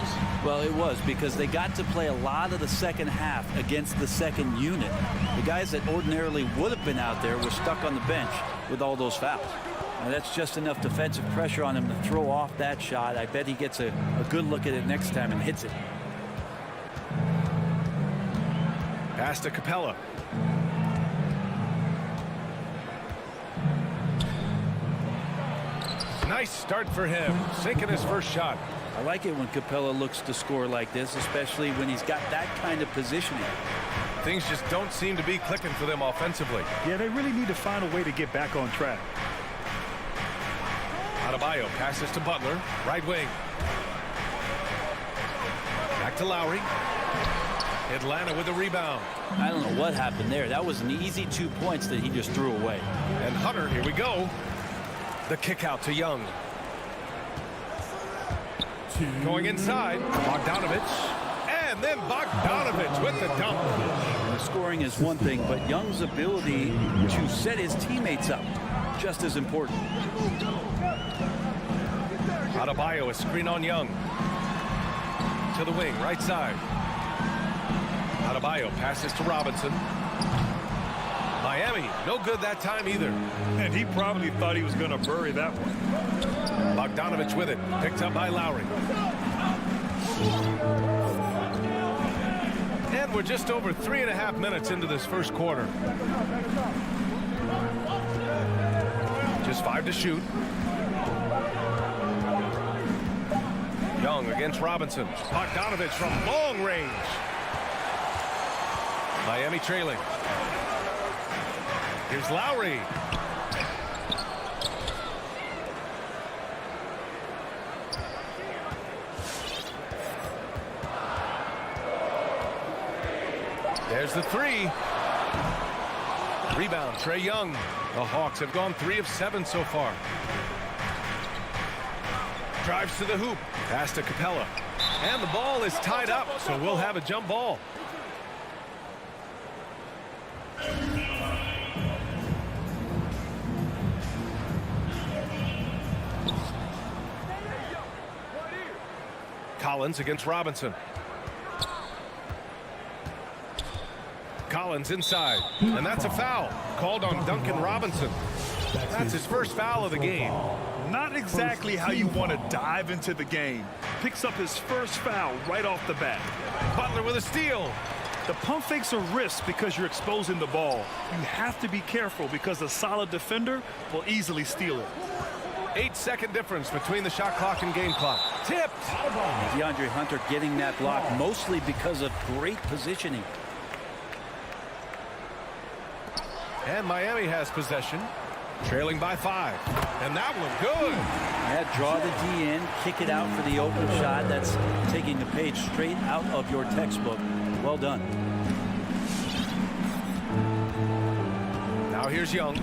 Well, it was because they got to play a lot of the second half against the second unit. The guys that ordinarily would have been out there were stuck on the bench with all those fouls. Now, that's just enough defensive pressure on him to throw off that shot. I bet he gets a good look at it next time and hits it. Pass to Capella. Nice start for him, sinking his first shot. I like it when Capella looks to score like this, especially when he's got that kind of positioning. Things just don't seem to be clicking for them offensively. Yeah, they really need to find a way to get back on track. Adebayo passes to Butler, right wing. Back to Lowry. Atlanta with the rebound. I don't know what happened there. That was an easy 2 points that he just threw away. And Hunter, here we go. The kick out to Young. Going inside, Bogdanovich. And then Bogdanovich with the dunk. And the scoring is one thing, but Young's ability to set his teammates up, just as important. Adebayo, a screen on Young. To the wing, right side. Adebayo passes to Robinson. Miami, no good that time either. And he probably thought he was going to bury that one. Bogdanovich with it, picked up by Lowry. And we're just over 3.5 minutes into this first quarter. Just 5 to shoot. Young against Robinson. Bogdanovich from long range. Miami trailing. Here's Lowry. There's the 3. Rebound, Trae Young. The Hawks have gone 3 of 7 so far. Drives to the hoop. Pass to Capella. And the ball is tied up, so we'll have a jump ball. Collins against Robinson. Collins inside, and that's a foul called on Duncan Robinson. That's his first foul of the game. Not exactly how you want to dive into the game. Picks up his first foul right off the bat. Butler with a steal. The pump fakes are risk because you're exposing the ball. You have to be careful because a solid defender will easily steal it. 8-second difference between the shot clock and game clock. Tipped. DeAndre Hunter getting that block mostly because of great positioning. And Miami has possession, trailing by 5. And that one good. Yeah, draw the D in, kick it out for the open shot. That's taking a page straight out of your textbook. Well done. Now here's Young.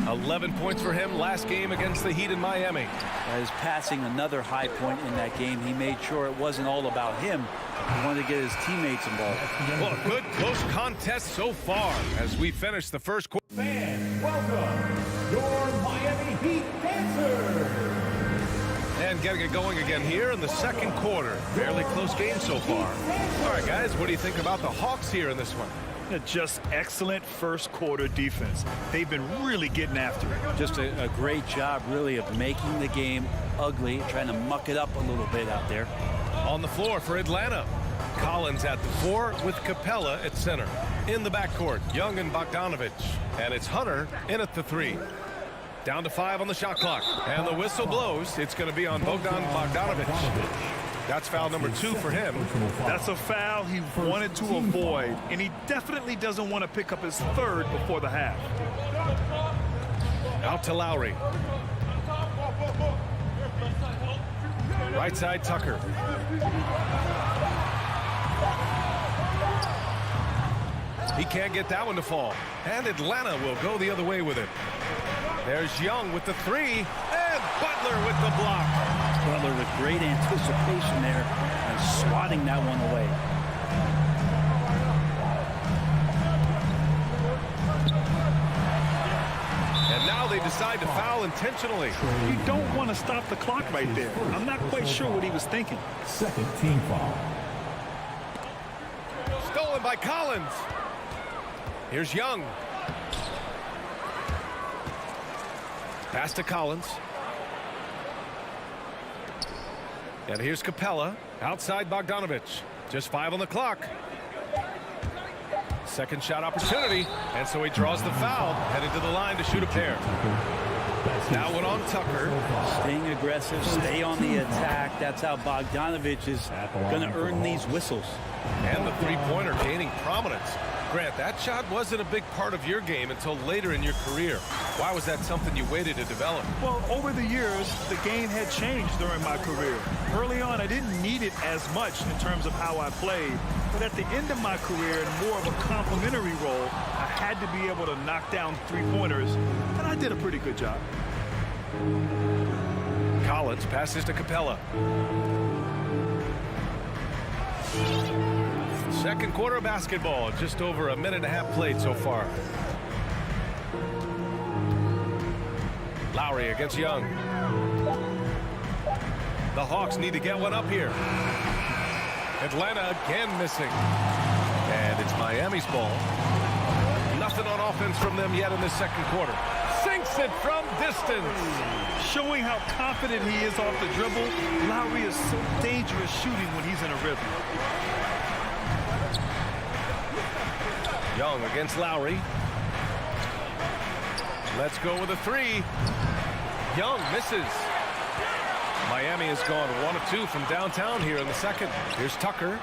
11 points for him last game against the Heat in Miami. His passing another high point in that game. He made sure it wasn't all about him. He wanted to get his teammates involved. Well, a good close contest so far as we finish the first quarter. Fans, welcome your Miami Heat dancers. And getting it going again here in the second quarter. Fairly close game so far. All right, guys, what do you think about the Hawks here in this one? Just excellent first quarter defense. They've been really getting after it. Just a great job, really, of making the game ugly, trying to muck it up a little bit out there. On the floor for Atlanta. Collins at the 4 with Capella at center. In the backcourt, Young and Bogdanovich. And it's Hunter in at the 3. Down to 5 on the shot clock. And the whistle blows. It's going to be on Bogdanovich. That's foul number 2 for him. That's a foul he wanted to avoid, and he definitely doesn't want to pick up his 3rd before the half. Out to Lowry. Right side, Tucker. He can't get that one to fall. And Atlanta will go the other way with it. There's Young with the 3, and Butler with the block. Butler with great anticipation there and swatting that one away. And now they decide to foul intentionally. You don't want to stop the clock right there. I'm not quite sure what he was thinking. Second team foul. Stolen by Collins. Here's Young. Pass to Collins. And here's Capella. Outside Bogdanovich. Just 5 on the clock. Second shot opportunity. And so he draws the foul. Headed to the line to shoot a pair. Now one on Tucker. Staying aggressive, stay on the attack. That's how Bogdanovich is going to earn these whistles. And the three-pointer gaining prominence. Grant, that shot wasn't a big part of your game until later in your career. Why was that something you waited to develop? Well, over the years, the game had changed during my career. Early on, I didn't need it as much in terms of how I played. But at the end of my career, in more of a complementary role, I had to be able to knock down three-pointers, and I did a pretty good job. Collins passes to Capella. Second quarter of basketball, just over a minute and a half played so far. Lowry against Young. The Hawks need to get one up here. Atlanta again missing. And it's Miami's ball. Nothing on offense from them yet in the second quarter. Sinks it from distance. Showing how confident he is off the dribble, Lowry is so dangerous shooting when he's in a rhythm. Young against Lowry. Let's go with a 3. Young misses. Miami has gone 1 of 2 from downtown here in the second. Here's Tucker.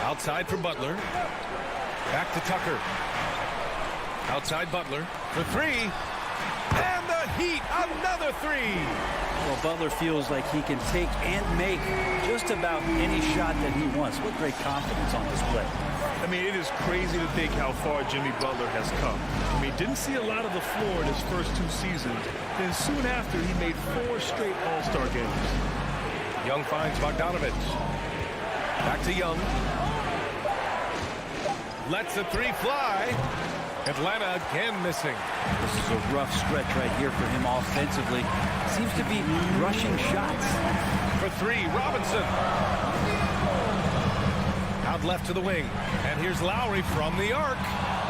Outside for Butler. Back to Tucker. Outside Butler for 3. And the Heat, another 3. Well, Butler feels like he can take and make just about any shot that he wants. What great confidence on this play. I mean, it is crazy to think how far Jimmy Butler has come. I mean, didn't see a lot of the floor in his first 2 seasons. Then soon after, he made 4 straight All-Star games. Young finds Bogdanovich. Back to Young. Lets the 3 fly. Atlanta again missing. This is a rough stretch right here for him offensively. Seems to be rushing shots. For 3, Robinson. Out left to the wing. And here's Lowry from the arc.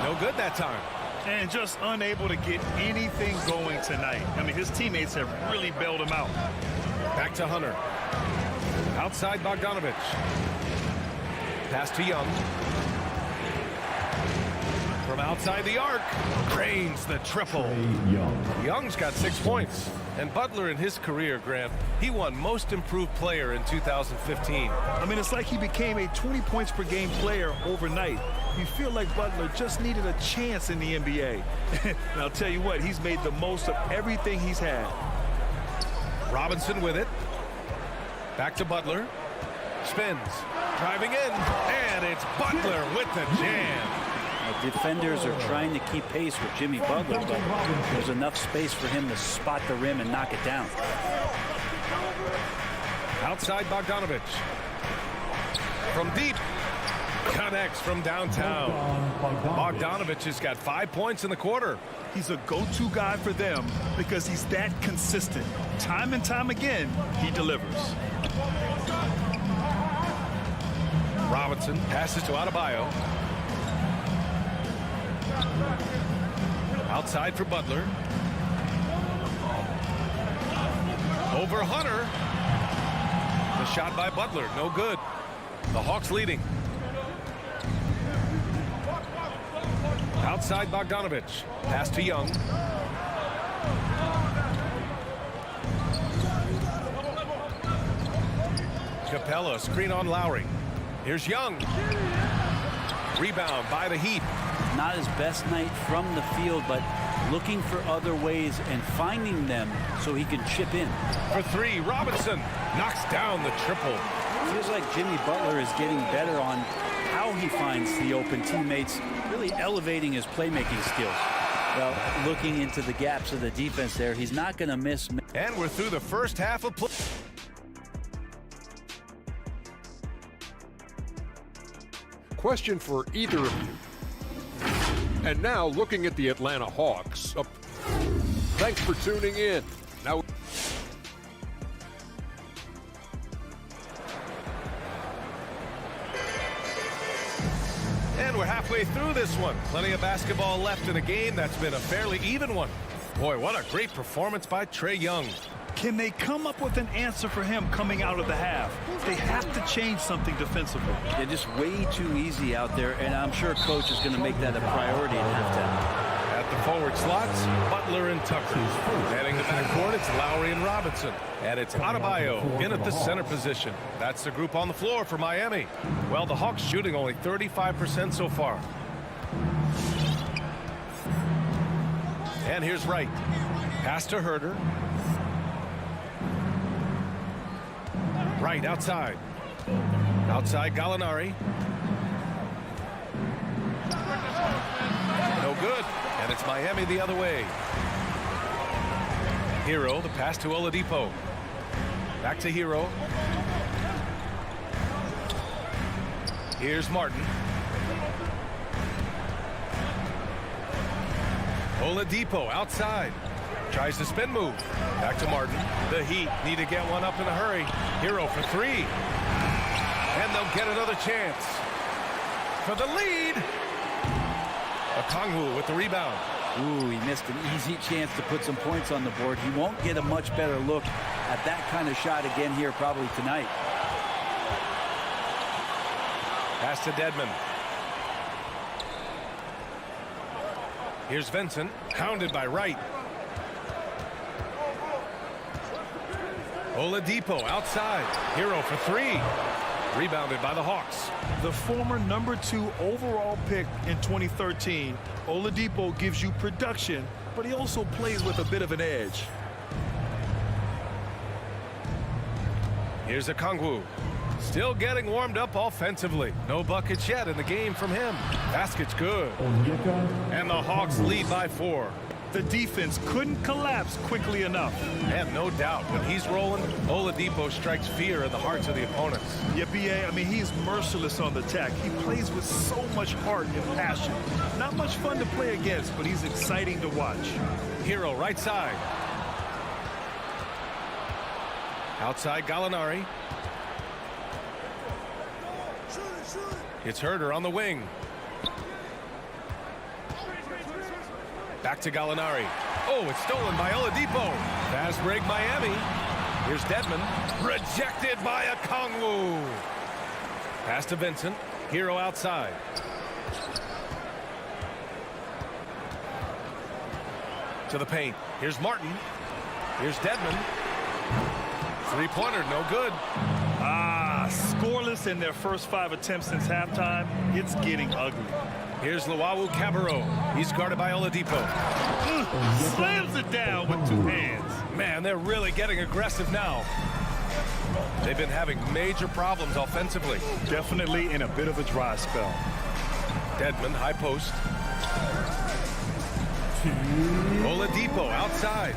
No good that time. And just unable to get anything going tonight. I mean, his teammates have really bailed him out. Back to Hunter. Outside Bogdanovich. Pass to Young. From outside the arc, drains the triple. Young's got 6 points. And Butler in his career, Grant, he won Most Improved Player in 2015. I mean, it's like he became a 20 points per game player overnight. You feel like Butler just needed a chance in the NBA. And I'll tell you what, he's made the most of everything he's had. Robinson with it. Back to Butler. Spins. Driving in. And it's Butler with the jam. Defenders are trying to keep pace with Jimmy Butler, but there's enough space for him to spot the rim and knock it down. Outside Bogdanovich. From deep. Connects from downtown. Bogdanovich has got 5 points in the quarter. He's a go-to guy for them because he's that consistent. Time and time again, he delivers. Robinson passes to Adebayo. Outside for Butler. Over Hunter. The shot by Butler, no good. The Hawks leading. Outside Bogdanovich. Pass to Young. Capella, screen on Lowry. Here's Young. Rebound by the Heat. Not his best night from the field, but looking for other ways and finding them so he can chip in. For three, Robinson knocks down the triple. Feels like Jimmy Butler is getting better on how he finds the open teammates, really elevating his playmaking skills. Well, looking into the gaps of the defense there, he's not going to miss. And we're through the first half of play. Question for either of you. And now looking at the Atlanta Hawks. Thanks for tuning in. Now, and we're halfway through this one. Plenty of basketball left in a game that's been a fairly even one. Boy, what a great performance by Trae Young. Can they come up with an answer for him coming out of the half? They have to change something defensively. They're just way too easy out there, and I'm sure coach is going to make that a priority at halftime. At the forward slots, Butler and Tucker. Heading the backcourt, it's Lowry and Robinson. And it's Adebayo in at the center position. That's the group on the floor for Miami. Well, the Hawks shooting only 35% so far. And here's Wright. Pass to Herter. Right outside. Outside Gallinari. No good. And it's Miami the other way. Hero, the pass to Oladipo. Back to Hero. Here's Martin. Oladipo outside. Tries to spin move. Back to Martin. The Heat need to get one up in a hurry. Hero for three. And they'll get another chance. For the lead. Okongwu with the rebound. Ooh, he missed an easy chance to put some points on the board. He won't get a much better look at that kind of shot again here probably tonight. Pass to Dedmon. Here's Vincent, hounded by Wright. Oladipo outside. Hero for three. Rebounded by the Hawks. The former #2 overall pick in 2013, Oladipo gives you production, but he also plays with a bit of an edge. Here's Okongwu. Still getting warmed up offensively. No buckets yet in the game from him. Basket's good. And the Hawks lead by 4. The defense couldn't collapse quickly enough. And no doubt, when he's rolling, Oladipo strikes fear in the hearts of the opponents. Yeah, B.A., I mean, he's merciless on the attack. He plays with so much heart and passion. Not much fun to play against, but he's exciting to watch. Hero right side. Outside Gallinari. It's Herter on the wing. Back to Gallinari. Oh, it's stolen by Oladipo. Fast break Miami. Here's Dedmon. Rejected by Okongwu. Pass to Vincent. Hero outside. To the paint. Here's Martin. Here's Dedmon. Three-pointer, no good. Scoreless in their first 5 attempts since halftime. It's getting ugly. Here's Luwawu-Cabarrot. He's guarded by Oladipo. Slams it down with 2 hands. Man, they're really getting aggressive now. They've been having major problems offensively. Definitely in a bit of a dry spell. Dedmon, high post. Oladipo outside.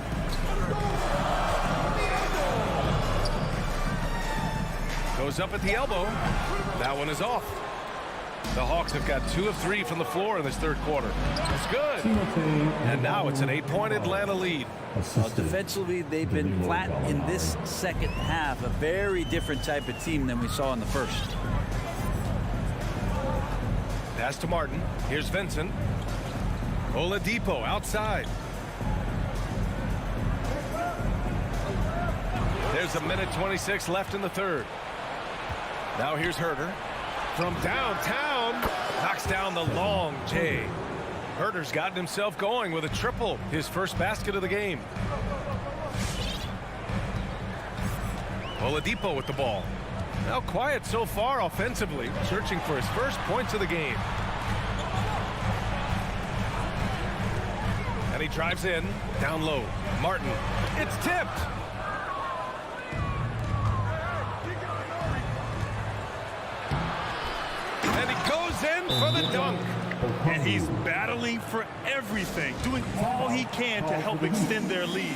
Goes up at the elbow. That one is off. The Hawks have got 2 of 3 from the floor in this third quarter. It's good. And now it's an 8-point Atlanta lead. Well, defensively, they've been flat in this second half. A very different type of team than we saw in the first. Pass to Martin. Here's Vincent. Oladipo outside. There's 1:26 left in the third. Now here's Herter. From downtown, knocks down the long J. Herter's gotten himself going with a triple, his first basket of the game. Oladipo with the ball. Now quiet so far offensively, searching for his first points of the game. And he drives in, down low. Martin, it's tipped. And he goes in for the dunk. And he's battling for everything, doing all he can to help extend their lead.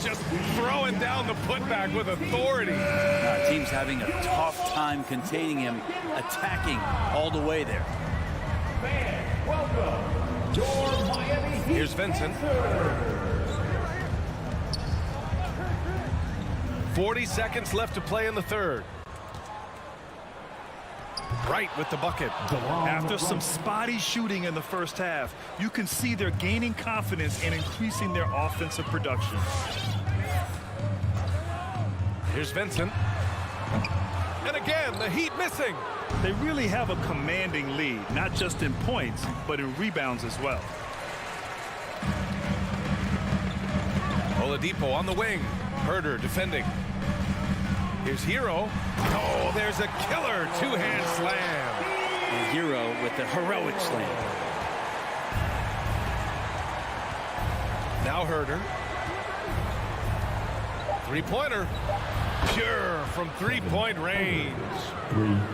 Just throwing down the putback with authority. Team's having a tough time containing him, attacking all the way there. Here's Vincent. 40 seconds left to play in the third. Right with the bucket. After some spotty shooting in the first half, you can see they're gaining confidence and increasing their offensive production. Here's Vincent. And again, the Heat missing. They really have a commanding lead, not just in points, but in rebounds as well. Oladipo on the wing. Herter defending. Here's Hero. Oh, there's a killer two-hand slam. And Hero with the heroic slam. Now Herter. Three-pointer. Pure from three-point range.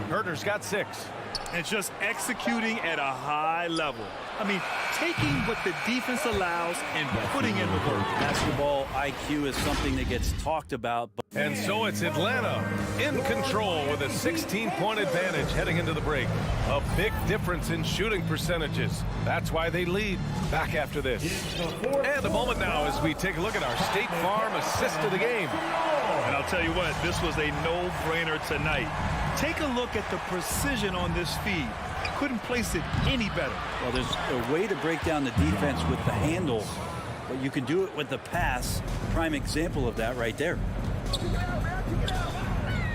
Herter's got 6. And just executing at a high level. I mean, taking what the defense allows and putting in the work. Basketball IQ is something that gets talked about. And so it's Atlanta in control with a 16-point advantage heading into the break. A big difference in shooting percentages. That's why they lead. Back after this. And a moment now as we take a look at our State Farm assist of the game. And I'll tell you what, this was a no-brainer tonight. Take a look at the precision on this feed. Couldn't place it any better. Well, there's a way to break down the defense with the handle, but you can do it with the pass. Prime example of that right there.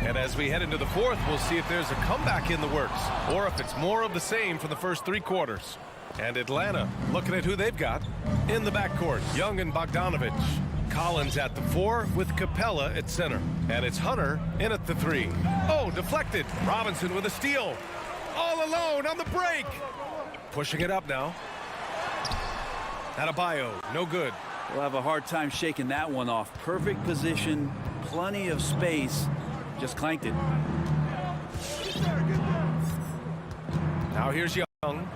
And as we head into the fourth, we'll see if there's a comeback in the works or if it's more of the same for the first 3 quarters. And Atlanta looking at who they've got in the backcourt. Young and Bogdanovich. Collins at the 4 with Capella at center. And it's Hunter in at the 3. Oh, deflected. Robinson with a steal. All alone on the break. Pushing it up now. Adebayo, no good. We'll have a hard time shaking that one off. Perfect position, plenty of space. Just clanked it. Now here's Young.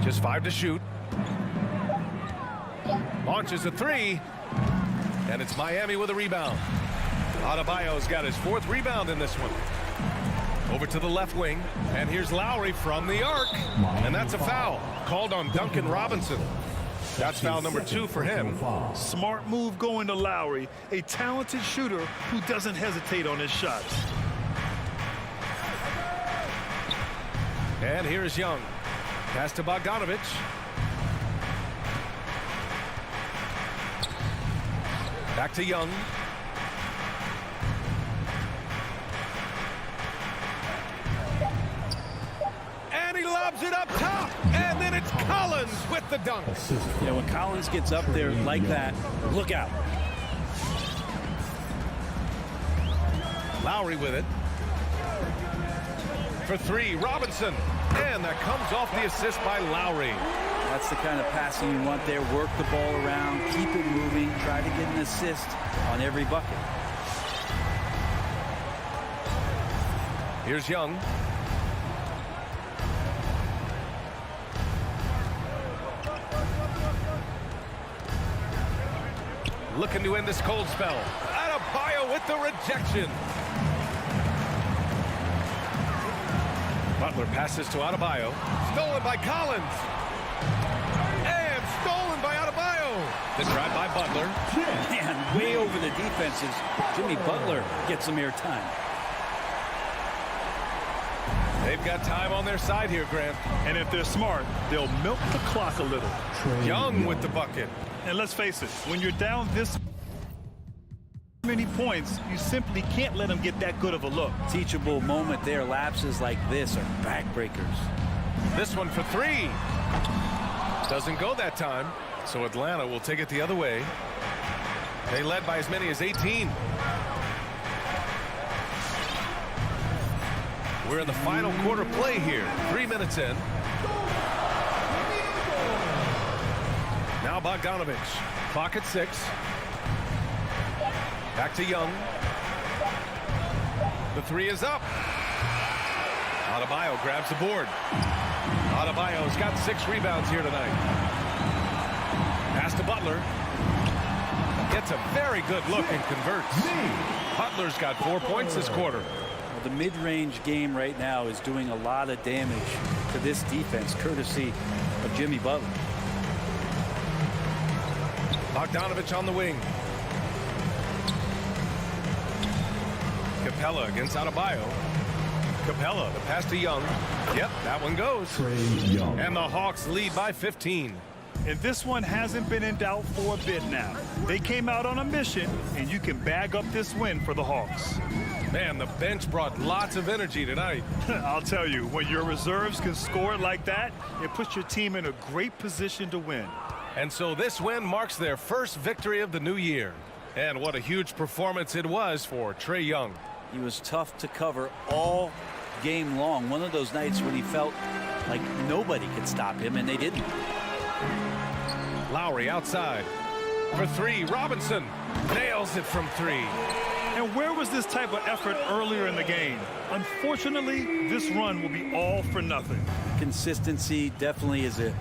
Just 5 to shoot. Launches a 3. And it's Miami with a rebound. Adebayo's got his 4th rebound in this one. Over to the left wing. And here's Lowry from the arc. And that's a foul. Called on Duncan Robinson. That's foul number 2 for him. Smart move going to Lowry. A talented shooter who doesn't hesitate on his shots. And here's Young. Pass to Bogdanovich. Back to Young. And he lobs it up top. And then it's Collins with the dunk. Yeah, when Collins gets up there like that, look out. Lowry with it. For three, Robinson. And that comes off the assist by Lowry. That's the kind of passing you want there. Work the ball around, keep it moving, try to get an assist on every bucket. Here's Young. Looking to end this cold spell. Adebayo with the rejection. Butler passes to Adebayo. Stolen by Collins. And stolen by Adebayo. The drive by Butler. Man, way over the defenses. Jimmy Butler gets some air time. They've got time on their side here, Grant. And if they're smart, they'll milk the clock a little. Young with the bucket. And let's face it, when you're down this many points, you simply can't let them get that good of a look. Teachable moment there. Lapses like this are backbreakers. This one for three. Doesn't go that time. So Atlanta will take it the other way. They led by as many as 18. We're in the final quarter play here. 3 minutes in. Now Bogdanovich. Clock at 6. Back to Young. The three is up. Adebayo grabs the board. Adebayo's got 6 rebounds here tonight. Pass to Butler. Gets a very good look and converts. Butler's got 4 points this quarter. Well, the mid-range game right now is doing a lot of damage to this defense, courtesy of Jimmy Butler. Bogdanovich on the wing. Capella against Adebayo. Capella, the pass to Young. Yep, that one goes. And the Hawks lead by 15. And this one hasn't been in doubt for a bit now. They came out on a mission, and you can bag up this win for the Hawks. Man, the bench brought lots of energy tonight. I'll tell you, when your reserves can score like that, it puts your team in a great position to win. And so this win marks their first victory of the new year. And what a huge performance it was for Trae Young. He was tough to cover all game long. One of those nights when he felt like nobody could stop him, and they didn't. Lowry outside. For three, Robinson nails it from 3. And where was this type of effort earlier in the game? Unfortunately, this run will be all for nothing. Consistency definitely is a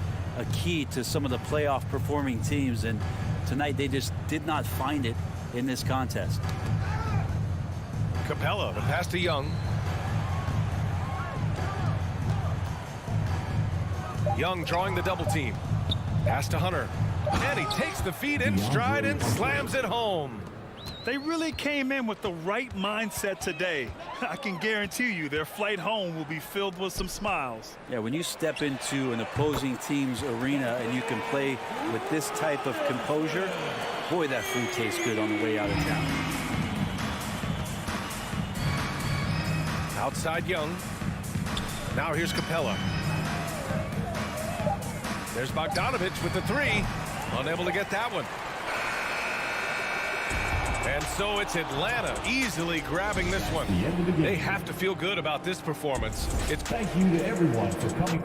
key to some of the playoff performing teams, and tonight they just did not find it in this contest. Capella, the pass to Young. Young drawing the double team. Pass to Hunter. And he takes the feed in stride and slams it home. They really came in with the right mindset today. I can guarantee you their flight home will be filled with some smiles. Yeah, when you step into an opposing team's arena and you can play with this type of composure, boy, that food tastes good on the way out of town. Outside Young. Now here's Capella. There's Bogdanovich with the 3. Unable to get that one. And so it's Atlanta easily grabbing this one. They have to feel good about this performance. Thank you to everyone for coming.